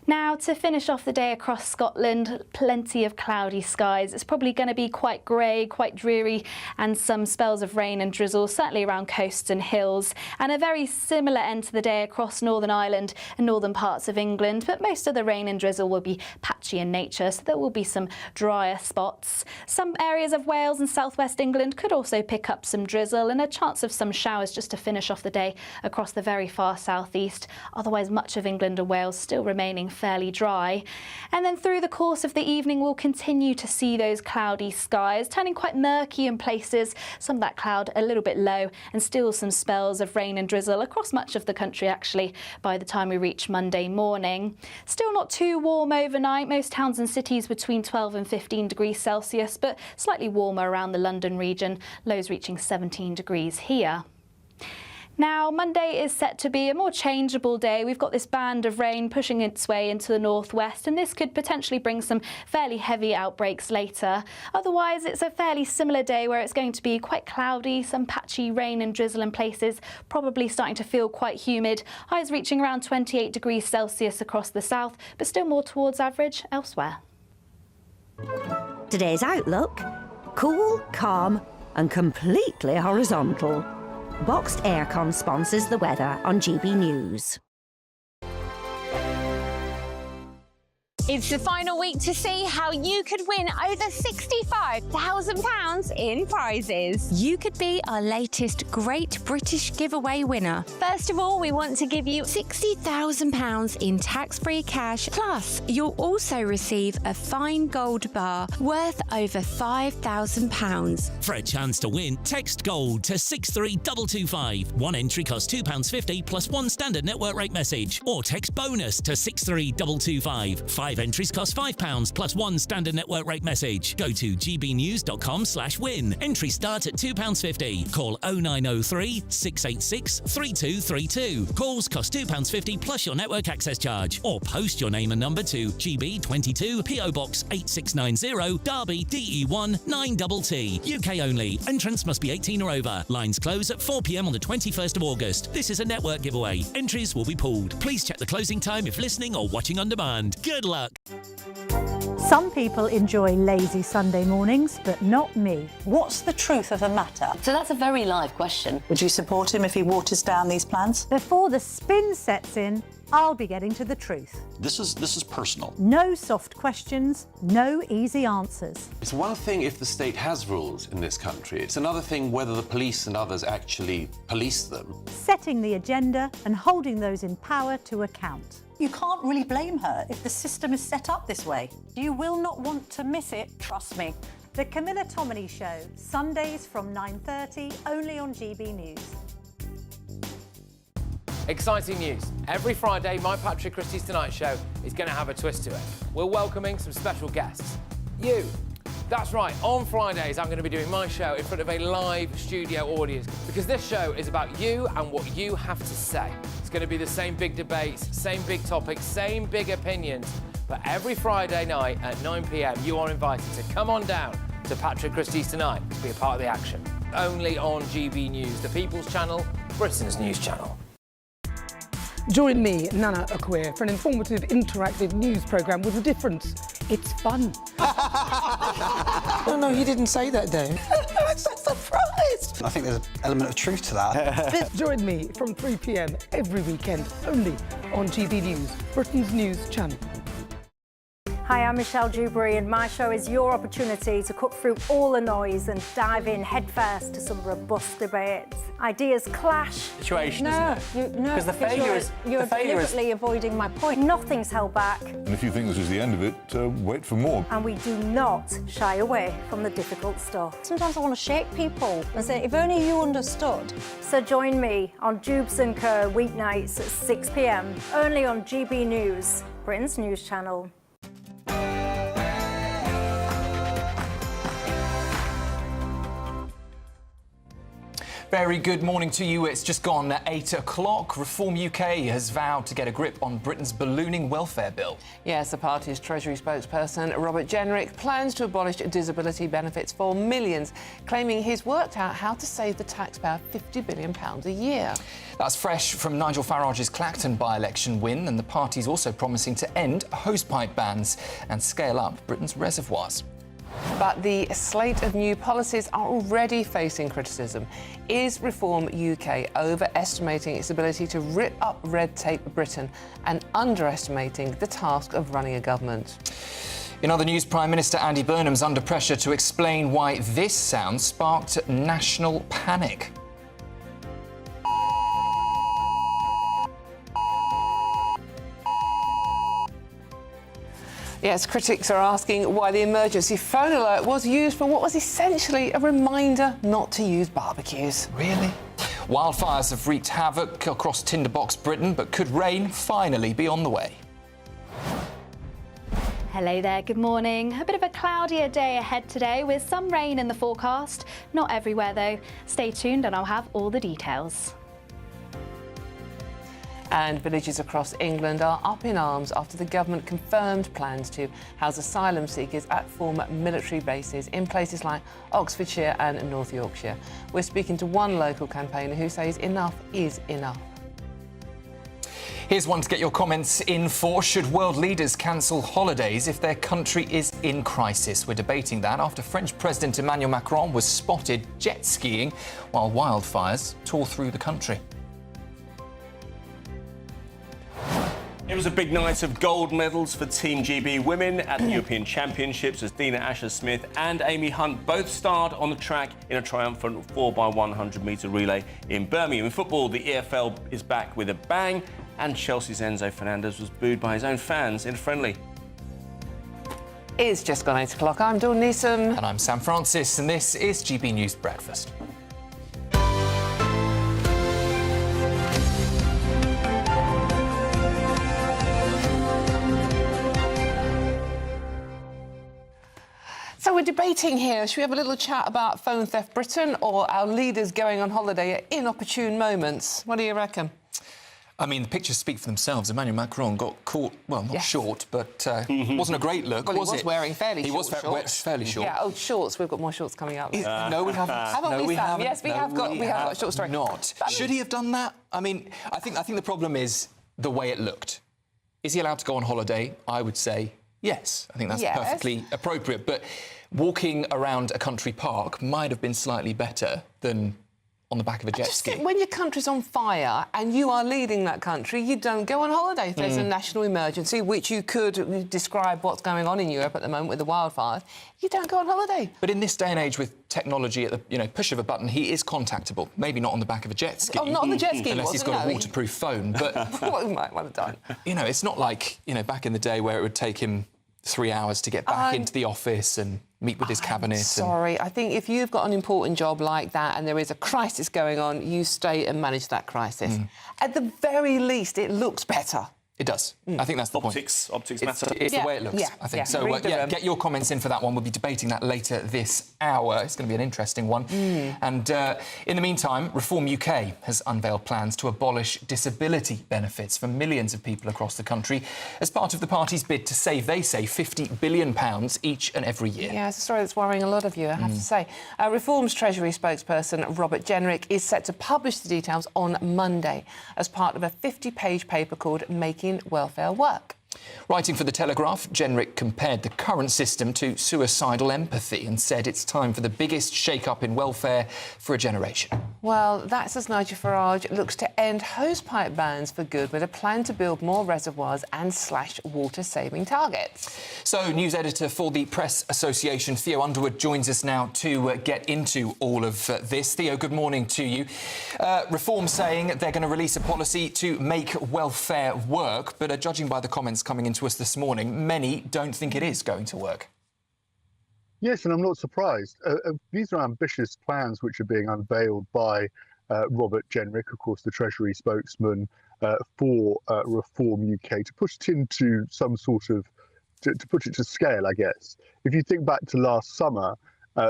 Now, to finish off the day across Scotland, plenty of cloudy skies. It's probably going to be quite grey, quite dreary, and some spells of rain and drizzle, certainly around coasts and hills. And a very similar end to the day across Northern Ireland and northern parts of England, but most of the rain and drizzle will be patchy in nature, so there will be some drier spots. Some areas of Wales and southwest England could also pick up some drizzle and a chance of some showers just to finish off the day across the very far southeast. Otherwise, much of England and Wales still remaining fairly dry. And then through the course of the evening, we'll continue to see those cloudy skies turning quite murky in places, some of that cloud a little bit low, and still some spells of rain and drizzle across much of the country actually by the time we reach Monday morning. Still not too warm overnight, most towns and cities between 12 and 15 degrees Celsius, but slightly warmer around the London region, lows reaching 17 degrees here. Now, Monday is set to be a more changeable day. We've got this band of rain pushing its way into the northwest, and this could potentially bring some fairly heavy outbreaks later. Otherwise, it's a fairly similar day where it's going to be quite cloudy, some patchy rain and drizzle in places, probably starting to feel quite humid. Highs reaching around 28 degrees Celsius across the south, but still more towards average elsewhere. Today's outlook: cool, calm and completely horizontal. Boxed Aircon sponsors the weather on GB News. It's the final week to see how you could win over £65,000 in prizes. You could be our latest Great British Giveaway winner. First of all, we want to give you £60,000 in tax-free cash. Plus, you'll also receive a fine gold bar worth over £5,000. For a chance to win, text GOLD to 63225. One entry costs £2.50 plus one standard network rate message. Or text BONUS to 63225. 5 entries cost £5 plus one standard network rate message. Go to gbnews.com/win. Entries start at £2.50. Call 0903 686 3232. Calls cost £2.50 plus your network access charge. Or post your name and number to GB22 PO Box 8690 Derby DE1 9TT. UK only. Entrance must be 18 or over. Lines close at 4 p.m. on the 21st of August. This is a network giveaway. Entries will be pulled. Please check the closing time if listening or watching on demand. Good luck. Some people enjoy lazy Sunday mornings, but not me. What's the truth of the matter? So that's a very live question. Would you support him if he waters down these plans? Before the spin sets in, I'll be getting to the truth. This is personal. No soft questions, no easy answers. It's one thing if the state has rules in this country. It's another thing whether the police and others actually police them. Setting the agenda and holding those in power to account. You can't really blame her if the system is set up this way. You will not want to miss it, trust me. The Camilla Tominey Show, Sundays from 9:30, only on GB News. Exciting news. Every Friday, my Patrick Christie's Tonight Show is going to have a twist to it. We're welcoming some special guests. You. That's right, on Fridays I'm going to be doing my show in front of a live studio audience because this show is about you and what you have to say. It's going to be the same big debates, same big topics, same big opinions. But every Friday night at 9 p.m, you are invited to come on down to Patrick Christie's Tonight to be a part of the action. Only on GB News, the People's Channel, Britain's news channel. Join me, Nana Akwe, for an informative, interactive news programme with a difference. It's fun. No, you didn't say that, Dave. I'm so surprised. I think there's an element of truth to that. Join me from 3 p.m. every weekend, only on GB News, Britain's news channel. Hi, I'm Michelle Dewberry, and my show is your opportunity to cut through all the noise and dive in headfirst to some robust debates. Ideas clash. Situation, isn't it? No, because the failure is you're deliberately avoiding my point. Nothing's held back, And if you think this is the end of it, wait for more. and we do not shy away from the difficult stuff. Sometimes I want to shake people and say, if only you understood. So join me on Jubes & Co weeknights at 6 p.m, only on GB News, Britain's news channel. Very good morning to you. It's just gone 8 o'clock. Reform UK has vowed to get a grip on Britain's ballooning welfare bill. Yes, the party's Treasury spokesperson, Robert Jenrick, plans to abolish disability benefits for millions, claiming he's worked out how to save the taxpayer £50 billion a year. That's fresh from Nigel Farage's Clacton by-election win, and the party's also promising to end hosepipe bans and scale up Britain's reservoirs. But the slate of new policies are already facing criticism. Is Reform UK overestimating its ability to rip up red tape Britain and underestimating the task of running a government? In other news, Prime Minister Andy Burnham's under pressure to explain why this sound sparked national panic. Yes, critics are asking why the emergency phone alert was used for what was essentially a reminder not to use barbecues. Really? Wildfires have wreaked havoc across Tinderbox Britain, but could rain finally be on the way? Hello there, good morning. A bit of a cloudier day ahead today with some rain in the forecast. Not everywhere though. Stay tuned and I'll have all the details. And villages across England are up in arms after the government confirmed plans to house asylum seekers at former military bases in places like Oxfordshire and North Yorkshire. We're speaking to one local campaigner who says enough is enough. Here's one to get your comments in for. Should world leaders cancel holidays if their country is in crisis? We're debating that after French President Emmanuel Macron was spotted jet skiing while wildfires tore through the country. It was a big night of gold medals for Team GB women at the European Championships as Dina Asher-Smith and Amy Hunt both starred on the track in a triumphant 4x100-metre relay in Birmingham. In football, the EFL is back with a bang, and Chelsea's Enzo Fernandez was booed by his own fans in a friendly. It's just gone 8 o'clock. I'm Dawn Neeson. And I'm Sam Francis, and this is GB News Breakfast. So we're debating here, should we have a little chat about Phone Theft Britain or our leaders going on holiday at inopportune moments? What do you reckon? I mean, the pictures speak for themselves. Emmanuel Macron got caught, well, not short, but wasn't a great look, Well, was he was wearing fairly He short was shorts. fairly short. Yeah, shorts. We've got more shorts coming up. No, we haven't. Haven't no, we, Sam? haven't. Yes, we have got short story. Not. But I mean, should he have done that? I mean, I think the problem is the way it looked. Is he allowed to go on holiday? I would say yes. I think that's perfectly appropriate. But walking around a country park might have been slightly better than on the back of a jet ski. When your country's on fire and you are leading that country, you don't go on holiday. If there's a national emergency, which you could describe what's going on in Europe at the moment with the wildfires, you don't go on holiday. But in this day and age with technology at the push of a button, he is contactable. Maybe not on the back of a jet ski. Oh, not on the jet ski. Unless he's got a waterproof phone. But what he might want to done. It's not like, back in the day where it would take him 3 hours to get back into the office and meet with his cabinet. Sorry, I think if you've got an important job like that and there is a crisis going on, you stay and manage that crisis. At the very least, it looks better. It does. I think that's the point. Optics matter. It's the way it looks, I think. So, get your comments in for that one. We'll be debating that later this hour. It's going to be an interesting one. And in the meantime, Reform UK has unveiled plans to abolish disability benefits for millions of people across the country as part of the party's bid to save, they say, £50 billion each and every year. Yeah, it's a story that's worrying a lot of you, I have to say. Reform's Treasury spokesperson, Robert Jenrick, is set to publish the details on Monday as part of a 50-page paper called Making Welfare Work. Writing for The Telegraph, Jenrick compared the current system to suicidal empathy and said it's time for the biggest shake-up in welfare for a generation. Well, that's as Nigel Farage looks to end hosepipe bans for good with a plan to build more reservoirs and slash water-saving targets. So, news editor for the Press Association, Theo Underwood, joins us now to get into all of this. Theo, good morning to you. Reform saying they're going to release a policy to make welfare work, but judging by the comments coming into us this morning, many don't think it is going to work. Yes, and I'm not surprised. These are ambitious plans which are being unveiled by Robert Jenrick, of course, the Treasury spokesman for Reform UK, to push it into some sort of, to put it to scale, I guess. If you think back to last summer,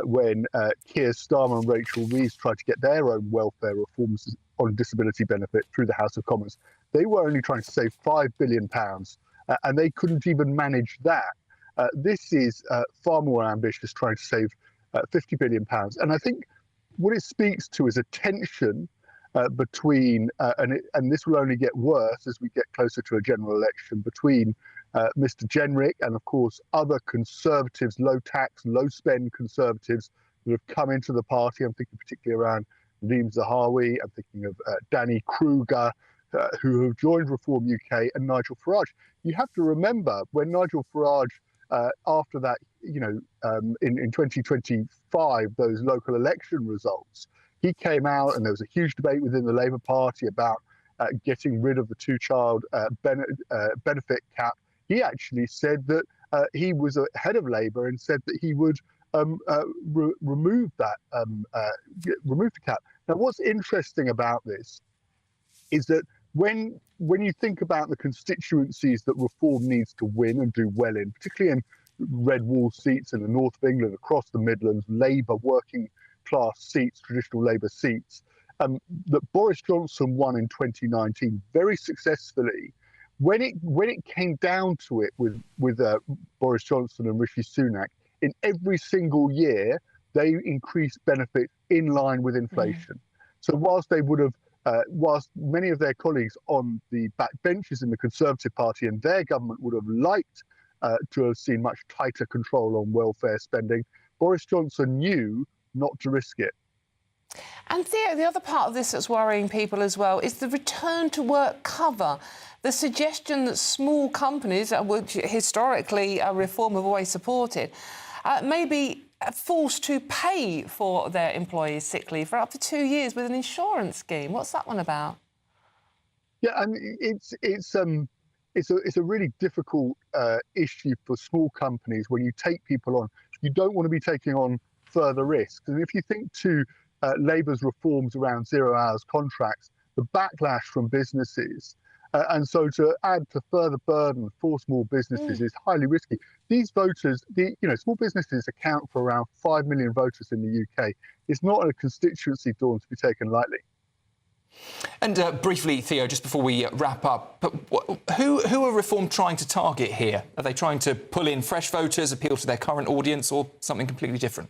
when Keir Starmer and Rachel Reeves tried to get their own welfare reforms on disability benefit through the House of Commons, they were only trying to save £5 billion. And they couldn't even manage that. This is far more ambitious, trying to save £50 billion. And I think what it speaks to is a tension between, and this will only get worse as we get closer to a general election, between Mr. Jenrick and, of course, other Conservatives, low-tax, low-spend Conservatives that have come into the party. I'm thinking particularly around Nadeem Zahawi. I'm thinking of Danny Kruger, who have joined Reform UK, and Nigel Farage. You have to remember when Nigel Farage, after that, in 2025, those local election results, he came out and there was a huge debate within the Labour Party about getting rid of the two-child benefit cap. He actually said that he was ahead of Labour and said that he would remove that, remove the cap. Now, what's interesting about this is that when you think about the constituencies that Reform needs to win and do well in, particularly in red wall seats in the north of England, across the Midlands, Labour working class seats, traditional Labour seats, that Boris Johnson won in 2019 very successfully. When it came down to it with Boris Johnson and Rishi Sunak, in every single year they increased benefits in line with inflation. So whilst they would have whilst many of their colleagues on the backbenches in the Conservative Party and their government would have liked to have seen much tighter control on welfare spending, Boris Johnson knew not to risk it. And Theo, the other part of this that's worrying people as well is the return to work cover. The suggestion that small companies, which historically Reform have always supported, may be forced to pay for their employees' sick leave for up to 2 years with an insurance scheme. What's that one about? Yeah, I mean, it's a really difficult issue for small companies when you take people on. You don't want to be taking on further risks. And if you think to Labour's reforms around 0 hours contracts, the backlash from businesses, and so to add to further burden for small businesses is highly risky. These voters, small businesses account for around 5 million voters in the UK. It's not a constituency, Dawn, to be taken lightly. And briefly, Theo, just before we wrap up, who are Reform trying to target here? Are they trying to pull in fresh voters, appeal to their current audience, or something completely different?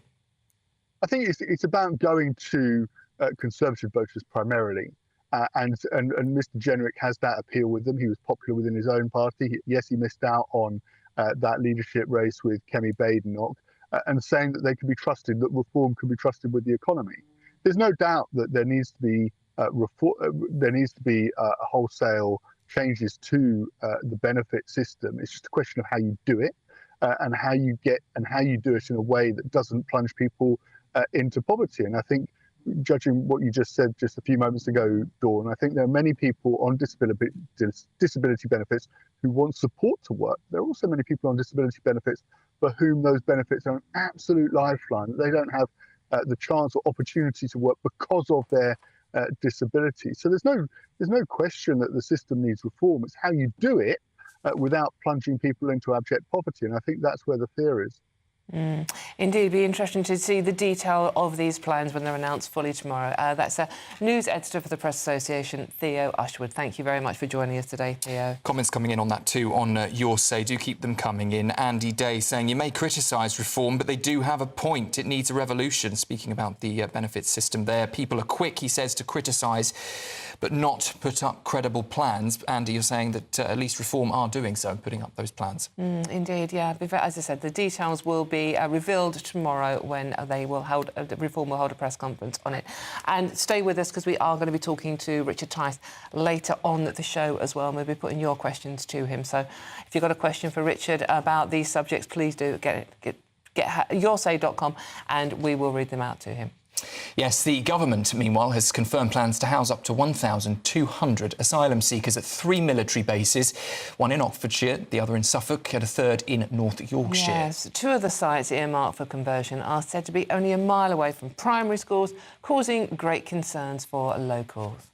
I think it's about going to Conservative voters primarily. And Mr. Jenrick has that appeal with them. He was popular within his own party. Yes, he missed out on that leadership race with Kemi Badenoch, and saying that they can be trusted, that Reform can be trusted with the economy. There's no doubt that there needs to be wholesale changes to the benefit system. It's just a question of how you do it, and how you do it in a way that doesn't plunge people into poverty. And I think, judging what you just said just a few moments ago, Dawn, I think there are many people on disability benefits who want support to work. There are also many people on disability benefits for whom those benefits are an absolute lifeline. They don't have the chance or opportunity to work because of their disability. So there's no question that the system needs reform. It's how you do it without plunging people into abject poverty, and I think that's where the fear is. Indeed, it'd be interesting to see the detail of these plans when they're announced fully tomorrow. That's a news editor for the Press Association, Theo Ushwood. Thank you very much for joining us today, Theo. Comments coming in on that too, on Your Say. Do keep them coming in. Andy Day saying, you may criticise reform, but they do have a point. It needs a revolution. Speaking about the benefits system there, people are quick, he says, to criticise, but not put up credible plans. Andy, you're saying that at least Reform are doing so, putting up those plans. Indeed, yeah. As I said, the details will be revealed tomorrow when Reform will hold a press conference on it. And stay with us, because we are going to be talking to Richard Tice later on the show as well, and we'll be putting your questions to him. So if you've got a question for Richard about these subjects, please do get yoursay.com and we will read them out to him. Yes, the government, meanwhile, has confirmed plans to house up to 1,200 asylum seekers at 3 military bases, one in Oxfordshire, the other in Suffolk, and a third in North Yorkshire. Yes, 2 of the sites earmarked for conversion are said to be only a mile away from primary schools, causing great concerns for locals.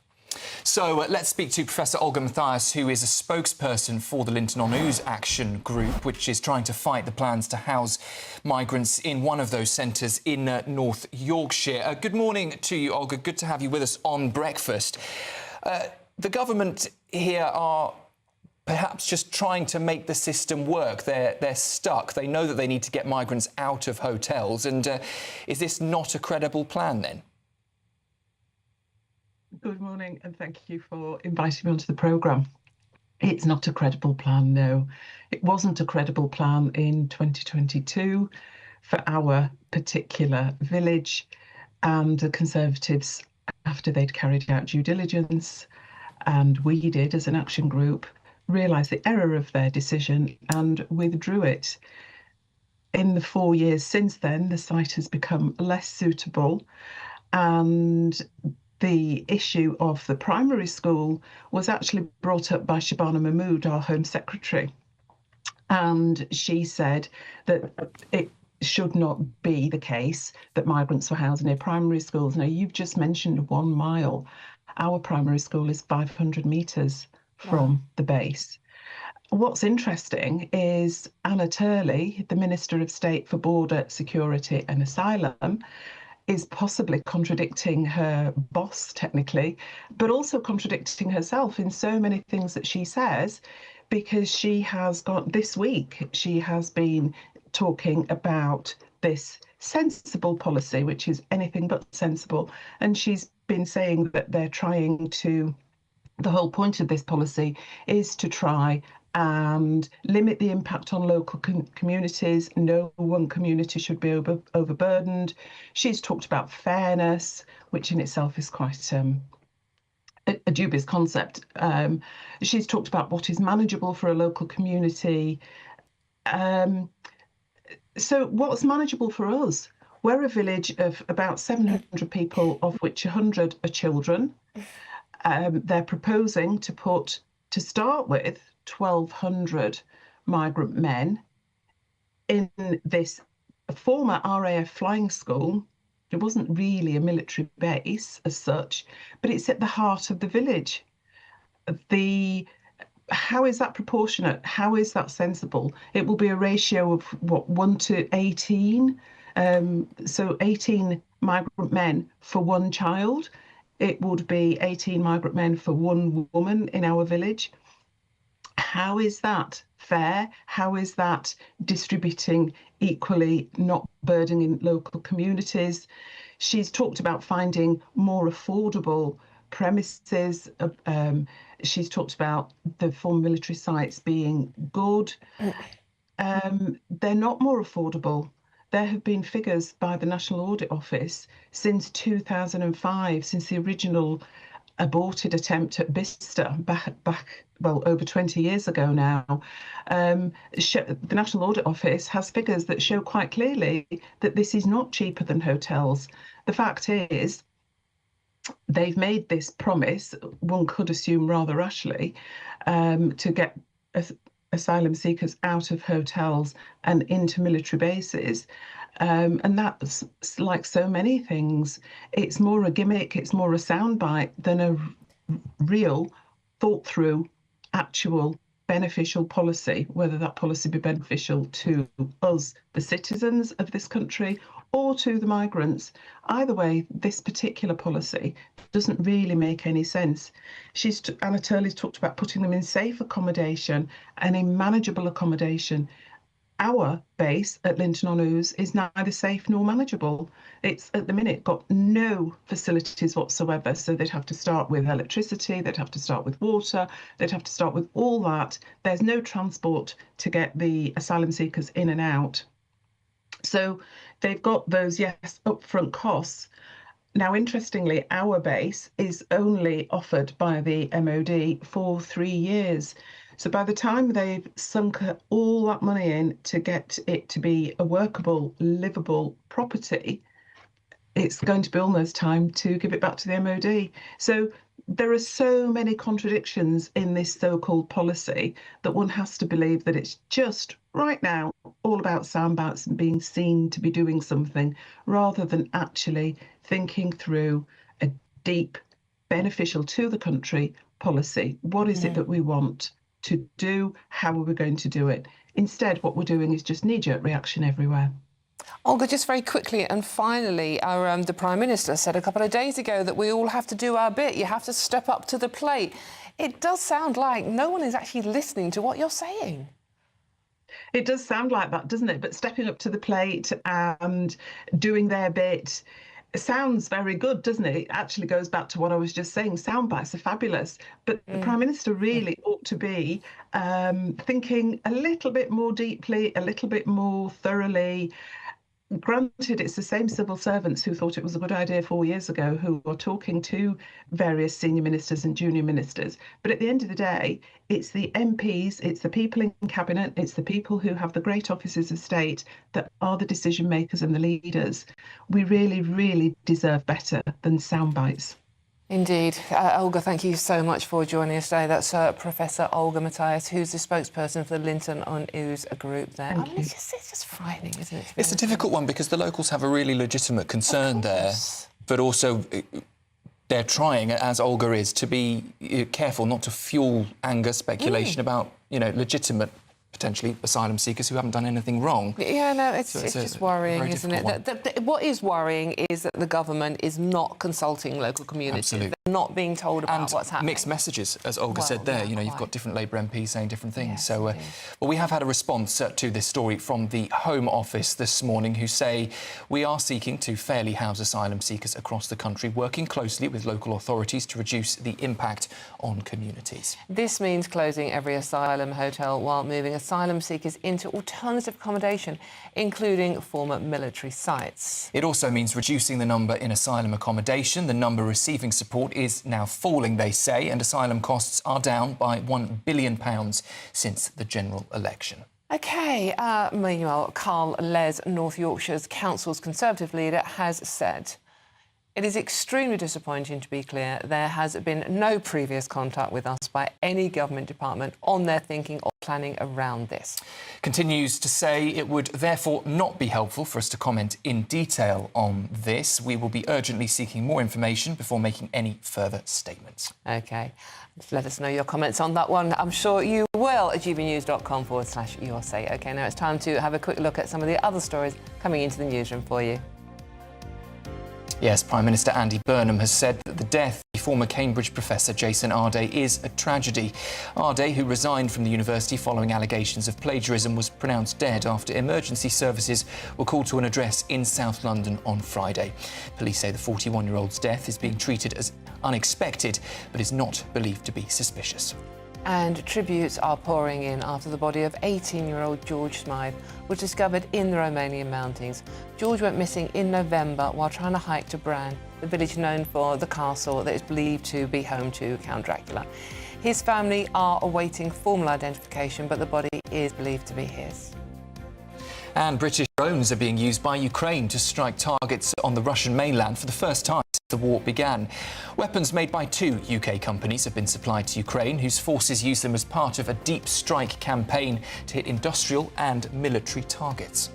So let's speak to Professor Olga Mathias, who is a spokesperson for the Linton on Ouse Action Group, which is trying to fight the plans to house migrants in one of those centres in North Yorkshire. Good morning to you, Olga. Good to have you with us on Breakfast. The government here are perhaps just trying to make the system work. They're stuck. They know that they need to get migrants out of hotels. And is this not a credible plan, then? Good morning, and thank you for inviting me onto the programme. It's not a credible plan, no. It wasn't a credible plan in 2022 for our particular village, and the Conservatives, after they'd carried out due diligence, and we did as an action group, realised the error of their decision and withdrew it. In the 4 years since then, the site has become less suitable, and the issue of the primary school was actually brought up by Shabana Mahmood, our Home Secretary. And she said that it should not be the case that migrants were housed near primary schools. Now, you've just mentioned 1 mile. Our primary school is 500 metres from the base. What's interesting is Anna Turley, the Minister of State for Border Security and Asylum, is possibly contradicting her boss technically, but also contradicting herself in so many things that she says, because she has got, this week, she has been talking about this sensible policy, which is anything but sensible, and she's been saying that they're trying to, the whole point of this policy is to try and limit the impact on local communities. No one community should be overburdened. She's talked about fairness, which in itself is quite a dubious concept. She's talked about what is manageable for a local community. So what's manageable for us? We're a village of about 700 people, of which 100 are children. They're proposing to start with, 1,200 migrant men in this former RAF flying school. It wasn't really a military base as such, but it's at the heart of the village. How is that proportionate? How is that sensible? It will be a ratio of, 1 to 18? So 18 migrant men for 1 child. It would be 18 migrant men for 1 woman in our village. How is that fair? How is that distributing equally, not burdening local communities? She's talked about finding more affordable premises. She's talked about the former military sites being good. They're not more affordable. There have been figures by the National Audit Office since 2005, since the original aborted attempt at Bicester back over 20 years ago now. The National Audit Office has figures that show quite clearly that this is not cheaper than hotels. The fact is, they've made this promise, one could assume rather rashly, to get asylum seekers out of hotels and into military bases. And that's like so many things. It's more a gimmick, it's more a soundbite than a real, thought through, actual beneficial policy, whether that policy be beneficial to us, the citizens of this country, or to the migrants. Either way, this particular policy doesn't really make any sense. Anna Turley's talked about putting them in safe accommodation and in manageable accommodation. Our base at Linton-on-Ouse is neither safe nor manageable. It's at the minute got no facilities whatsoever, so they'd have to start with electricity, they'd have to start with water, they'd have to start with all that. There's no transport to get the asylum seekers in and out. So they've got those, yes, upfront costs. Now, interestingly, our base is only offered by the MOD for 3 years. So by the time they've sunk all that money in to get it to be a workable, livable property, it's going to be almost time to give it back to the MOD. So there are so many contradictions in this so-called policy that one has to believe that it's just right now all about soundbites and being seen to be doing something, rather than actually thinking through a deep, beneficial to the country policy. What is it that we want to do? How are we going to do it? Instead, what we're doing is just knee-jerk reaction everywhere. Olga, just very quickly and finally, the Prime Minister said a couple of days ago that we all have to do our bit. You have to step up to the plate. It does sound like no one is actually listening to what you're saying. It does sound like that, doesn't it? But stepping up to the plate and doing their bit sounds very good, doesn't it? It actually goes back to what I was just saying. Sound bites are fabulous, but the Prime Minister really ought to be thinking a little bit more deeply, a little bit more thoroughly. Granted, it's the same civil servants who thought it was a good idea 4 years ago who are talking to various senior ministers and junior ministers. But at the end of the day, it's the MPs, it's the people in Cabinet, it's the people who have the great offices of state that are the decision makers and the leaders. We really, really deserve better than sound bites. Indeed. Olga, thank you so much for joining us today. That's Professor Olga Matthias, who's the spokesperson for the Linton-on-Ouse group there. I mean, it's just frightening, isn't it? It's a difficult one because the locals have a really legitimate concern there, but also they're trying, as Olga is, to be careful not to fuel anger, speculation about, legitimate potentially asylum seekers who haven't done anything wrong. Yeah, no, it's just worrying, isn't it? What is worrying is that the government is not consulting local communities. Absolutely. They're not being told about what's happening. Mixed messages, as Olga said there. You've got different Labour MPs saying different things. Yes, so, well, we have had a response to this story from the Home Office this morning, who say we are seeking to fairly house asylum seekers across the country, working closely with local authorities to reduce the impact on communities. This means closing every asylum hotel while moving asylum seekers into alternative accommodation, including former military sites. It also means reducing the number in asylum accommodation. The number receiving support is now falling, they say, and asylum costs are down by £1 billion since the general election. OK, meanwhile, Carl Les, North Yorkshire's council's Conservative leader, has said it is extremely disappointing, to be clear. There has been no previous contact with us by any government department on their thinking or planning around this. Continues to say it would therefore not be helpful for us to comment in detail on this. We will be urgently seeking more information before making any further statements. OK. Let us know your comments on that one. I'm sure you will at gbnews.com/your say. OK, now it's time to have a quick look at some of the other stories coming into the newsroom for you. Yes, Prime Minister Andy Burnham has said that the death of former Cambridge professor Jason Arday is a tragedy. Arday, who resigned from the university following allegations of plagiarism, was pronounced dead after emergency services were called to an address in South London on Friday. Police say the 41-year-old's death is being treated as unexpected, but is not believed to be suspicious. And tributes are pouring in after the body of 18-year-old George Smythe was discovered in the Romanian mountains. George went missing in November while trying to hike to Bran, the village known for the castle that is believed to be home to Count Dracula. His family are awaiting formal identification, but the body is believed to be his. And British drones are being used by Ukraine to strike targets on the Russian mainland for the first time the war began. Weapons made by 2 UK companies have been supplied to Ukraine, whose forces use them as part of a deep strike campaign to hit industrial and military targets.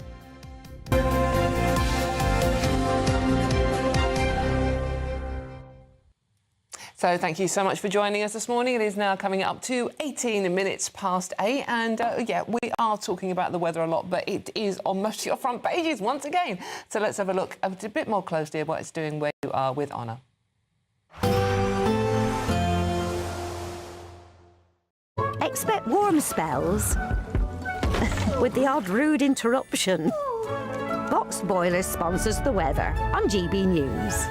So thank you so much for joining us this morning. It is now coming up to 18 minutes past 8, and yeah, we are talking about the weather a lot, but it is on most of your front pages once again. So let's have a look a bit more closely at what it's doing where you are with Honor. Expect warm spells with the odd rude interruption. Boxed Boilers sponsors the weather on GB News.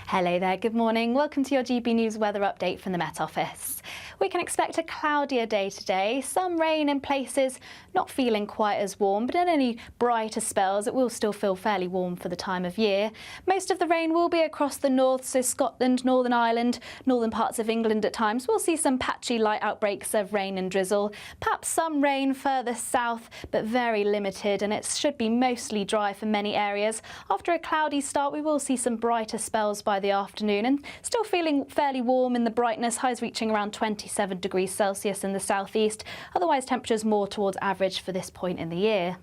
Hello there, good morning. Welcome to your GB News weather update from the Met Office. We can expect a cloudier day today, some rain in places, not feeling quite as warm, but in any brighter spells it will still feel fairly warm for the time of year. Most of the rain will be across the north, so Scotland, Northern Ireland, northern parts of England at times. We'll see some patchy light outbreaks of rain and drizzle, perhaps some rain further south, but very limited, and it should be mostly dry for many areas. After a cloudy start, we will see some brighter spells by the afternoon, and still feeling fairly warm in the brightness, highs reaching around 27 degrees Celsius in the southeast. Otherwise, temperatures more towards average for this point in the year.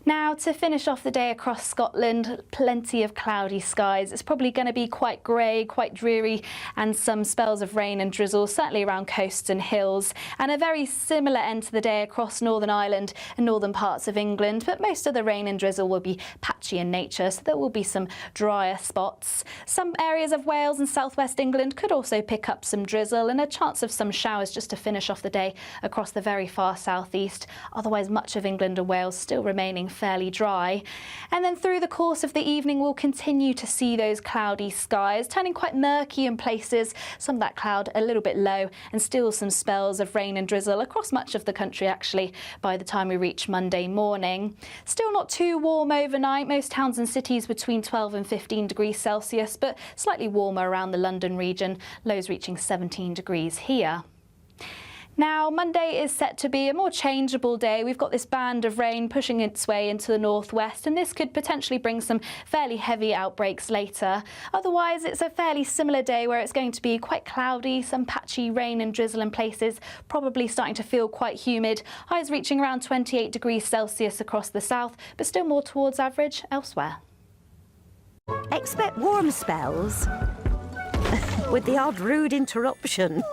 Now, to finish off the day across Scotland, plenty of cloudy skies. It's probably going to be quite grey, quite dreary, and some spells of rain and drizzle, certainly around coasts and hills. And a very similar end to the day across Northern Ireland and northern parts of England, but most of the rain and drizzle will be patchy in nature, so there will be some drier spots. Some areas of Wales and southwest England could also pick up some drizzle, and a chance of some showers just to finish off the day across the very far southeast. Otherwise, much of England and Wales still remaining fairly dry. And then through the course of the evening, we'll continue to see those cloudy skies, turning quite murky in places, some of that cloud a little bit low, and still some spells of rain and drizzle across much of the country, actually, by the time we reach Monday morning. Still not too warm overnight, most towns and cities between 12 and 15 degrees Celsius, but slightly warmer around the London region, lows reaching 17 degrees here. Now, Monday is set to be a more changeable day. We've got this band of rain pushing its way into the northwest, and this could potentially bring some fairly heavy outbreaks later. Otherwise, it's a fairly similar day where it's going to be quite cloudy, some patchy rain and drizzle in places, probably starting to feel quite humid. Highs reaching around 28 degrees Celsius across the south, but still more towards average elsewhere. Expect warm spells with the odd rude interruption.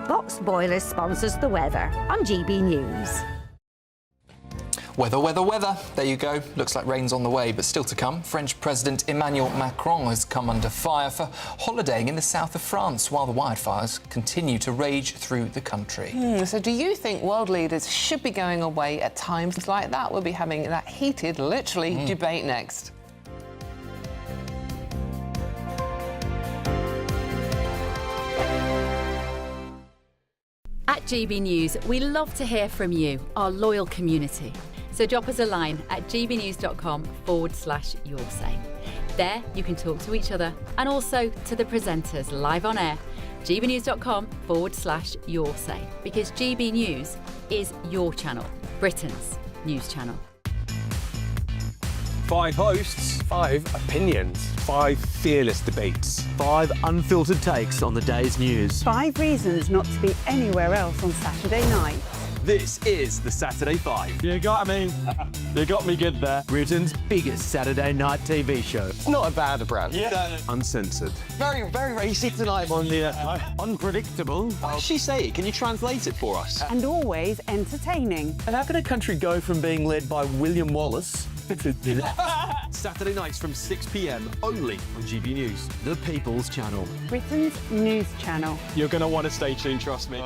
Boxed Boilers sponsors the weather on GB News. Weather, weather, weather. There you go. Looks like rain's on the way, but still to come. French President Emmanuel Macron has come under fire for holidaying in the south of France while the wildfires continue to rage through the country. So do you think world leaders should be going away at times like that? We'll be having that heated, literally, debate next. At GB News, we love to hear from you, our loyal community. So drop us a line at gbnews.com/yoursay. There you can talk to each other and also to the presenters live on air. gbnews.com/yoursay, because GB News is your channel, Britain's news channel. 5 hosts, 5 opinions, 5 fearless debates, 5 unfiltered takes on the day's news. 5 reasons not to be anywhere else on Saturday night. This is the Saturday 5. You got me. You got me good there. Britain's biggest Saturday night TV show. It's not a bad brand. Yeah. Uncensored. Very, very racy tonight. On the unpredictable. What did she say? Can you translate it for us? And always entertaining. And how can a country go from being led by William Wallace to Saturday nights from 6 p.m. only on GB News, the People's Channel. Britain's news channel. You're going to want to stay tuned, trust me.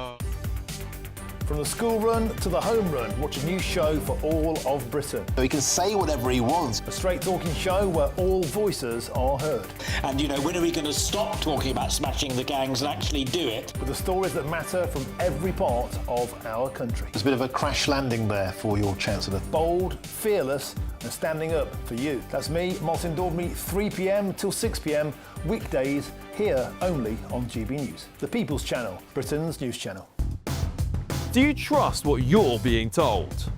From the school run to the home run, watch a new show for all of Britain. So he can say whatever he wants. A straight talking show where all voices are heard. And, you know, when are we going to stop talking about smashing the gangs and actually do it? With the stories that matter from every part of our country. There's a bit of a crash landing there for your Chancellor. Bold, fearless and standing up for you. That's me, Martin Daubney, 3 p.m. till 6 p.m. weekdays, here only on GB News. The People's Channel, Britain's news channel. Do you trust what you're being told?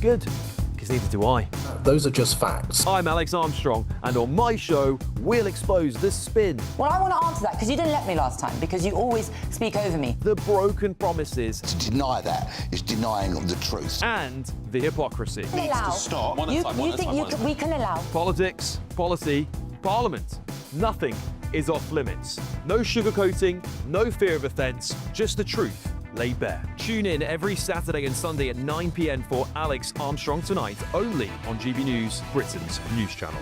Good, because because neither do I. Those are just facts. I'm Alex Armstrong, and on my show, we'll expose the spin. Well, I want to answer that because you didn't let me last time, because you always speak over me. The broken promises. To deny that is denying the truth. And the hypocrisy. Needs to stop. You think we can allow? Politics, policy, parliament. Nothing is off limits. No sugarcoating, no fear of offence, just the truth laid bare. Tune in every Saturday and Sunday at 9 p.m. for Alex Armstrong Tonight, only on GB News, Britain's news channel.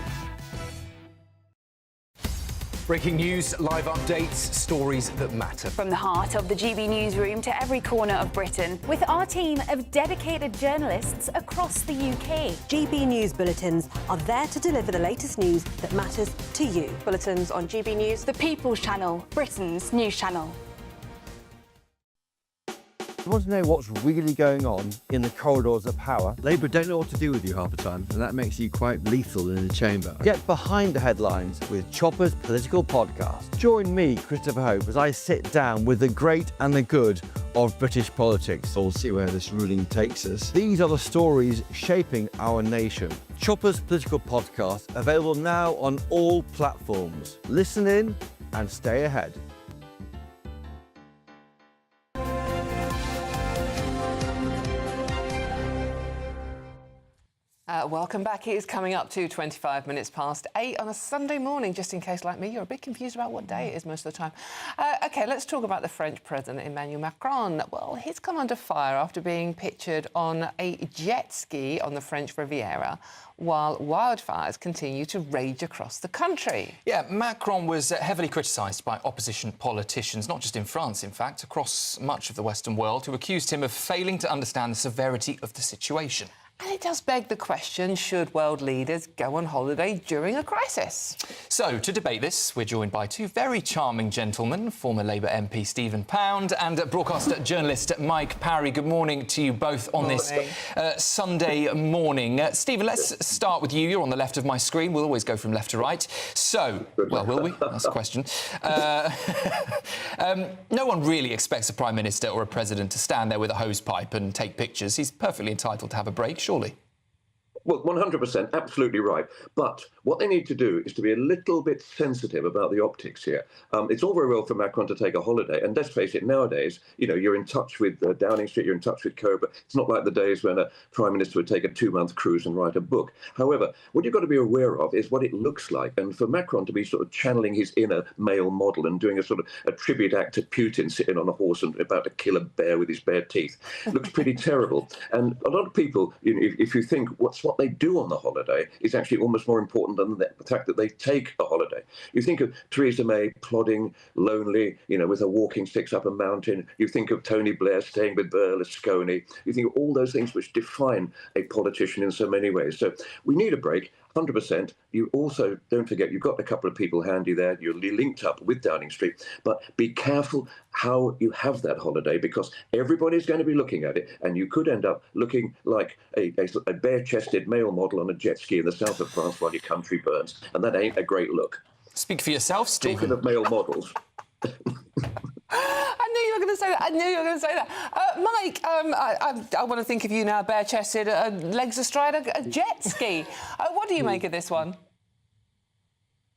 Breaking news, live updates, stories that matter. From the heart of the GB newsroom to every corner of Britain, with our team of dedicated journalists across the UK. GB News bulletins are there to deliver the latest news that matters to you. Bulletins on GB News, the People's Channel, Britain's news channel. You want to know what's really going on in the corridors of power? Labour don't know what to do with you half the time, and that makes you quite lethal in the chamber. Get behind the headlines with Chopper's Political Podcast. Join me, Christopher Hope, as I sit down with the great and the good of British politics. We'll see where this ruling takes us. These are the stories shaping our nation. Chopper's Political Podcast, available now on all platforms. Listen in and stay ahead. Welcome back. It is coming up to 25 minutes past 8 on a Sunday morning, just in case, like me, you're a bit confused about what day it is most of the time. OK, let's talk about the French President, Emmanuel Macron. Well, he's come under fire after being pictured on a jet ski on the French Riviera, while wildfires continue to rage across the country. Yeah, Macron was heavily criticised by opposition politicians, not just in France, in fact, across much of the Western world, who accused him of failing to understand the severity of the situation. And it does beg the question, should world leaders go on holiday during a crisis? So, to debate this, we're joined by two very charming gentlemen, former Labour MP Stephen Pound and broadcaster journalist Mike Parry. Good morning to you both on this Sunday morning. Stephen, let's start with you. You're on the left of my screen. We'll always go from left to right. So, well, will we? That's the question. No one really expects a Prime Minister or a President to stand there with a hose pipe and take pictures. He's perfectly entitled to have a break, surely. Well, 100%, absolutely right. But what they need to do is to be a little bit sensitive about the optics here. It's all very well for Macron to take a holiday. And let's face it, nowadays, you know, you're in touch with Downing Street, you're in touch with Cobra. It's not like the days when a Prime Minister would take a 2-month cruise and write a book. However, what you've got to be aware of is what it looks like. And for Macron to be sort of channeling his inner male model and doing a sort of a tribute act to Putin sitting on a horse and about to kill a bear with his bare teeth looks pretty terrible. And a lot of people, you know, if you think what they do on the holiday is actually almost more important than the fact that they take a holiday. You think of Theresa May plodding, lonely, you know, with her walking sticks up a mountain. You think of Tony Blair staying with Berlusconi. You think of all those things which define a politician in so many ways. So we need a break. 100%. You also, don't forget, you've got a couple of people handy there. You're linked up with Downing Street. But be careful how you have that holiday, because everybody's going to be looking at it, and you could end up looking like a bare-chested male model on a jet ski in the south of France while your country burns. And that ain't a great look. Speak for yourself, Stephen. Talking of male models. I knew you were going to say that. I knew you were going to say that. Mike, I want to think of you now, bare-chested, legs astride a jet ski. What do you make of this one?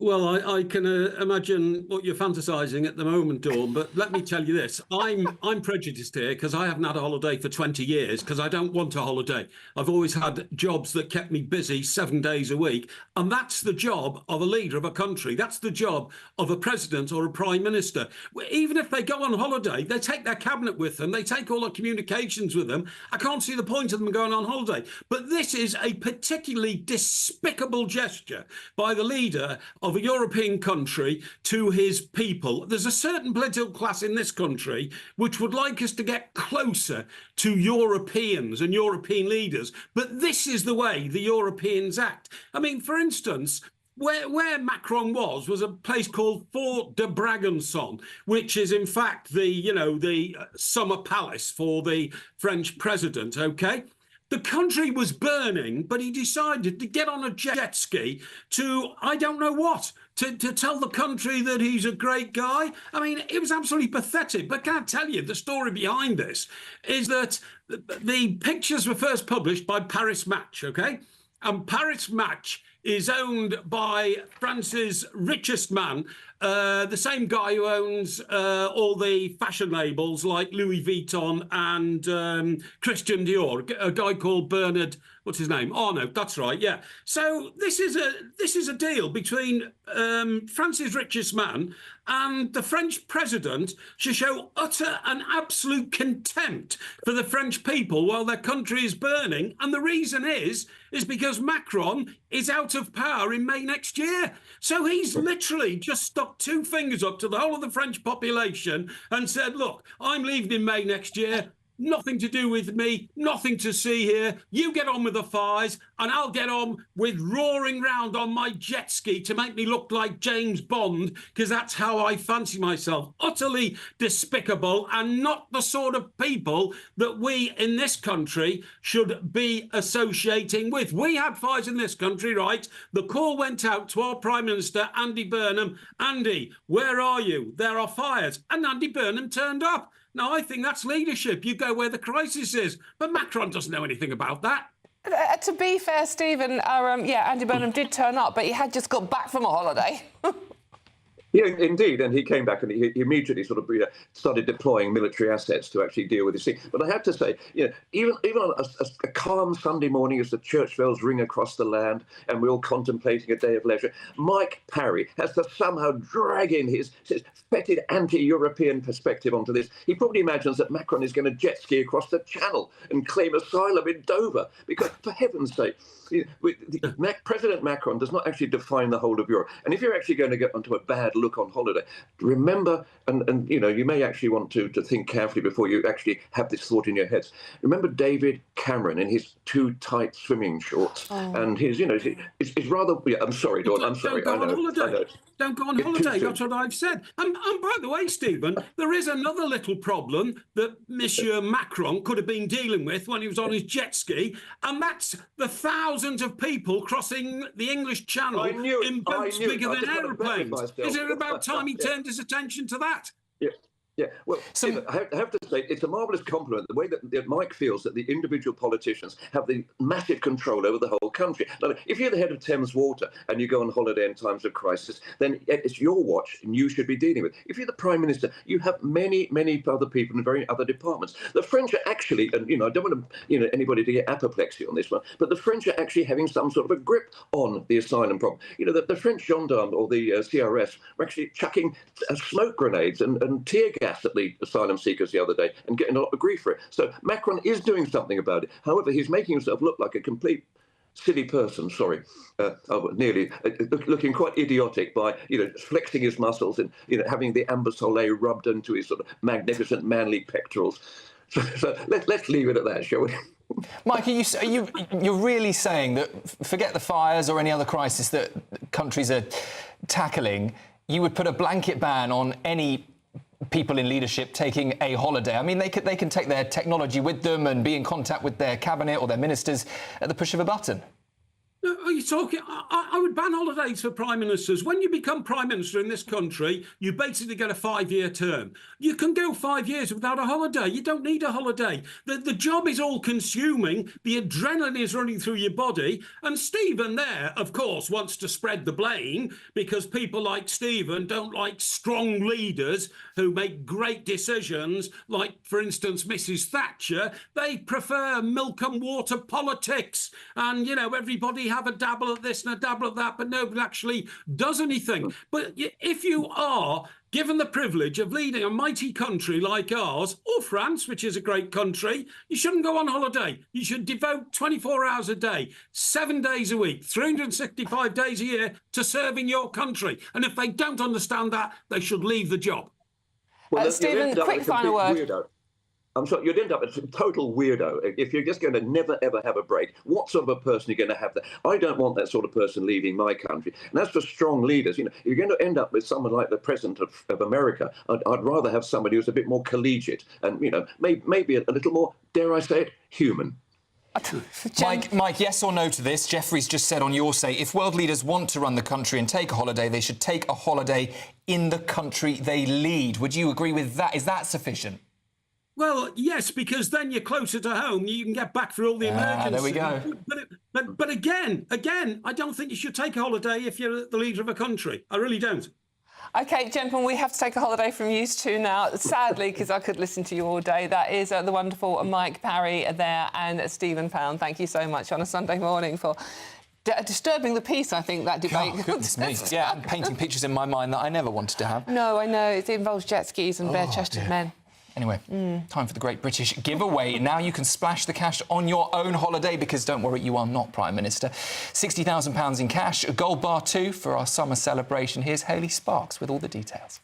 Well, I can imagine what you're fantasising at the moment, Dawn, but let me tell you this. I'm prejudiced here because I haven't had a holiday for 20 years because I don't want a holiday. I've always had jobs that kept me busy 7 days a week, and that's the job of a leader of a country. That's the job of a president or a prime minister. Even if they go on holiday, they take their cabinet with them, they take all their communications with them. I can't see the point of them going on holiday. But this is a particularly despicable gesture by the leader of a European country to his people. There's a certain political class in this country which would like us to get closer to Europeans and European leaders, but this is the way the Europeans act. I mean, for instance, where Macron was a place called Fort de Bragançon, which is in fact the summer palace for the French president, okay? The country was burning, but he decided to get on a jet ski to, I don't know what, to tell the country that he's a great guy. I mean, it was absolutely pathetic. But can I tell you, the story behind this is that the pictures were first published by Paris Match, OK? And Paris Match is owned by France's richest man, the same guy who owns all the fashion labels like Louis Vuitton and Christian Dior, a guy called Bernard, what's his name? Oh, no, that's right, yeah. So this is a deal between France's richest man and the French president to show utter and absolute contempt for the French people while their country is burning. And the reason is because Macron is out of power in May next year. So he's literally just stuck two fingers up to the whole of the French population and said, look, I'm leaving in May next year. Nothing to do with me, nothing to see here. You get on with the fires, and I'll get on with roaring round on my jet ski to make me look like James Bond, because that's how I fancy myself. Utterly despicable, and not the sort of people that we in this country should be associating with. We had fires in this country, right? The call went out to our Prime Minister, Andy Burnham. Andy, where are you? There are fires. And Andy Burnham turned up. Now, I think that's leadership. You go where the crisis is. But Macron doesn't know anything about that. To be fair, Stephen, Andy Burnham did turn up, but he had just got back from a holiday. Yeah, indeed, and he came back and he immediately sort of started deploying military assets to actually deal with this thing. But I have to say, even on a calm Sunday morning as the church bells ring across the land and we're all contemplating a day of leisure, Mike Parry has to somehow drag in his fetid anti-European perspective onto this. He probably imagines that Macron is going to jet ski across the Channel and claim asylum in Dover, because, for heaven's sake, President Macron does not actually define the whole of Europe. And if you're actually going to get onto a bad look on holiday, remember, and you may actually want to think carefully before you actually have this thought in your heads. Remember David Cameron in his too tight swimming shorts and his, it's rather. Yeah, I'm sorry, Dawn. I'm sorry. Don't go on holiday. Don't go on holiday. That's what I've said. And by the way, Stephen, there is another little problem that Monsieur Macron could have been dealing with when he was on his jet ski, and that's the thousands of people crossing the English Channel in boats bigger than aeroplanes. Is it about time he turned his attention to that? Yeah, well, I have to say, it's a marvellous compliment, the way that Mike feels that the individual politicians have the massive control over the whole country. Now, if you're the head of Thames Water and you go on holiday in times of crisis, then it's your watch and you should be dealing with. If you're the Prime Minister, you have many, many other people in very other departments. The French are actually, and I don't want anybody to get apoplexy on this one, but the French are actually having some sort of a grip on the asylum problem. The French gendarmes or the CRS were actually chucking smoke grenades and tear gas at the asylum seekers the other day and getting a lot of grief for it. So Macron is doing something about it. However, he's making himself look like a complete silly person, nearly looking quite idiotic by, flexing his muscles and, having the amber soleil rubbed into his sort of magnificent manly pectorals. So let's leave it at that, shall we? Mike, you're really saying that, forget the fires or any other crisis that countries are tackling, you would put a blanket ban on any people in leadership taking a holiday? I mean, they can take their technology with them and be in contact with their cabinet or their ministers at the push of a button. No, are you talking? I would ban holidays for prime ministers. When you become prime minister in this country, you basically get a 5-year term. You can go 5 years without a holiday. You don't need a holiday. The job is all consuming. The adrenaline is running through your body. And Stephen there, of course, wants to spread the blame because people like Stephen don't like strong leaders who make great decisions, like, for instance, Mrs. Thatcher. They prefer milk and water politics. And, everybody have a dabble at this and a dabble at that, but nobody actually does anything. But if you are given the privilege of leading a mighty country like ours, or France, which is a great country, you shouldn't go on holiday. You should devote 24 hours a day, 7 days a week, 365 days a year to serving your country. And if they don't understand that, they should leave the job. Well, Stephen, quick final word. Weirdo. I'm sorry, you'd end up as a total weirdo if you're just going to never, ever have a break. What sort of a person are you going to have that? I don't want that sort of person leading my country. And as for strong leaders, you're going to end up with someone like the President of America. I'd rather have somebody who's a bit more collegiate and, maybe a little more, dare I say it, human. Mike, yes or no to this? Jeffrey's just said on your say, if world leaders want to run the country and take a holiday, they should take a holiday in the country they lead. Would you agree with that? Is that sufficient? Well, yes, because then you're closer to home. You can get back for all the emergencies. There we go. But again, I don't think you should take a holiday if you're the leader of a country. I really don't. OK, gentlemen, we have to take a holiday from you two now, sadly, because I could listen to you all day. That is the wonderful Mike Parry there and Stephen Pound. Thank you so much on a Sunday morning for disturbing the peace, I think, that debate. Oh, goodness me. Yeah, and painting pictures in my mind that I never wanted to have. No, I know. It involves jet skis and bare-chested men. Anyway, time for the Great British Giveaway. Now you can splash the cash on your own holiday because, don't worry, you are not Prime Minister. £60,000 in cash, a gold bar too for our summer celebration. Here's Hayley Sparks with all the details.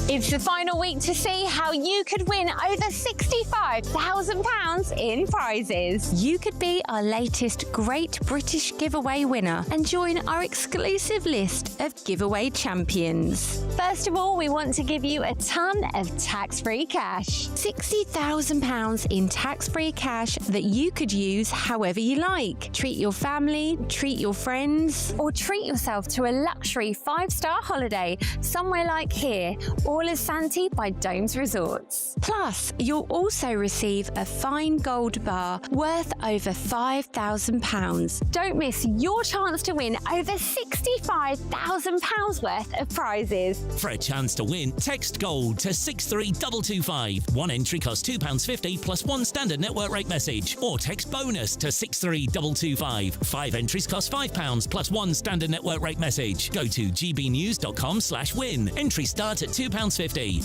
It's the final week to see how you could win over £65,000 in prizes. You could be our latest Great British Giveaway winner and join our exclusive list of giveaway champions. First of all, we want to give you a ton of tax-free cash. £60,000 in tax-free cash that you could use however you like. Treat your family, treat your friends, or treat yourself to a luxury 5-star holiday somewhere like here, all is Santi by Domes Resorts. Plus, you'll also receive a fine gold bar worth over £5,000. Don't miss your chance to win over £65,000 worth of prizes. For a chance to win, text GOLD to 63225. One entry costs £2.50 plus one standard network rate message. Or text BONUS to 63225. 5 entries cost £5 plus one standard network rate message. Go to gbnews.com/win. Entry start at £2.50.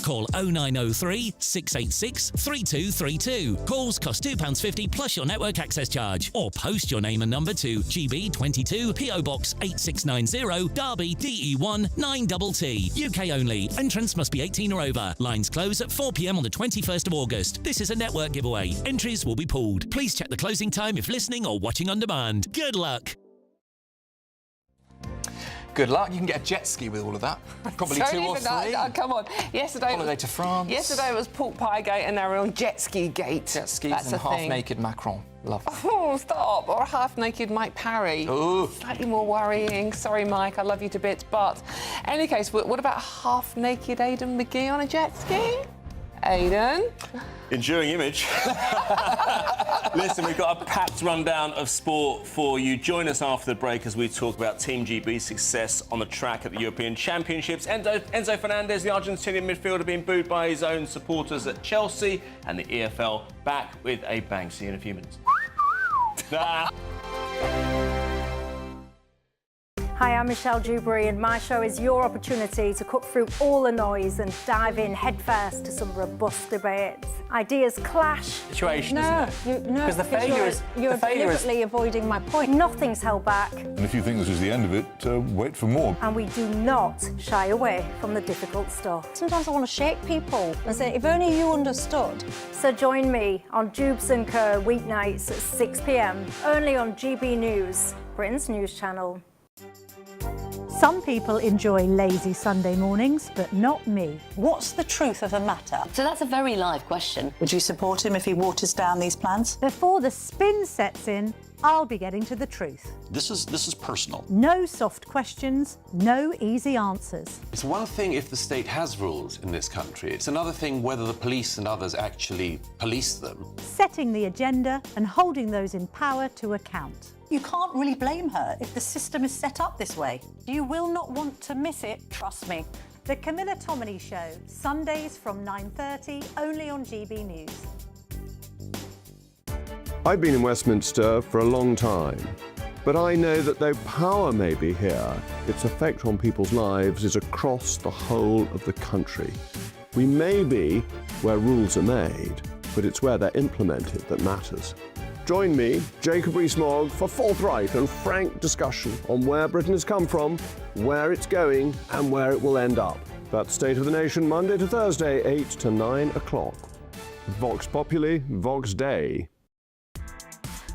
Call 0903 686 3232. Calls cost £2.50 plus your network access charge. Or post your name and number to GB22 PO Box 8690 Derby DE1 9TT. UK only. Entrance must be 18 or over. Lines close at 4 p.m. on the 21st of August. This is a network giveaway. Entries will be pooled. Please check the closing time if listening or watching on demand. Good luck. Good luck. You can get a jet ski with all of that. Probably 2 or 3. Come on. Yesterday holiday to France. Yesterday it was pork pie gate and now we're on jet ski gate. Jet skis That's and half-naked Macron. Love that. Oh, stop. Or a half-naked Mike Parry. Ooh. Slightly more worrying. Sorry, Mike, I love you to bits. But in any case, what about half-naked Aidan McGee on a jet ski? Aidan? Enduring image. Listen, we've got a packed rundown of sport for you. Join us after the break as we talk about Team GB's success on the track at the European Championships. Enzo Fernandez, the Argentinian midfielder, being booed by his own supporters at Chelsea, and the EFL back with a bang. See you in a few minutes. Hi, I'm Michelle Dewberry, and my show is your opportunity to cut through all the noise and dive in headfirst to some robust debates. Ideas clash. Situation, no, isn't it? No, because you're deliberately avoiding my point. Nothing's held back. And if you think this is the end of it, wait for more. And we do not shy away from the difficult stuff. Sometimes I want to shake people and say, if only you understood. So join me on Dubes & Co. weeknights at 6 p.m, only on GB News, Britain's news channel. Some people enjoy lazy Sunday mornings, but not me. What's the truth of the matter? So that's a very live question. Would you support him if he waters down these plans? Before the spin sets in, I'll be getting to the truth. This is personal. No soft questions, no easy answers. It's one thing if the state has rules in this country. It's another thing whether the police and others actually police them. Setting the agenda and holding those in power to account. You can't really blame her if the system is set up this way. You will not want to miss it, trust me. The Camilla Tominey Show, Sundays from 9:30, only on GB News. I've been in Westminster for a long time, but I know that though power may be here, its effect on people's lives is across the whole of the country. We may be where rules are made, but it's where they're implemented that matters. Join me, Jacob Rees-Mogg, for forthright and frank discussion on where Britain has come from, where it's going, and where it will end up. That's State of the Nation, Monday to Thursday, 8 to 9 o'clock. Vox Populi, Vox Dei.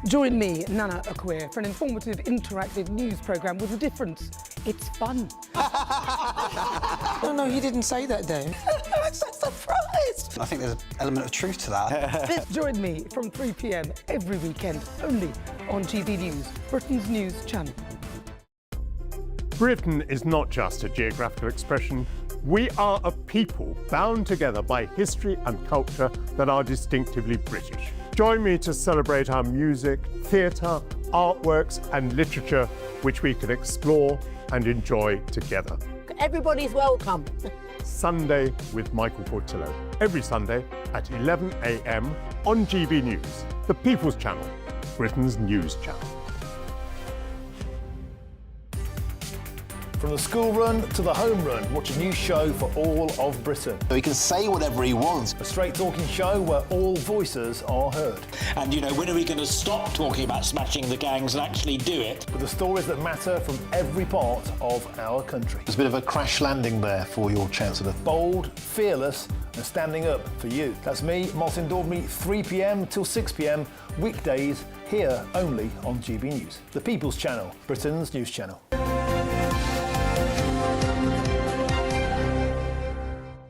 Join me, Nana Akwe, for an informative, interactive news programme with a difference. It's fun. No, he didn't say that, though. I'm so surprised. I think there's an element of truth to that. Join me from 3 p.m. every weekend, only on GB News, Britain's news channel. Britain is not just a geographical expression. We are a people bound together by history and culture that are distinctively British. Join me to celebrate our music, theatre, artworks and literature, which we can explore and enjoy together. Everybody's welcome. Sunday with Michael Costello. Every Sunday at 11 a.m. on GB News, the People's Channel, Britain's news channel. From the school run to the home run, watch a new show for all of Britain. He can say whatever he wants. A straight-talking show where all voices are heard. And, you know, when are we going to stop talking about smashing the gangs and actually do it? With the stories that matter from every part of our country. There's a bit of a crash landing there for your Chancellor. Bold, fearless and standing up for you. That's me, Martin Daubney, 3 p.m. till 6 p.m, weekdays, here only on GB News. The People's Channel, Britain's news channel.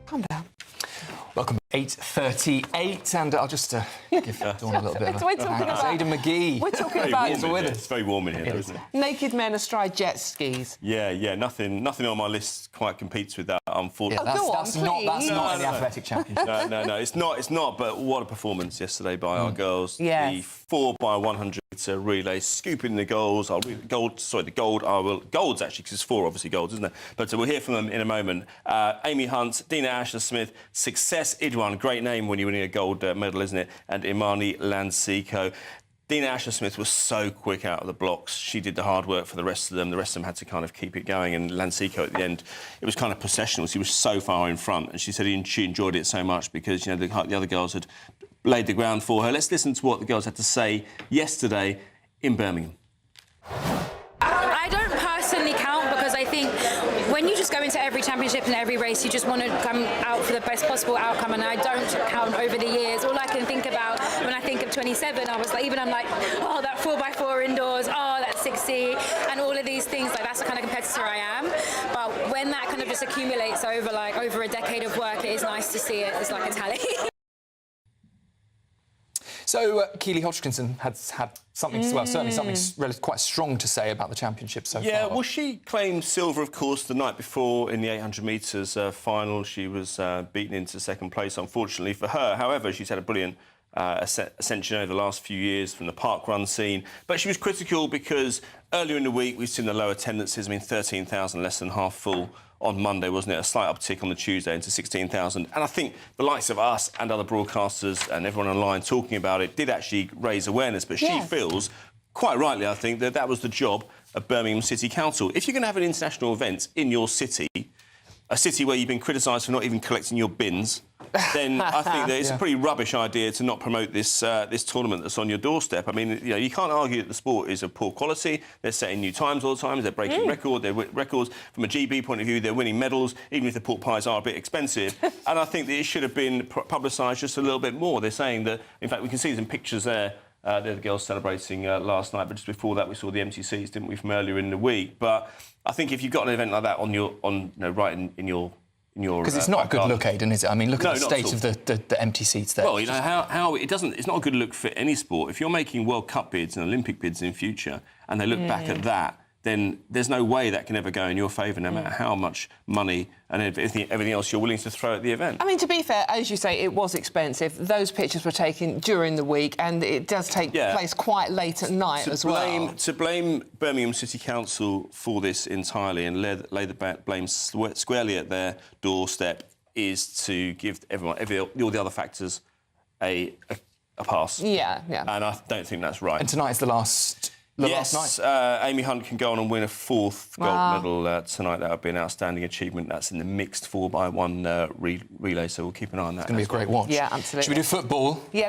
Calm down. Welcome. 8:38, and I'll just give Dawn a little bit of We're talking about Ada McGee. We're talking about It's very warm in here, isn't it? naked men astride jet skis. Yeah. Nothing on my list quite competes with that, unfortunately. That's not in the athletic championship. No, it's not. But what a performance yesterday by our girls. Yes. The 4x100 metre relay, scooping the goals. The golds actually, because it's 4 obviously golds, isn't it? But we'll hear from them in a moment. Amy Hunt, Dina Asher-Smith, Success Idwan, great name when you're winning a gold medal, isn't it? And Imani Lansiko. Dina Asher-Smith was so quick out of the blocks. She did the hard work for the rest of them. The rest of them had to kind of keep it going. And Lansiko at the end, it was kind of processional. She was so far in front. And she said she enjoyed it so much because, you know, the other girls had laid the ground for her. Let's listen to what the girls had to say yesterday in Birmingham. I don't personally count because I think when you just go into every championship and every race, you just want to come out for the best possible outcome, and I don't count over the years. All I can think about when I think of 27, I was like, I'm like, oh, that 4x4 indoors, oh, that 60, and all of these things, like that's the kind of competitor I am. But when that kind of just accumulates over a decade of work, it is nice to see it as like a tally. So, Keely Hodgkinson has had something, certainly something quite strong to say about the championship so far. Yeah, well, she claimed silver, of course, the night before in the 800 metres final. She was beaten into second place, unfortunately for her. However, she's had a brilliant ascension over the last few years from the parkrun scene. But she was critical because earlier in the week we've seen the low attendances. 13,000 less than half full on Monday, wasn't it? A slight uptick on the Tuesday into 16,000. And I think the likes of us and other broadcasters and everyone online talking about it did actually raise awareness. But she feels, quite rightly, I think, that was the job of Birmingham City Council. If you're going to have an international event in your city, a city where you've been criticised for not even collecting your bins, then I think that it's a pretty rubbish idea to not promote this this tournament that's on your doorstep. I mean, you can't argue that the sport is of poor quality. They're setting new times all the time. They're breaking records. From a GB point of view, they're winning medals, even if the pork pies are a bit expensive. And I think that it should have been publicised just a little bit more. They're saying that, in fact, we can see some pictures there. They're the girls celebrating last night, but just before that we saw the MCCs, didn't we, from earlier in the week? But I think if you've got an event like that right in your because it's not a good look, Aidan, is it? I mean, look at the state of the empty seats there. Well, you know how it doesn't. It's not a good look for any sport. If you're making World Cup bids and Olympic bids in future, and they look back at that, then there's no way that can ever go in your favour, no matter how much money and everything else you're willing to throw at the event. I mean, to be fair, as you say, it was expensive. Those pictures were taken during the week, and it does take place quite late at night as well. To blame Birmingham City Council for this entirely and lay the blame squarely at their doorstep is to give all the other factors a pass. Yeah. And I don't think that's right. And tonight's the last night. Amy Hunt can go on and win a 4th gold medal tonight. That would be an outstanding achievement. That's in the mixed 4x1 relay, so we'll keep an eye on that. It's going to be a great watch. Yeah, absolutely. Should we do football? Yeah,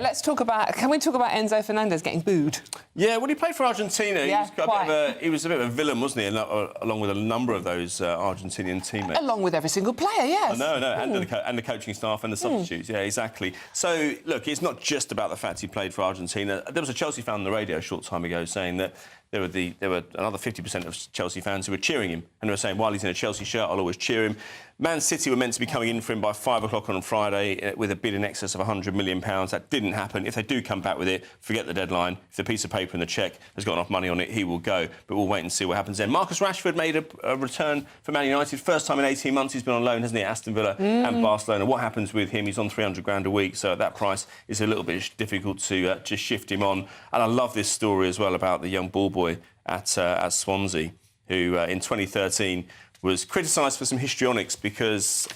can we talk about Enzo Fernandez getting booed? Yeah, when he played for Argentina, Yeah, he was a bit of a villain, wasn't he? Along with a number of those Argentinian teammates. Along with every single player, yes. No, and the coaching staff and the substitutes. Yeah, exactly. So, look, it's not just about the fact he played for Argentina. There was a Chelsea fan on the radio a short time ago saying that there were another 50% of Chelsea fans who were cheering him, and they were saying, while he's in a Chelsea shirt, I'll always cheer him. Man City were meant to be coming in for him by 5 o'clock on Friday with a bid in excess of £100 million. That didn't happen. If they do come back with it, forget the deadline. If the piece of paper and the cheque has got enough money on it, he will go. But we'll wait and see what happens then. Marcus Rashford made a return for Man United. First time in 18 months he's been on loan, hasn't he, at Aston Villa and Barcelona. What happens with him? He's on 300 grand a week, so at that price it's a little bit difficult to just shift him on. And I love this story as well about the young ball boy at Swansea, who in 2013 was criticised for some histrionics because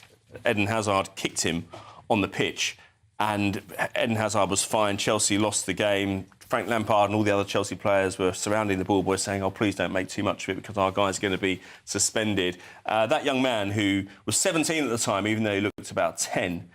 Eden Hazard kicked him on the pitch, and Eden Hazard was fined. Chelsea lost the game. Frank Lampard and all the other Chelsea players were surrounding the ball boy saying, oh, please don't make too much of it because our guy's going to be suspended. That young man, who was 17 at the time, even though he looked about 10,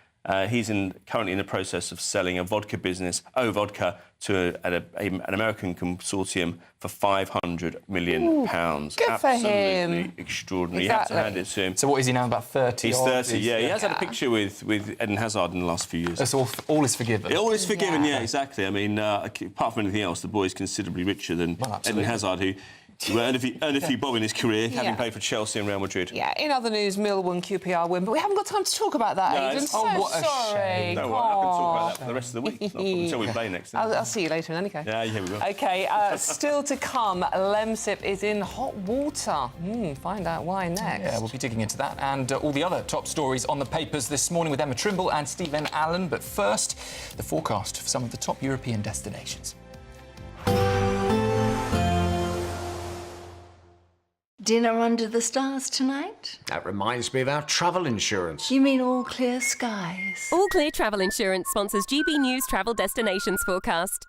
he's currently in the process of selling a vodka business, Vodka, to an American consortium for £500 million. Good for him. Absolutely extraordinary. Exactly. You have to hand it to him. So what is he now, about 30? He's 30, yeah. He has had a picture with Eden Hazard in the last few years. That's all is forgiven. All is forgiven, yeah, exactly. I mean, apart from anything else, the boy's considerably richer than Eden Hazard, who earned a few bob in his career, having played for Chelsea and Real Madrid. Yeah, in other news, Mill won QPR win, but we haven't got time to talk about that, Aidan. What a sorry. shame. No, I can talk about that for the rest of the week. Not until we play next. I'll see you later in any case. Yeah, we will. OK, still to come, Lemsip is in hot water. Find out why next. Yeah, we'll be digging into that and all the other top stories on the papers this morning with Emma Trimble and Stephen Allen. But first, the forecast for some of the top European destinations. Dinner under the stars tonight? That reminds me of our travel insurance. You mean all clear skies? All Clear Travel Insurance sponsors GB News Travel Destinations forecast.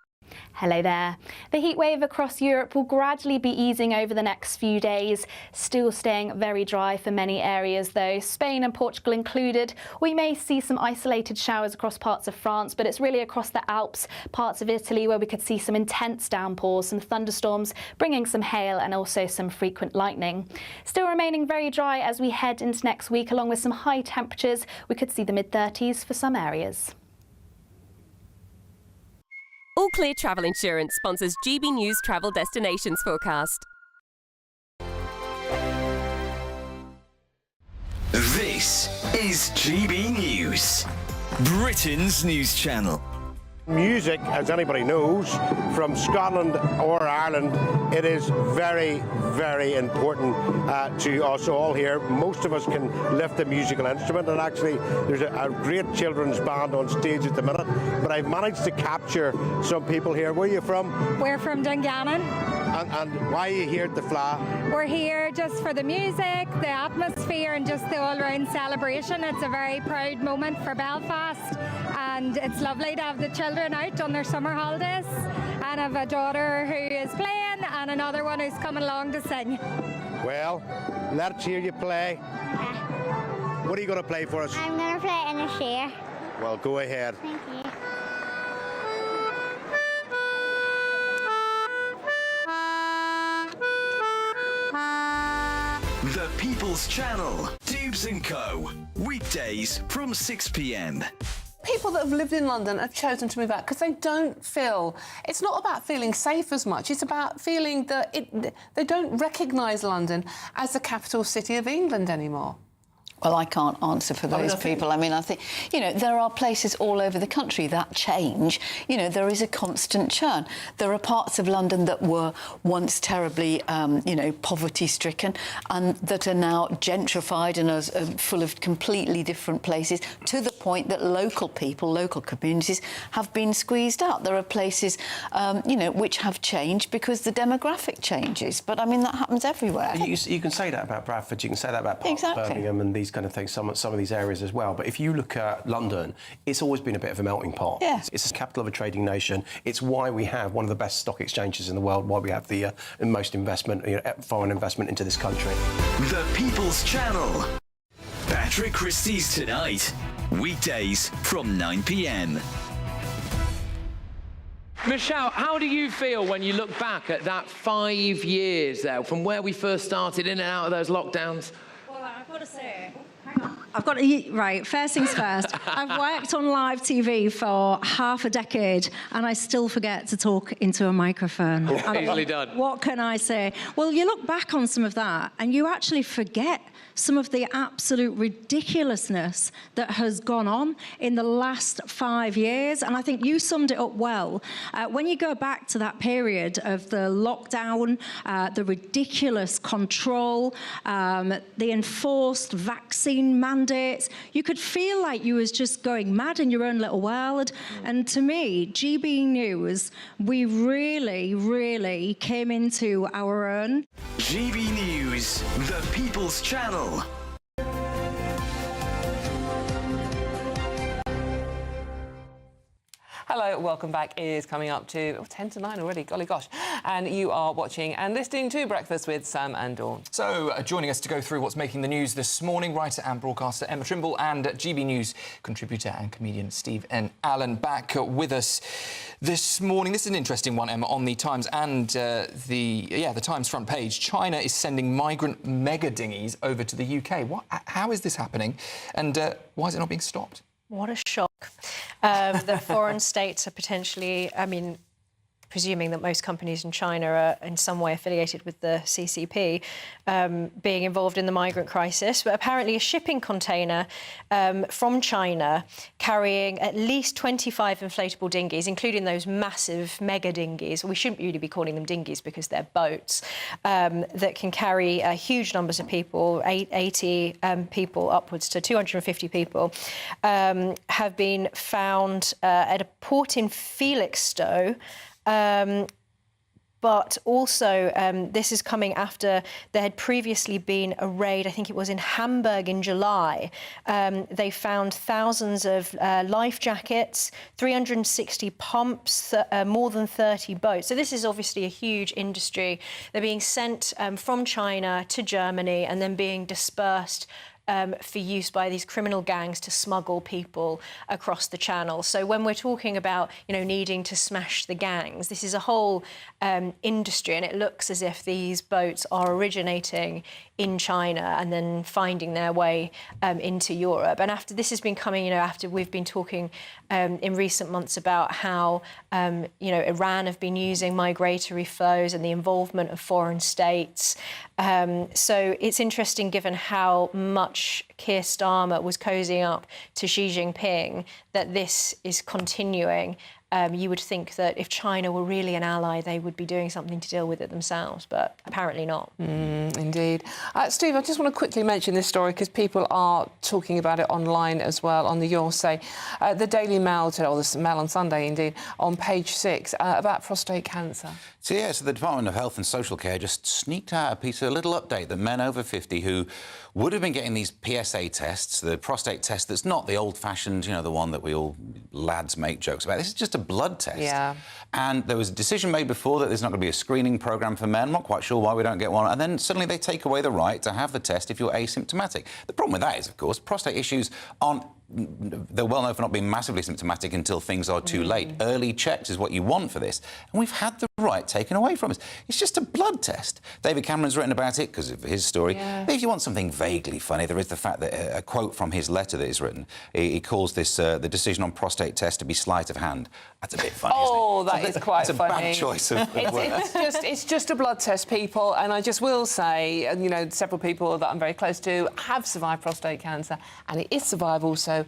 Hello there. The heat wave across Europe will gradually be easing over the next few days, still staying very dry for many areas though, Spain and Portugal included. We may see some isolated showers across parts of France, but it's really across the Alps, parts of Italy where we could see some intense downpours, some thunderstorms, bringing some hail and also some frequent lightning. Still remaining very dry as we head into next week, along with some high temperatures. We could see the mid-30s for some areas. All Clear Travel Insurance sponsors GB News Travel Destinations forecast. This is GB News, Britain's news channel. Music, as anybody knows, from Scotland or Ireland, it is very, very important to us all here. Most of us can lift a musical instrument, and actually there's a great children's band on stage at the minute, but I've managed to capture some people here. Where are you from? We're from Dungannon. And why are you here at the Fla? We're here just for the music, the atmosphere and just the all-round celebration. It's a very proud moment for Belfast, and it's lovely to have the children out on their summer holidays. And I have a daughter who is playing and another one who's coming along to sing. Well, let's hear you play. What are you going to play for us? I'm going to play in a share. Well, go ahead. Thank you. The People's Channel, Dubes & Co. Weekdays from 6 p.m. People that have lived in London have chosen to move out because they don't feel... It's not about feeling safe as much, it's about feeling that they don't recognise London as the capital city of England anymore. Well, I can't answer for those people. I mean, I think, you know, there are places all over the country that change. You know, there is a constant churn. There are parts of London that were once terribly, you know, poverty-stricken and that are now gentrified and are full of completely different places, to the point that local people, local communities have been squeezed out. There are places, you know, which have changed because the demographic changes. But, I mean, that happens everywhere. You can say that about Bradford, you can say that about parts of Birmingham and these kind of things, some of these areas as well. But if you look at London, it's always been a bit of a melting pot. Yeah. It's the capital of a trading nation. It's why we have one of the best stock exchanges in the world, why we have the most investment, you know, foreign investment into this country. The People's Channel. Patrick Christie's Tonight. Weekdays from 9 p.m. Michelle, how do you feel when you look back at that 5 years there, from where we first started in and out of those lockdowns? Well, I thought to say, right, first things first. I've worked on live TV for half a decade and I still forget to talk into a microphone. Easily done. What can I say? Well, you look back on some of that and you actually forget some of the absolute ridiculousness that has gone on in the last 5 years. And I think you summed it up well. When you go back to that period of the lockdown, the ridiculous control, the enforced vaccine mandates, you could feel like you was just going mad in your own little world. And to me, GB News, we really, really came into our own. GB News, the People's Channel. Hello, welcome back. It is coming up to 10 to 9 already, golly gosh. And you are watching and listening to Breakfast with Sam and Dawn. So, joining us to go through what's making the news this morning, writer and broadcaster Emma Trimble and GB News contributor and comedian Steve N. Allen back with us this morning. This is an interesting one, Emma, on the Times and the Times front page. China is sending migrant mega dinghies over to the UK. How is this happening and why is it not being stopped? What a shock. The foreign states are potentially, presuming that most companies in China are in some way affiliated with the CCP, being involved in the migrant crisis. But apparently a shipping container from China carrying at least 25 inflatable dinghies, including those massive mega dinghies. We shouldn't really be calling them dinghies because they're boats that can carry huge numbers of people, 80 people upwards to 250 people, have been found at a port in Felixstowe. But also, this is coming after there had previously been a raid, I think it was in Hamburg in July. They found thousands of life jackets, 360 pumps, more than 30 boats. So this is obviously a huge industry. They're being sent from China to Germany and then being dispersed for use by these criminal gangs to smuggle people across the channel. So when we're talking about, needing to smash the gangs, this is a whole industry, and it looks as if these boats are originating in China and then finding their way into Europe. And after this has been coming, after we've been talking in recent months about how, Iran have been using migratory flows and the involvement of foreign states. So it's interesting, given how much Keir Starmer was cozying up to Xi Jinping, that this is continuing. You would think that if China were really an ally, they would be doing something to deal with it themselves, but apparently not. Indeed. Steve, I just want to quickly mention this story because people are talking about it online as well on the Your Say. The Daily Mail today, or the Mail on Sunday, indeed, on page 6, about prostate cancer. So the Department of Health and Social Care just sneaked out a little update that men over 50 who would have been getting these PSA tests, the prostate test that's not the old-fashioned, the one that we all lads make jokes about. This is just a blood test. Yeah. And there was a decision made before that there's not going to be a screening programme for men. I'm not quite sure why we don't get one. And then suddenly they take away the right to have the test if you're asymptomatic. The problem with that is, of course, prostate issues aren't... They're well known for not being massively symptomatic until things are too late. Early checks is what you want for this. And we've had the right taken away from us. It's just a blood test. David Cameron's written about it because of his story. Yeah. But if you want something vaguely funny, there is the fact that a quote from his letter that he's written, he calls this the decision on prostate test to be sleight of hand. That's a bit funny, isn't it? That is quite funny. That's a bad choice of words. It's just a blood test, people. And I just will say, several people that I'm very close to have survived prostate cancer, and it is survivable, so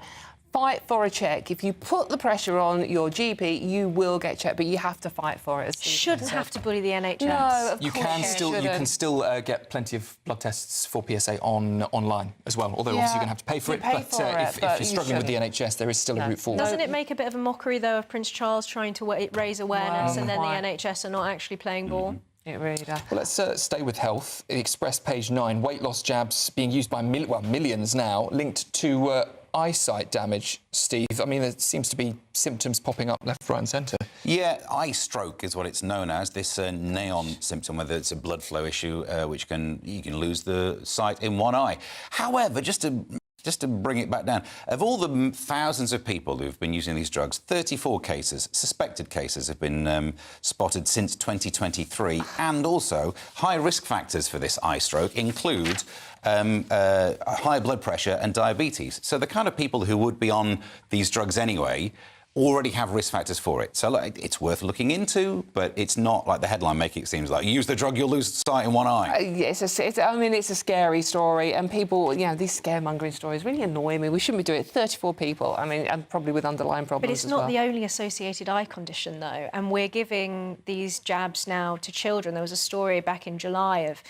fight for a check. If you put the pressure on your GP, you will get checked, but you have to fight for it. Shouldn't have to bully the NHS. No, of you course you can still get plenty of blood tests for PSA online as well. Although obviously you're going to have to pay for it. But if you're struggling with the NHS, there is still a route forward. Doesn't it make a bit of a mockery though of Prince Charles trying to raise awareness and then the NHS are not actually playing ball? It really does. Well, let's stay with health. The Express, page 9, weight loss jabs being used by millions now, linked to eyesight damage, Steve. I mean, there seems to be symptoms popping up left, right and centre. Yeah, eye stroke is what it's known as, this neon symptom, whether it's a blood flow issue, which you can lose the sight in one eye. However, just to just to bring it back down, of all the thousands of people who've been using these drugs, 34 cases, suspected cases, have been spotted since 2023. And also, high risk factors for this eye stroke include high blood pressure and diabetes. So the kind of people who would be on these drugs anyway already have risk factors for it. So look, it's worth looking into, but it's not like the headline making it seems like. Use the drug, you'll lose sight in one eye. It's a scary story, and people, these scaremongering stories really annoy me. We shouldn't be doing it. 34 people, and probably with underlying problems. But it's not the only associated eye condition, though, and we're giving these jabs now to children. There was a story back in July of,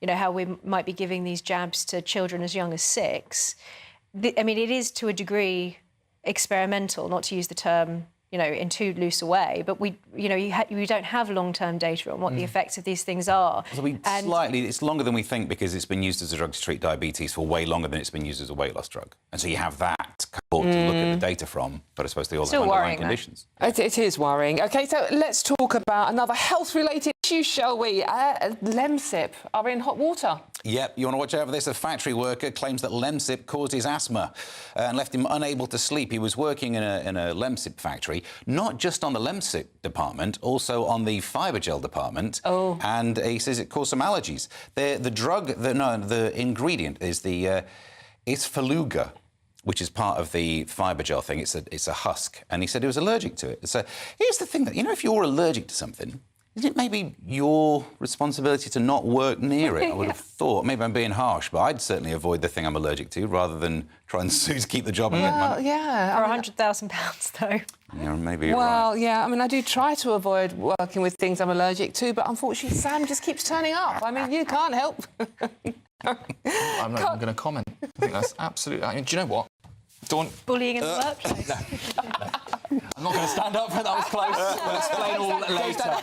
how we might be giving these jabs to children as young as 6. I mean, it is to a degree experimental, not to use the term, in too loose a way, but we don't have long-term data on what the effects of these things are. So it's longer than we think because it's been used as a drug to treat diabetes for way longer than it's been used as a weight loss drug. And so you have that to look at the data from, but I suppose they all have underlying conditions. It is worrying. OK, so let's talk about another health-related issue, shall we? Lemsip are in hot water. Yep, you want to watch out for this. A factory worker claims that Lemsip caused his asthma and left him unable to sleep. He was working in a Lemsip factory, not just on the Lemsip department, also on the fibergel department. Oh. And he says it caused some allergies. The ingredient is it's Faluga, which is part of the fibergel thing. It's a husk. And he said he was allergic to it. So here's the thing that, if you're allergic to something, isn't it maybe your responsibility to not work near it? I would have thought. Maybe I'm being harsh, but I'd certainly avoid the thing I'm allergic to rather than try and sue to keep the job and get money. Yeah. For £100,000, though. Yeah, maybe you're Well, right. yeah, I do try to avoid working with things I'm allergic to, but unfortunately Sam just keeps turning up. You can't help. I'm not even going to comment. I think that's absolutely... do you know what? Bullying in the workplace. I'm not going to stand up for that. That was close. We'll explain all later.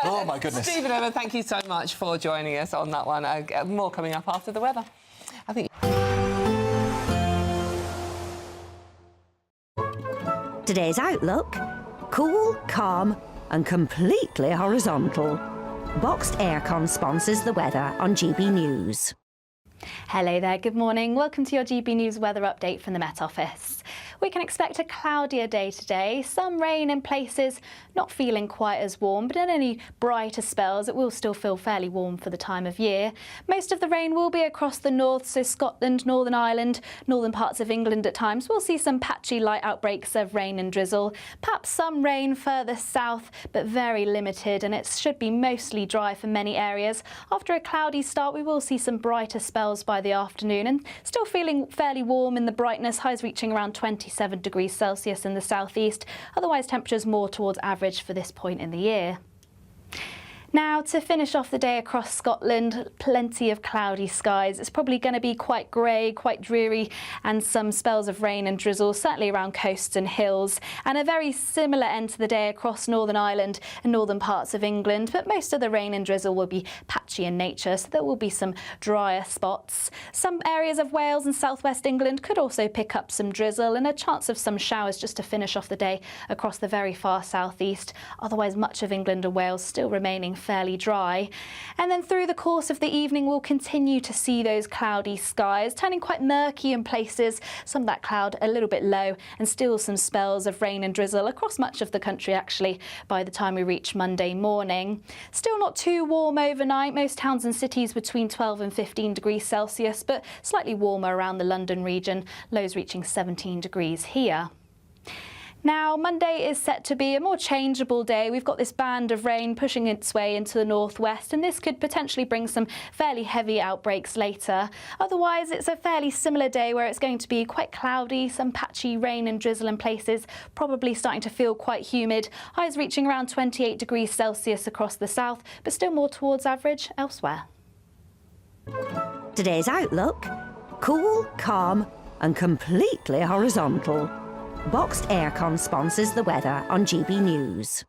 Oh, my goodness. Stephen Emma, thank you so much for joining us on that one. More coming up after the weather. I think... Today's outlook: cool, calm and completely horizontal. Boxed Aircon sponsors the weather on GB News. Hello there, good morning. Welcome to your GB News weather update from the Met Office. We can expect a cloudier day today, some rain in places, not feeling quite as warm, but in any brighter spells it will still feel fairly warm for the time of year. Most of the rain will be across the north, so Scotland, Northern Ireland, northern parts of England at times. We'll see some patchy light outbreaks of rain and drizzle, perhaps some rain further south, but very limited, and it should be mostly dry for many areas. After a cloudy start, we will see some brighter spells by the afternoon and still feeling fairly warm in the brightness, highs reaching around 27 degrees Celsius in the southeast. Otherwise, temperatures more towards average for this point in the year. Now, to finish off the day across Scotland, plenty of cloudy skies. It's probably going to be quite grey, quite dreary, and some spells of rain and drizzle, certainly around coasts and hills. And a very similar end to the day across Northern Ireland and northern parts of England, but most of the rain and drizzle will be patchy in nature, so there will be some drier spots. Some areas of Wales and southwest England could also pick up some drizzle and a chance of some showers just to finish off the day across the very far southeast. Otherwise, much of England and Wales still remaining fairly dry. And then through the course of the evening, we'll continue to see those cloudy skies, turning quite murky in places, some of that cloud a little bit low, and still some spells of rain and drizzle across much of the country, actually, by the time we reach Monday morning. Still not too warm overnight, most towns and cities between 12 and 15 degrees Celsius, but slightly warmer around the London region, lows reaching 17 degrees here. Now, Monday is set to be a more changeable day. We've got this band of rain pushing its way into the northwest, and this could potentially bring some fairly heavy outbreaks later. Otherwise, it's a fairly similar day where it's going to be quite cloudy, some patchy rain and drizzle in places, probably starting to feel quite humid. Highs reaching around 28 degrees Celsius across the south, but still more towards average elsewhere. Today's outlook: cool, calm and completely horizontal. Boxed Aircon sponsors the weather on GB News.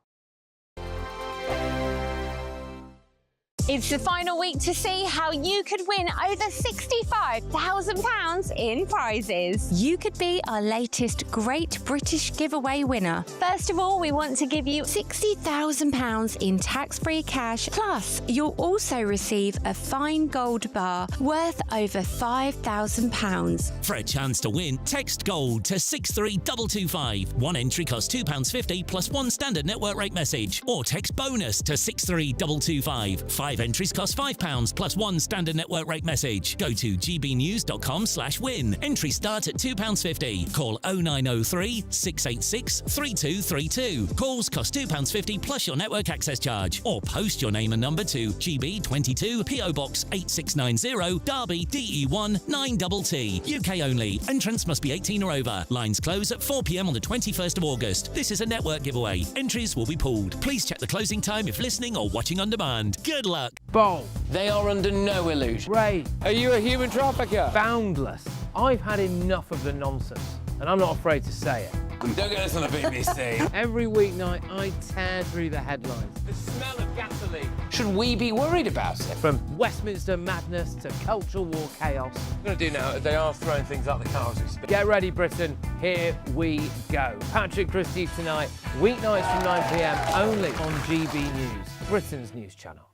It's the final week to see how you could win over £65,000 in prizes. You could be our latest Great British Giveaway winner. First of all, we want to give you £60,000 in tax-free cash. Plus, you'll also receive a fine gold bar worth over £5,000. For a chance to win, text GOLD to 63225. One entry costs £2.50 plus one standard network rate message. Or text BONUS to 63225. 5 entries cost £5 plus one standard network rate message. Go to gbnews.com/win. Entries start at £2.50. Call 0903 686 3232. Calls cost £2.50 plus your network access charge. Or post your name and number to GB22 PO Box 8690 Derby DE1 9TT. UK only. Entrance must be 18 or over. Lines close at 4 p.m. on the 21st of August. This is a network giveaway. Entries will be pulled. Please check the closing time if listening or watching on demand. Good luck. Bold. They are under no illusion. Ray, are you a human trafficker? Boundless. I've had enough of the nonsense, and I'm not afraid to say it. Don't get this on the BBC. Every weeknight, I tear through the headlines. The smell of gasoline. Should we be worried about it? From Westminster madness to cultural war chaos. I'm going to do now, they are throwing things out the car as we speak. Get ready, Britain. Here we go. Patrick Christie tonight, weeknights from 9 p.m, only on GB News, Britain's news channel.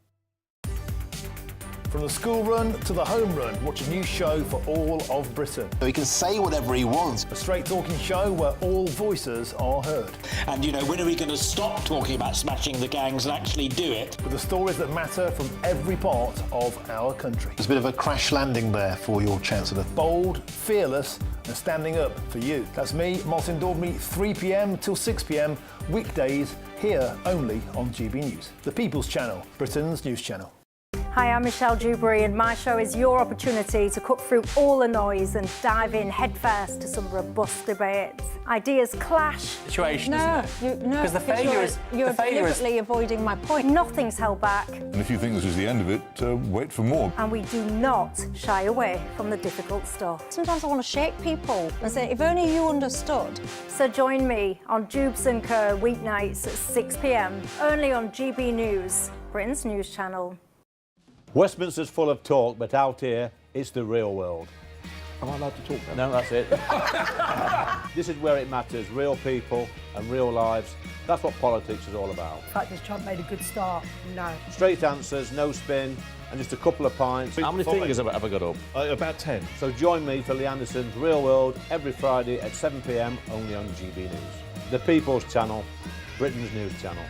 From the school run to the home run, watch a new show for all of Britain. He can say whatever he wants. A straight-talking show where all voices are heard. And, you know, when are we going to stop talking about smashing the gangs and actually do it? With the stories that matter from every part of our country. There's a bit of a crash landing there for your Chancellor. Bold, fearless and standing up for you. That's me, Martin Daubney, 3 p.m. till 6 p.m, weekdays, here only on GB News. The People's Channel, Britain's news channel. Hi, I'm Michelle Dewberry and my show is your opportunity to cut through all the noise and dive in headfirst to some robust debates. Ideas clash. Situation, isn't it? No, because the failure is... You're deliberately avoiding my point. Nothing's held back. And if you think this is the end of it, wait for more. And we do not shy away from the difficult stuff. Sometimes I want to shake people and say, if only you understood. So join me on Dubes & Co weeknights at 6 p.m, only on GB News, Britain's news channel. Westminster's full of talk, but out here, it's the real world. Am I allowed to talk No, now? that's it. This is where it matters, real people and real lives. That's what politics is all about. In fact, has Trump made a good start? No. Straight answers, no spin, and just a couple of pints. How many fingers have I got up? About 10. So join me for Lee Anderson's Real World every Friday at 7 p.m, only on GB News. The People's Channel, Britain's news channel.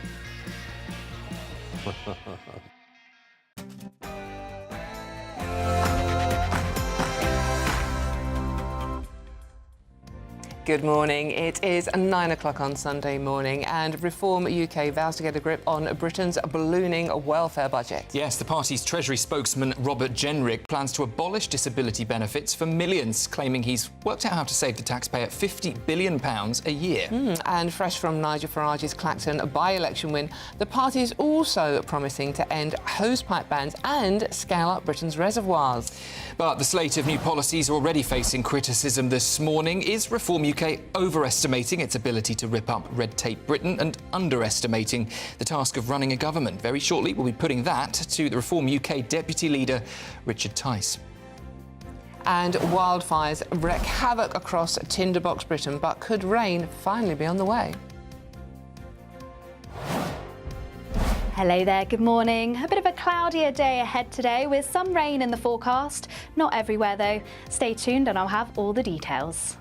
Good morning. It is 9 o'clock on Sunday morning and Reform UK vows to get a grip on Britain's ballooning welfare budget. Yes, the party's Treasury spokesman Robert Jenrick plans to abolish disability benefits for millions, claiming he's worked out how to save the taxpayer £50 billion a year. And fresh from Nigel Farage's Clacton by-election win, the party is also promising to end hosepipe bans and scale up Britain's reservoirs. But the slate of new policies already facing criticism this morning is Reform UK overestimating its ability to rip up red tape Britain and underestimating the task of running a government. Very shortly, we'll be putting that to the Reform UK Deputy Leader, Richard Tice. And wildfires wreak havoc across Tinderbox Britain, but could rain finally be on the way? Hello there, good morning. A bit of a cloudier day ahead today with some rain in the forecast. Not everywhere though. Stay tuned and I'll have all the details.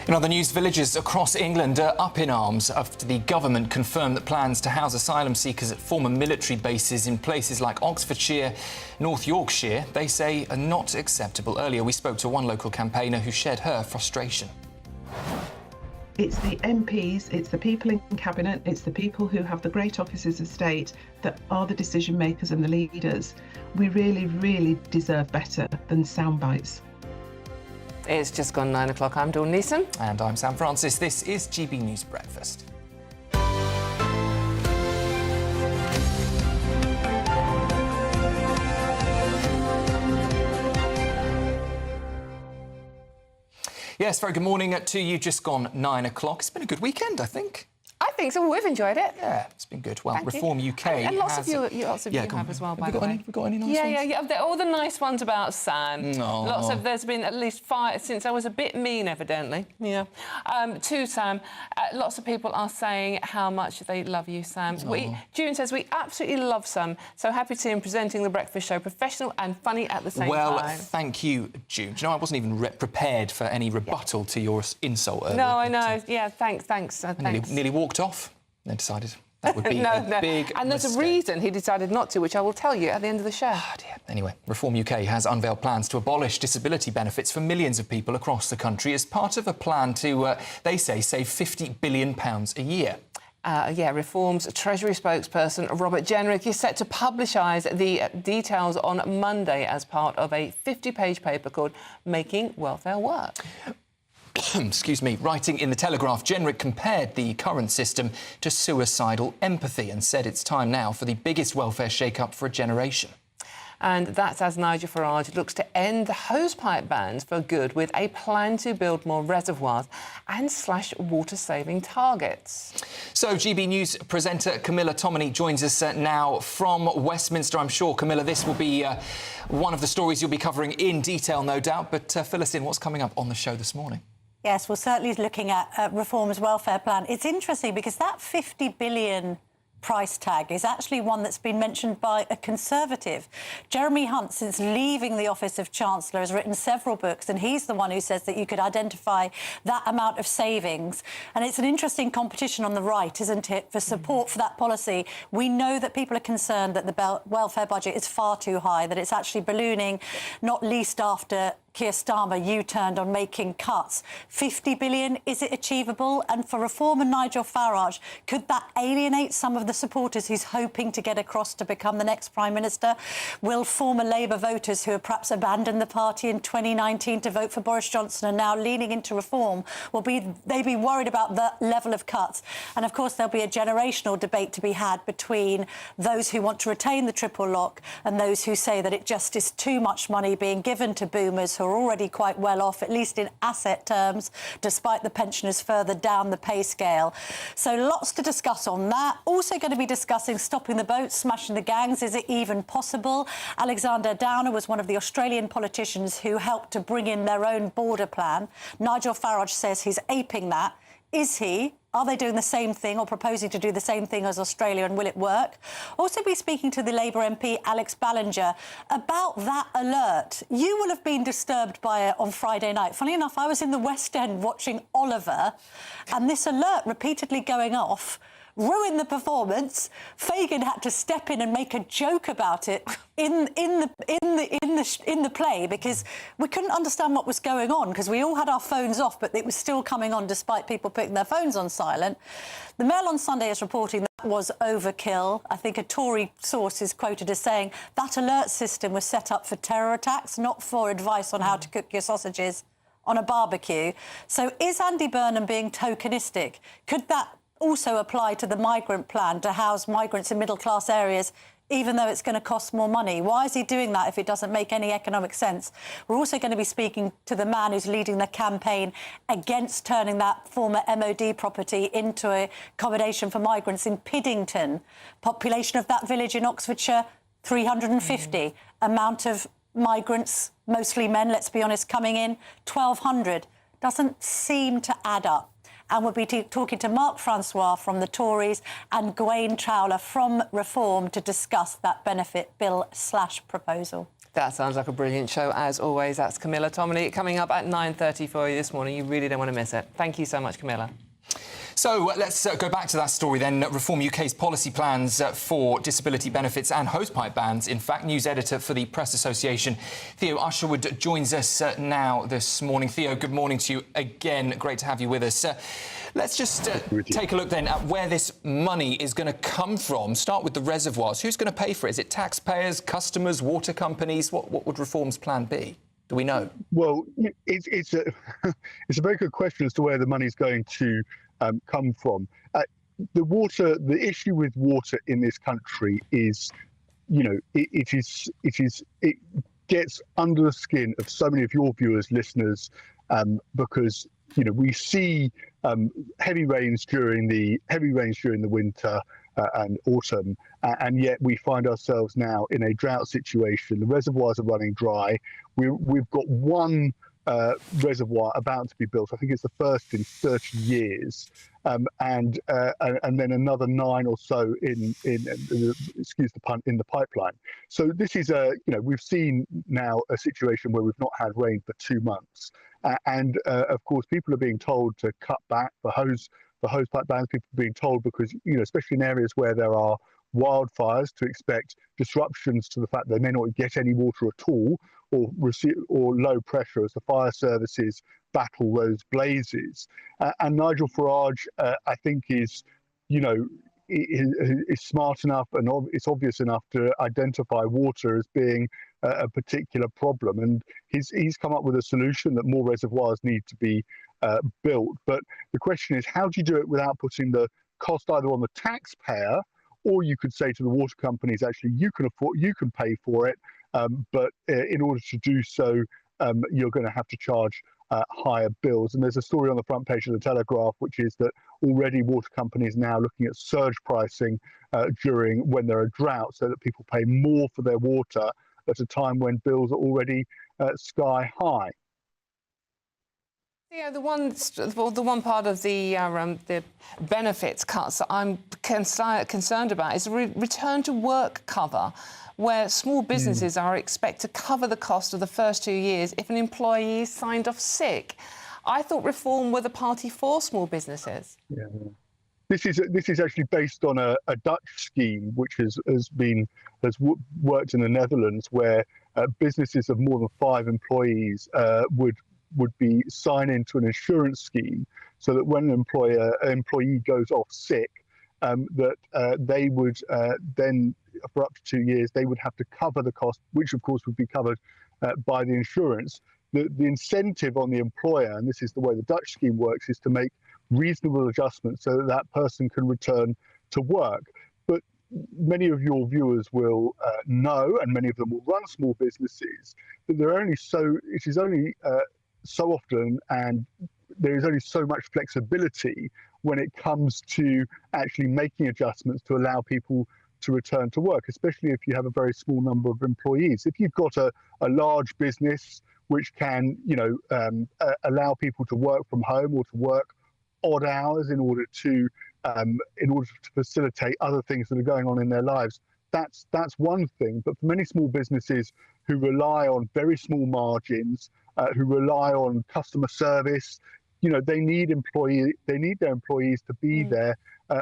In other news, villagers across England are up in arms after the government confirmed that plans to house asylum seekers at former military bases in places like Oxfordshire, North Yorkshire, they say are not acceptable. Earlier, we spoke to one local campaigner who shared her frustration. It's the MPs, it's the people in Cabinet, it's the people who have the great offices of state that are the decision makers and the leaders. We really, really deserve better than sound bites. It's just gone 9 o'clock. I'm Dawn Neeson. And I'm Sam Francis. This is GB News Breakfast. Yes, very good morning to you. Just gone 9 o'clock. It's been a good weekend, I think. I think so. We've enjoyed it. Yeah, it's been good. Well, Thank Reform you. UK And lots has... of you have as well, by the way. Have we got any nice ones? Yeah. All the nice ones about Sam. No. There's been at least 5 since I was a bit mean, evidently. Yeah. To Sam. Lots of people are saying how much they love you, Sam. June says, we absolutely love Sam. So happy to see him presenting the breakfast show, professional and funny at the same time. Well, thank you, June. Do you know, I wasn't even prepared for any rebuttal to your insult earlier. No, I know. Yeah, thanks. Nearly walked off, then decided that would be a big And there's mistake. a reason he decided not to, which I will tell you at the end of the show. Oh, dear. Anyway, Reform UK has unveiled plans to abolish disability benefits for millions of people across the country as part of a plan to, they say, save £50 billion a year. Reform's Treasury spokesperson Robert Jenrick is set to publicise the details on Monday as part of a 50-page paper called Making Welfare Work. Excuse me, writing in The Telegraph, Jenrick compared the current system to suicidal empathy and said it's time now for the biggest welfare shake-up for a generation. And that's as Nigel Farage looks to end the hosepipe bans for good with a plan to build more reservoirs and slash water-saving targets. So, GB News presenter Camilla Tominey joins us now from Westminster. I'm sure, Camilla, this will be one of the stories you'll be covering in detail, no doubt. But fill us in, what's coming up on the show this morning? Yes, we're certainly looking at Reform's welfare plan. It's interesting because that 50 billion price tag is actually one that's been mentioned by a Conservative. Jeremy Hunt, since leaving the office of Chancellor, has written several books, and he's the one who says that you could identify that amount of savings. And it's an interesting competition on the right, isn't it, for support for that policy. We know that people are concerned that the welfare budget is far too high, that it's actually ballooning, not least after Keir Starmer U-turned on making cuts. 50 billion, is it achievable? And for Reform and Nigel Farage, could that alienate some of the supporters he's hoping to get across to become the next Prime Minister? Will former Labour voters who have perhaps abandoned the party in 2019 to vote for Boris Johnson and now leaning into Reform, they be worried about the level of cuts? And of course, there'll be a generational debate to be had between those who want to retain the triple lock and those who say that it just is too much money being given to boomers who are already quite well off, at least in asset terms, despite the pensioners further down the pay scale. So lots to discuss on that. Also going to be discussing stopping the boats, smashing the gangs. Is it even possible? Alexander Downer was one of the Australian politicians who helped to bring in their own border plan. Nigel Farage says he's aping that. Is he? Are they doing the same thing or proposing to do the same thing as Australia, and will it work? Also be speaking to the Labour MP Alex Ballinger about that alert. You will have been disturbed by it on Friday night. Funny enough, I was in the West End watching Oliver, and this alert repeatedly going off ruined the performance. Fagin had to step in and make a joke about it in the play because we couldn't understand what was going on because we all had our phones off, but it was still coming on despite people putting their phones on silent. The Mail on Sunday is reporting that was overkill. I think a Tory source is quoted as saying that alert system was set up for terror attacks, not for advice on how to cook your sausages on a barbecue. So is Andy Burnham being tokenistic? Could that also apply to the migrant plan to house migrants in middle-class areas, even though it's going to cost more money? Why is he doing that if it doesn't make any economic sense? We're also going to be speaking to the man who's leading the campaign against turning that former MOD property into accommodation for migrants in Piddington. Population of that village in Oxfordshire, 350. Amount of migrants, mostly men, let's be honest, coming in, 1,200. Doesn't seem to add up. And we'll be talking to Mark Francois from the Tories and Gwaine Trowler from Reform to discuss that benefit bill/proposal. That sounds like a brilliant show, as always. That's Camilla Tominey coming up at 9:30 for you this morning. You really don't want to miss it. Thank you so much, Camilla. So let's go back to that story then. Reform UK's policy plans for disability benefits and hosepipe bans. In fact, news editor for the Press Association, Theo Usherwood, joins us now this morning. Theo, good morning to you again. Great to have you with us. Let's just take a look then at where this money is going to come from. Start with the reservoirs. Who's going to pay for it? Is it taxpayers, customers, water companies? What would Reform's plan be? Do we know? Well, it's a very good question as to where the money's going to come from. The issue with water in this country is, it gets under the skin of so many of your viewers, listeners, because we see heavy rains during the winter and autumn, and yet we find ourselves now in a drought situation. The reservoirs are running dry. We've got one reservoir about to be built. I think it's the first in 30 years, and then another 9 or so in excuse the pun, in the pipeline. So this is we've seen now a situation where we've not had rain for 2 months, and of course people are being told to cut back for hose pipe bans. People are being told, because especially in areas where there are wildfires, to expect disruptions to the fact they may not get any water at all, or low pressure as the fire services battle those blazes. And Nigel Farage, I think, is smart enough, and it's obvious enough to identify water as being a particular problem, and he's come up with a solution that more reservoirs need to be built. But the question is, how do you do it without putting the cost either on the taxpayer, or you could say to the water companies, actually you can pay for it, but in order to do so, you're going to have to charge higher bills. And there's a story on the front page of the Telegraph, which is that already water companies now looking at surge pricing when there are droughts, so that people pay more for their water at a time when bills are already sky high. Yeah, the one part of the benefits cuts that I'm concerned about is return to work cover, where small businesses are expected to cover the cost of the first 2 years if an employee is signed off sick. I thought Reform were the party for small businesses. Yeah. This is actually based on a Dutch scheme which has worked in the Netherlands, where businesses of more than 5 employees would be sign into an insurance scheme, so that when an employee goes off sick, that they would then, for up to 2 years, they would have to cover the cost, which of course would be covered by the insurance. The incentive on the employer, and this is the way the Dutch scheme works, is to make reasonable adjustments so that that person can return to work. But many of your viewers will know, and many of them will run small businesses, that it is only so often, and there is only so much flexibility when it comes to actually making adjustments to allow people to return to work, especially if you have a very small number of employees. If you've got a large business which can allow people to work from home or to work odd hours in order to facilitate other things that are going on in their lives, that's one thing. But for many small businesses who rely on very small margins, who rely on customer service, they need their employees to be there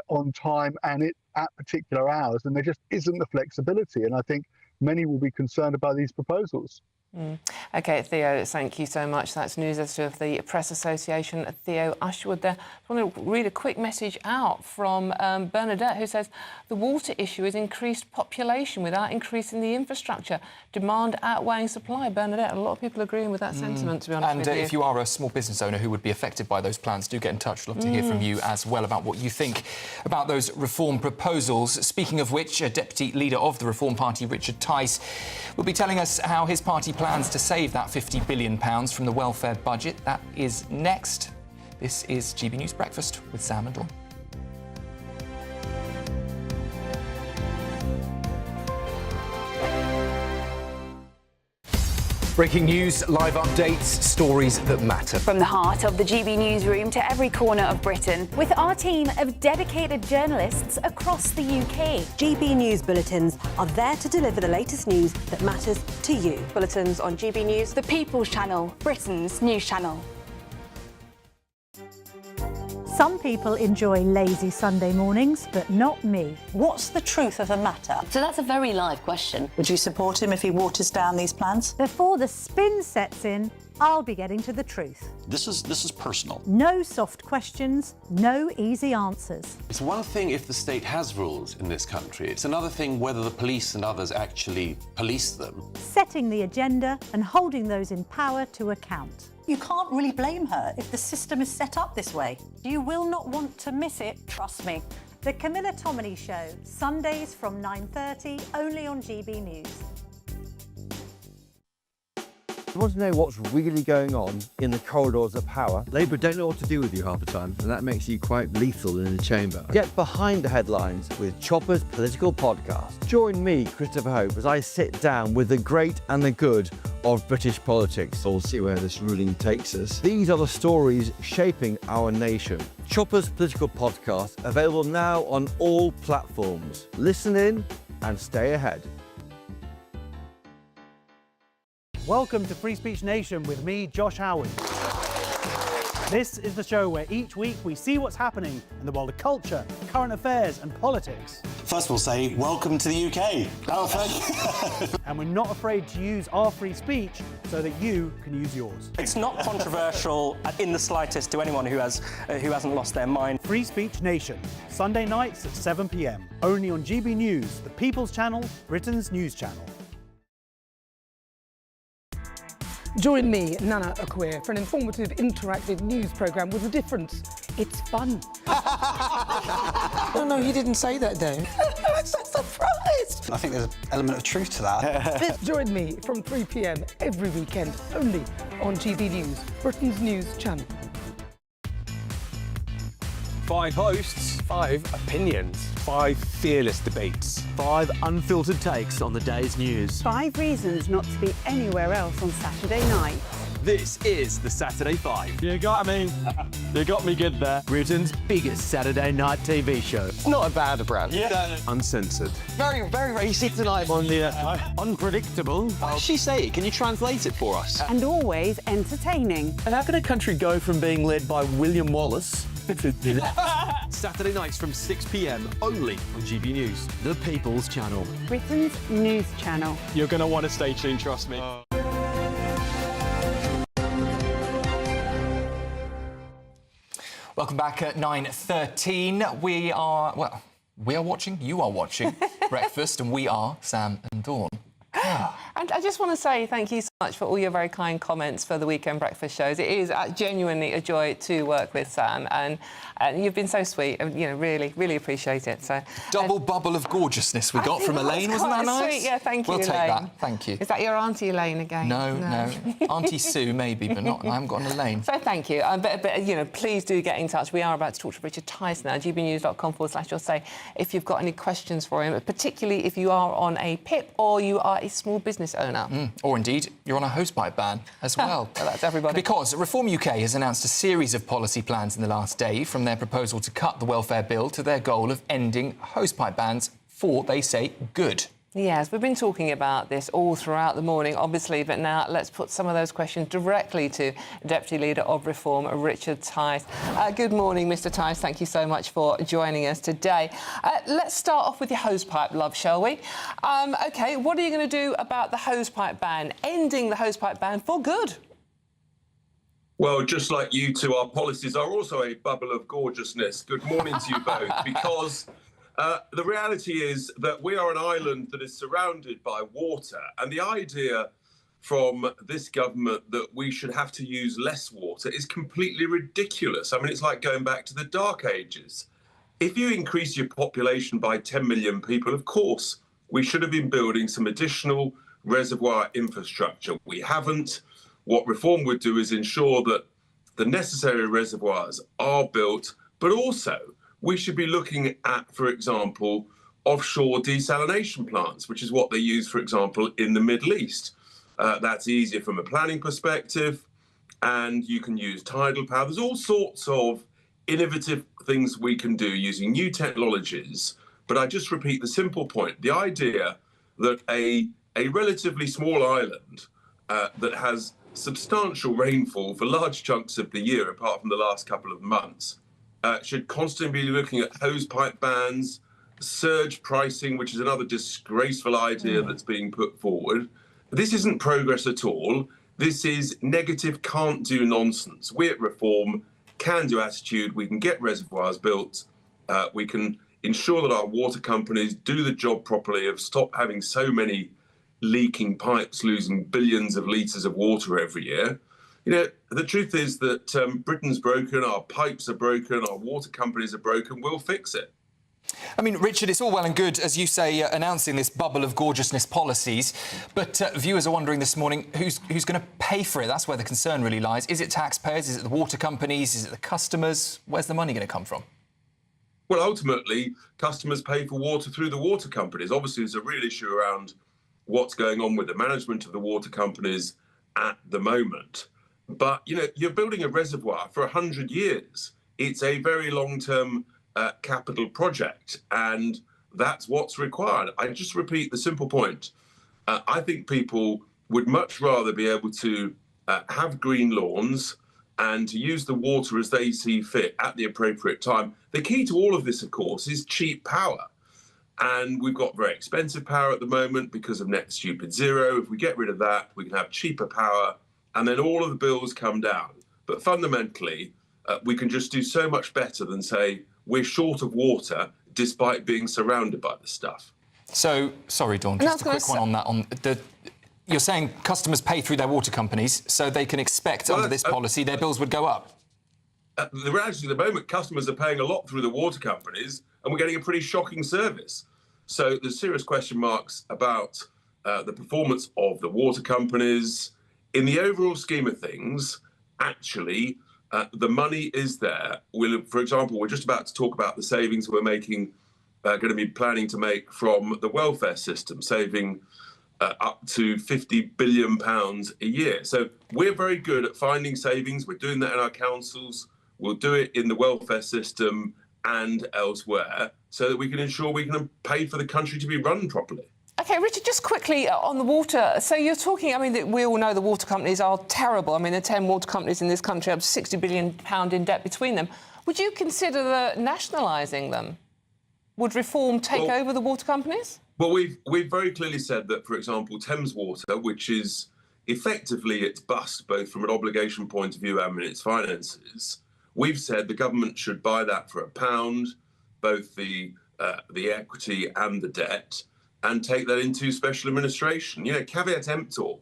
on time and at particular hours, and there just isn't the flexibility. And I think many will be concerned about these proposals. OK, Theo, thank you so much. That's news editor of the Press Association, Theo Usherwood there. I want to read a quick message out from Bernadette, who says the water issue is increased population without increasing the infrastructure. Demand outweighing supply. Bernadette, a lot of people agreeing with that sentiment, to be honest with you. And if you are a small business owner who would be affected by those plans, do get in touch. Love to hear from you as well about what you think about those reform proposals. Speaking of which, Deputy Leader of the Reform Party, Richard Tice, will be telling us how his party plans to save that £50 billion from the welfare budget. That is next. This is GB News Breakfast with Sam and Dawn. Breaking news, live updates, stories that matter. From the heart of the GB newsroom to every corner of Britain, with our team of dedicated journalists across the UK. GB News Bulletins are there to deliver the latest news that matters to you. Bulletins on GB News, the People's Channel, Britain's news channel. Some people enjoy lazy Sunday mornings, but not me. What's the truth of the matter? So that's a very live question. Would you support him if he waters down these plans? Before the spin sets in, I'll be getting to the truth. This is personal. No soft questions, no easy answers. It's one thing if the state has rules in this country. It's another thing whether the police and others actually police them. Setting the agenda and holding those in power to account. You can't really blame her if the system is set up this way. You will not want to miss it, trust me. The Camilla Tominey Show, Sundays from 9:30, only on GB News. You want to know what's really going on in the corridors of power? Labour don't know what to do with you half the time, and that makes you quite lethal in the chamber. Get behind the headlines with Chopper's Political Podcast. Join me, Christopher Hope, as I sit down with the great and the good of British politics. We'll see where this ruling takes us. These are the stories shaping our nation. Chopper's Political Podcast, available now on all platforms. Listen in and stay ahead. Welcome to Free Speech Nation with me, Josh Howard. This is the show where each week we see what's happening in the world of culture, current affairs and politics. First we'll say, welcome to the UK. Oh, thank you. And we're not afraid to use our free speech so that you can use yours. It's not controversial in the slightest to anyone who hasn't lost their mind. Free Speech Nation, Sunday nights at 7 p.m. Only on GB News, the People's Channel, Britain's news channel. Join me, Nana Akwe, for an informative, interactive news programme with a difference. It's fun. No, he didn't say that, Dave. I'm so surprised. I think there's an element of truth to that. Join me from 3 p.m. every weekend, only on GB News, Britain's news channel. 5 hosts, 5 opinions, 5 fearless debates, 5 unfiltered takes on the day's news. 5 reasons not to be anywhere else on Saturday night. This is the Saturday 5. You got me. You got me good there. Britain's biggest Saturday night TV show. It's not a bad brand. Yeah. Uncensored. Very, very racist tonight. On the unpredictable. What did she say? Can you translate it for us? And always entertaining. And how can a country go from being led by William Wallace to Saturday nights from 6 p.m. only on GB News, the People's Channel, Britain's news channel. You're going to want to stay tuned, trust me. Welcome back at 9:13. We are watching, you are watching Breakfast, and we are Sam and Dawn. And I just want to say thank you so much for all your very kind comments for the weekend breakfast shows. It is genuinely a joy to work with Sam, and you've been so sweet. And, you know, really, really appreciate it. So double bubble of gorgeousness we got from Elaine, wasn't that nice? Sweet. Yeah, thank you. We'll take Elaine. that. Thank you. Is that your Auntie Elaine again? No. Auntie Sue maybe, but not. I haven't got an Elaine. So thank you. But you know, please do get in touch. We are about to talk to Richard Tice now. gbnews.com/you'll say if you've got any questions for him, particularly if you are on a PIP or you are a small business owner. Or indeed, you're on a hosepipe ban as well. Well, that's everybody. Because Reform UK has announced a series of policy plans in the last day, from their proposal to cut the welfare bill to their goal of ending hosepipe bans for, they say, good. Yes, we've been talking about this all throughout the morning, obviously, but now let's put some of those questions directly to Deputy Leader of Reform, Richard Tice. Good morning, Mr Tice. Thank you so much for joining us today. Let's start off with your hosepipe love, shall we? OK, what are you going to do about the hosepipe ban, ending the hosepipe ban for good? Well, just like you two, our policies are also a bubble of gorgeousness. Good morning to you both, because the reality is that we are an island that is surrounded by water, and the idea from this government that we should have to use less water is completely ridiculous. I mean, it's like going back to the Dark Ages. If you increase your population by 10 million people, of course, we should have been building some additional reservoir infrastructure. We haven't. What Reform would do is ensure that the necessary reservoirs are built, but also we should be looking at, for example, offshore desalination plants, which is what they use, for example, in the Middle East. That's easier from a planning perspective, and you can use tidal power. There's all sorts of innovative things we can do using new technologies. But I just repeat the simple point. The idea that a relatively small island that has substantial rainfall for large chunks of the year, apart from the last couple of months, should constantly be looking at hosepipe bans, surge pricing, which is another disgraceful idea that's being put forward. This isn't progress at all. This is negative, can't do nonsense. We at Reform can do attitude. We can get reservoirs built. We can ensure that our water companies do the job properly, of stop having so many leaking pipes, losing billions of litres of water every year. You know, the truth is that Britain's broken, our pipes are broken, our water companies are broken. We'll fix it. I mean, Richard, it's all well and good, as you say, announcing this bubble of gorgeousness policies, but viewers are wondering this morning who's going to pay for it. That's where the concern really lies. Is it taxpayers? Is it the water companies? Is it the customers? Where's the money going to come from? Well, ultimately, customers pay for water through the water companies. Obviously, there's a real issue around what's going on with the management of the water companies at the moment. But, you know, you're building a reservoir for 100 years. It's a very long-term capital project, and that's what's required. I just repeat the simple point. I think people would much rather be able to have green lawns and to use the water as they see fit at the appropriate time. The key to all of this, of course, is cheap power. And we've got very expensive power at the moment because of net stupid zero. If we get rid of that, we can have cheaper power, and then all of the bills come down. But fundamentally, we can just do so much better than say, we're short of water despite being surrounded by the stuff. So, sorry, Dawn, just a quick one on that. You're saying customers pay through their water companies, so they can expect under this policy their bills would go up? The reality at the moment, customers are paying a lot through the water companies, and we're getting a pretty shocking service. So there's serious question marks about the performance of the water companies. In the overall scheme of things, actually, the money is there. For example, we're just about to talk about the savings we're making, going to be planning to make from the welfare system, saving up to £50 billion a year. So we're very good at finding savings. We're doing that in our councils. We'll do it in the welfare system and elsewhere so that we can ensure we can pay for the country to be run properly. OK, Richard, just quickly on the water. So you're talking, I mean, we all know the water companies are terrible. I mean, the 10 water companies in this country have £60 billion in debt between them. Would you consider nationalising them? Would reform take over the water companies? Well, we've very clearly said that, for example, Thames Water, which is effectively its bust, both from an obligation point of view and in its finances, we've said the government should buy that for £1, both the equity and the debt, and take that into special administration. You know, caveat emptor.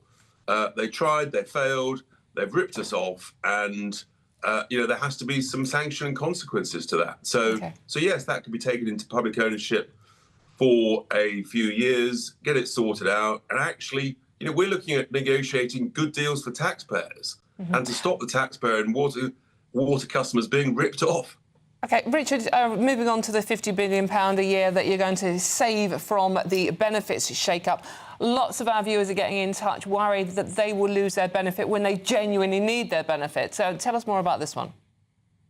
They tried, they failed, they've ripped us off, and you know, there has to be some sanction and consequences to that. So yes, that could be taken into public ownership for a few years, get it sorted out, and actually, you know, we're looking at negotiating good deals for taxpayers and to stop the taxpayer and water customers being ripped off. OK, Richard, moving on to the £50 billion a year that you're going to save from the benefits shake-up. Lots of our viewers are getting in touch, worried that they will lose their benefit when they genuinely need their benefit. So tell us more about this one.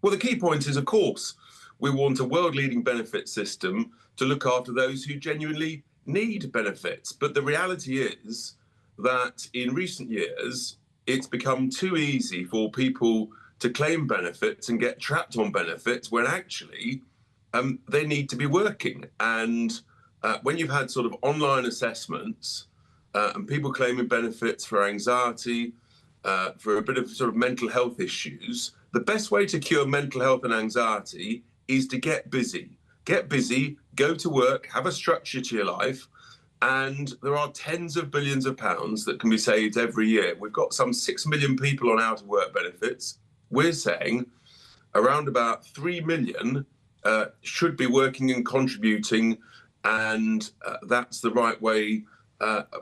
Well, the key point is, of course, we want a world-leading benefit system to look after those who genuinely need benefits. But the reality is that in recent years, it's become too easy for people to claim benefits and get trapped on benefits when actually they need to be working. And when you've had sort of online assessments and people claiming benefits for anxiety, for a bit of sort of mental health issues, the best way to cure mental health and anxiety is to get busy. Get busy, go to work, have a structure to your life, and there are tens of billions of pounds that can be saved every year. We've got some 6 million people on out-of-work benefits. We're saying around about 3 million should be working and contributing, and that's the right way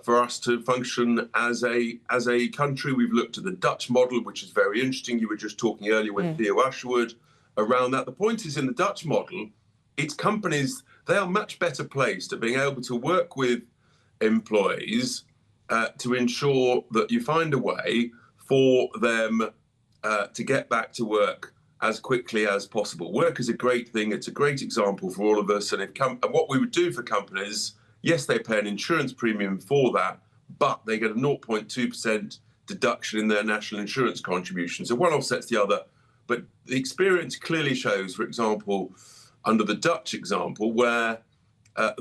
for us to function as a country. We've looked at the Dutch model, which is very interesting. You were just talking earlier with Theo Usherwood around that. The point is, in the Dutch model, it's companies, they are much better placed at being able to work with employees to ensure that you find a way for them to get back to work as quickly as possible. Work is a great thing. It's a great example for all of us. And what we would do for companies, yes, they pay an insurance premium for that, but they get a 0.2% deduction in their national insurance contribution. So one offsets the other. But the experience clearly shows, for example, under the Dutch example, where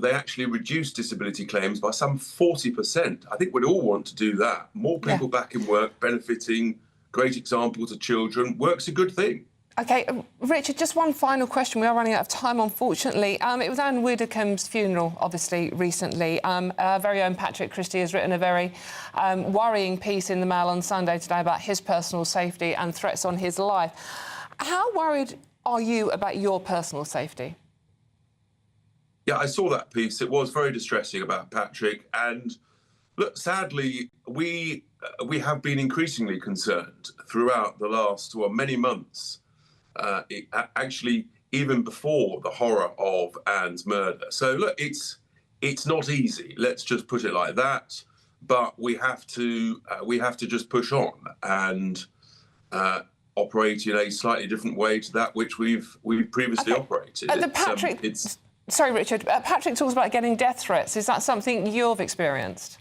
they actually reduced disability claims by some 40%. I think we'd all want to do that. More people back in work, benefiting, great example to children. Work's a good thing. OK, Richard, just one final question. We are running out of time, unfortunately. It was Anne Widdecombe's funeral, obviously, recently. Our very own Patrick Christie has written a very worrying piece in the Mail on Sunday today about his personal safety and threats on his life. How worried are you about your personal safety? Yeah, I saw that piece. It was very distressing about Patrick. And look, sadly, we have been increasingly concerned throughout the last, many months, actually even before the horror of Anne's murder. So look, it's not easy. Let's just put it like that. But we have to just push on and operate in a slightly different way to that which we've previously operated. Sorry, Richard. Patrick talks about getting death threats. Is that something you've experienced?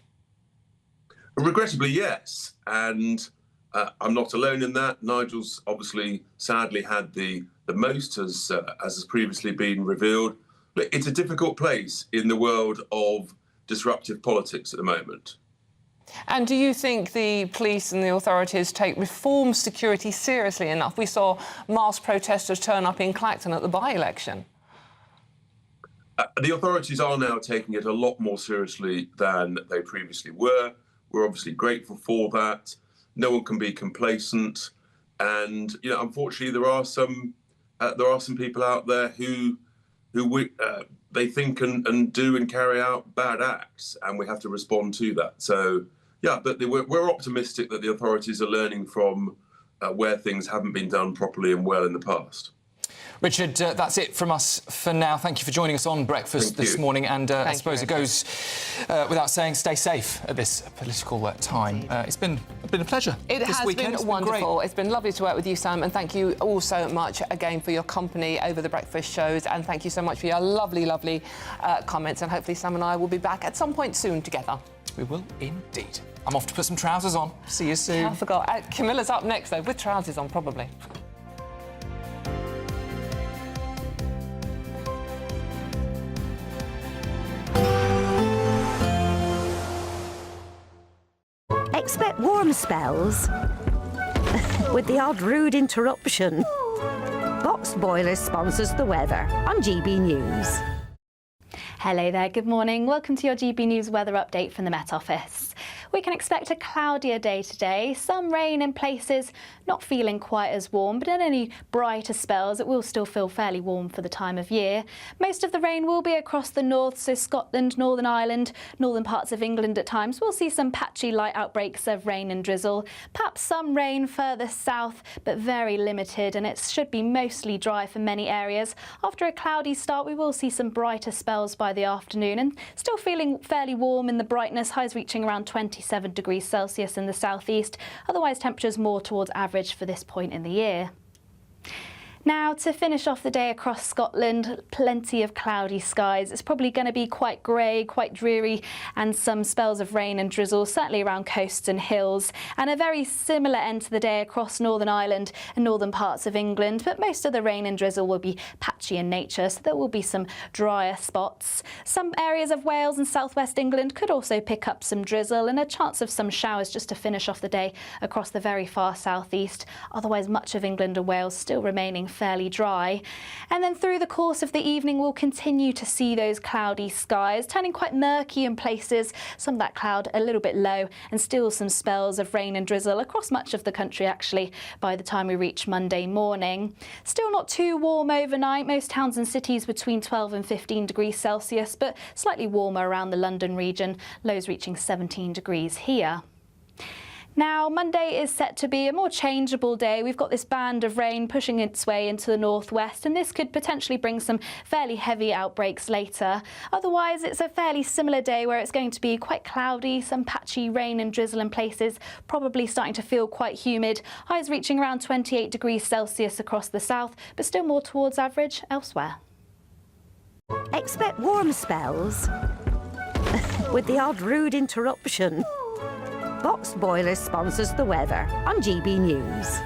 Regrettably, yes. And I'm not alone in that. Nigel's obviously, sadly, had the most, as has previously been revealed. But it's a difficult place in the world of disruptive politics at the moment. And do you think the police and the authorities take reform security seriously enough? We saw mass protesters turn up in Clacton at the by-election. The authorities are now taking it a lot more seriously than they previously were. We're obviously grateful for that. No one can be complacent, and unfortunately, there are some people out there who they think and do and carry out bad acts, and we have to respond to that. So, yeah, but we're optimistic that the authorities are learning from where things haven't been done properly and well in the past. Richard, that's it from us for now. Thank you for joining us on Breakfast this morning. And I suppose it goes without saying, stay safe at this political time. It's been a pleasure. It has weekend. been wonderful. It's been lovely to work with you, Sam. And thank you all so much again for your company over the breakfast shows. And thank you so much for your lovely, lovely comments. And hopefully Sam and I will be back at some point soon together. We will indeed. I'm off to put some trousers on. See you soon. I forgot. Camilla's up next, though, with trousers on, probably. Expect warm spells with the odd rude interruption. Box Boilers sponsors the weather on GB News. Hello there, good morning. Welcome to your GB News weather update from the Met Office. We can expect a cloudier day today, some rain in places, not feeling quite as warm, but in any brighter spells it will still feel fairly warm for the time of year. Most of the rain will be across the north, so Scotland, Northern Ireland, northern parts of England at times. We'll see some patchy light outbreaks of rain and drizzle, perhaps some rain further south, but very limited, and it should be mostly dry for many areas. After a cloudy start, we will see some brighter spells by the afternoon and still feeling fairly warm in the brightness, highs reaching around 27 degrees Celsius in the southeast. Otherwise, temperatures more towards average for this point in the year. Now, to finish off the day across Scotland, plenty of cloudy skies. It's probably going to be quite grey, quite dreary, and some spells of rain and drizzle, certainly around coasts and hills. And a very similar end to the day across Northern Ireland and northern parts of England, but most of the rain and drizzle will be patchy in nature, so there will be some drier spots. Some areas of Wales and southwest England could also pick up some drizzle and a chance of some showers just to finish off the day across the very far southeast. Otherwise, much of England and Wales still remaining fairly dry. And then through the course of the evening, we'll continue to see those cloudy skies, turning quite murky in places, some of that cloud a little bit low, and still some spells of rain and drizzle across much of the country, actually, by the time we reach Monday morning. Still not too warm overnight. Most towns and cities between 12 and 15 degrees Celsius, but slightly warmer around the London region, lows reaching 17 degrees here. Now, Monday is set to be a more changeable day. We've got this band of rain pushing its way into the northwest, and this could potentially bring some fairly heavy outbreaks later. Otherwise, it's a fairly similar day where it's going to be quite cloudy, some patchy rain and drizzle in places, probably starting to feel quite humid. Highs reaching around 28 degrees Celsius across the south, but still more towards average elsewhere. Expect warm spells with the odd rude interruption. Box Boilers sponsors the weather on GB News.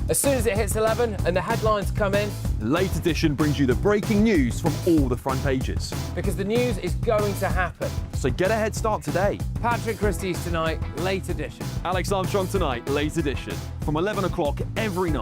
As soon as it hits 11 and the headlines come in, Late Edition brings you the breaking news from all the front pages. because the news is going to happen. So get a head start today. Patrick Christie's tonight, Late Edition. Alex Armstrong tonight, Late Edition. From 11 o'clock every night.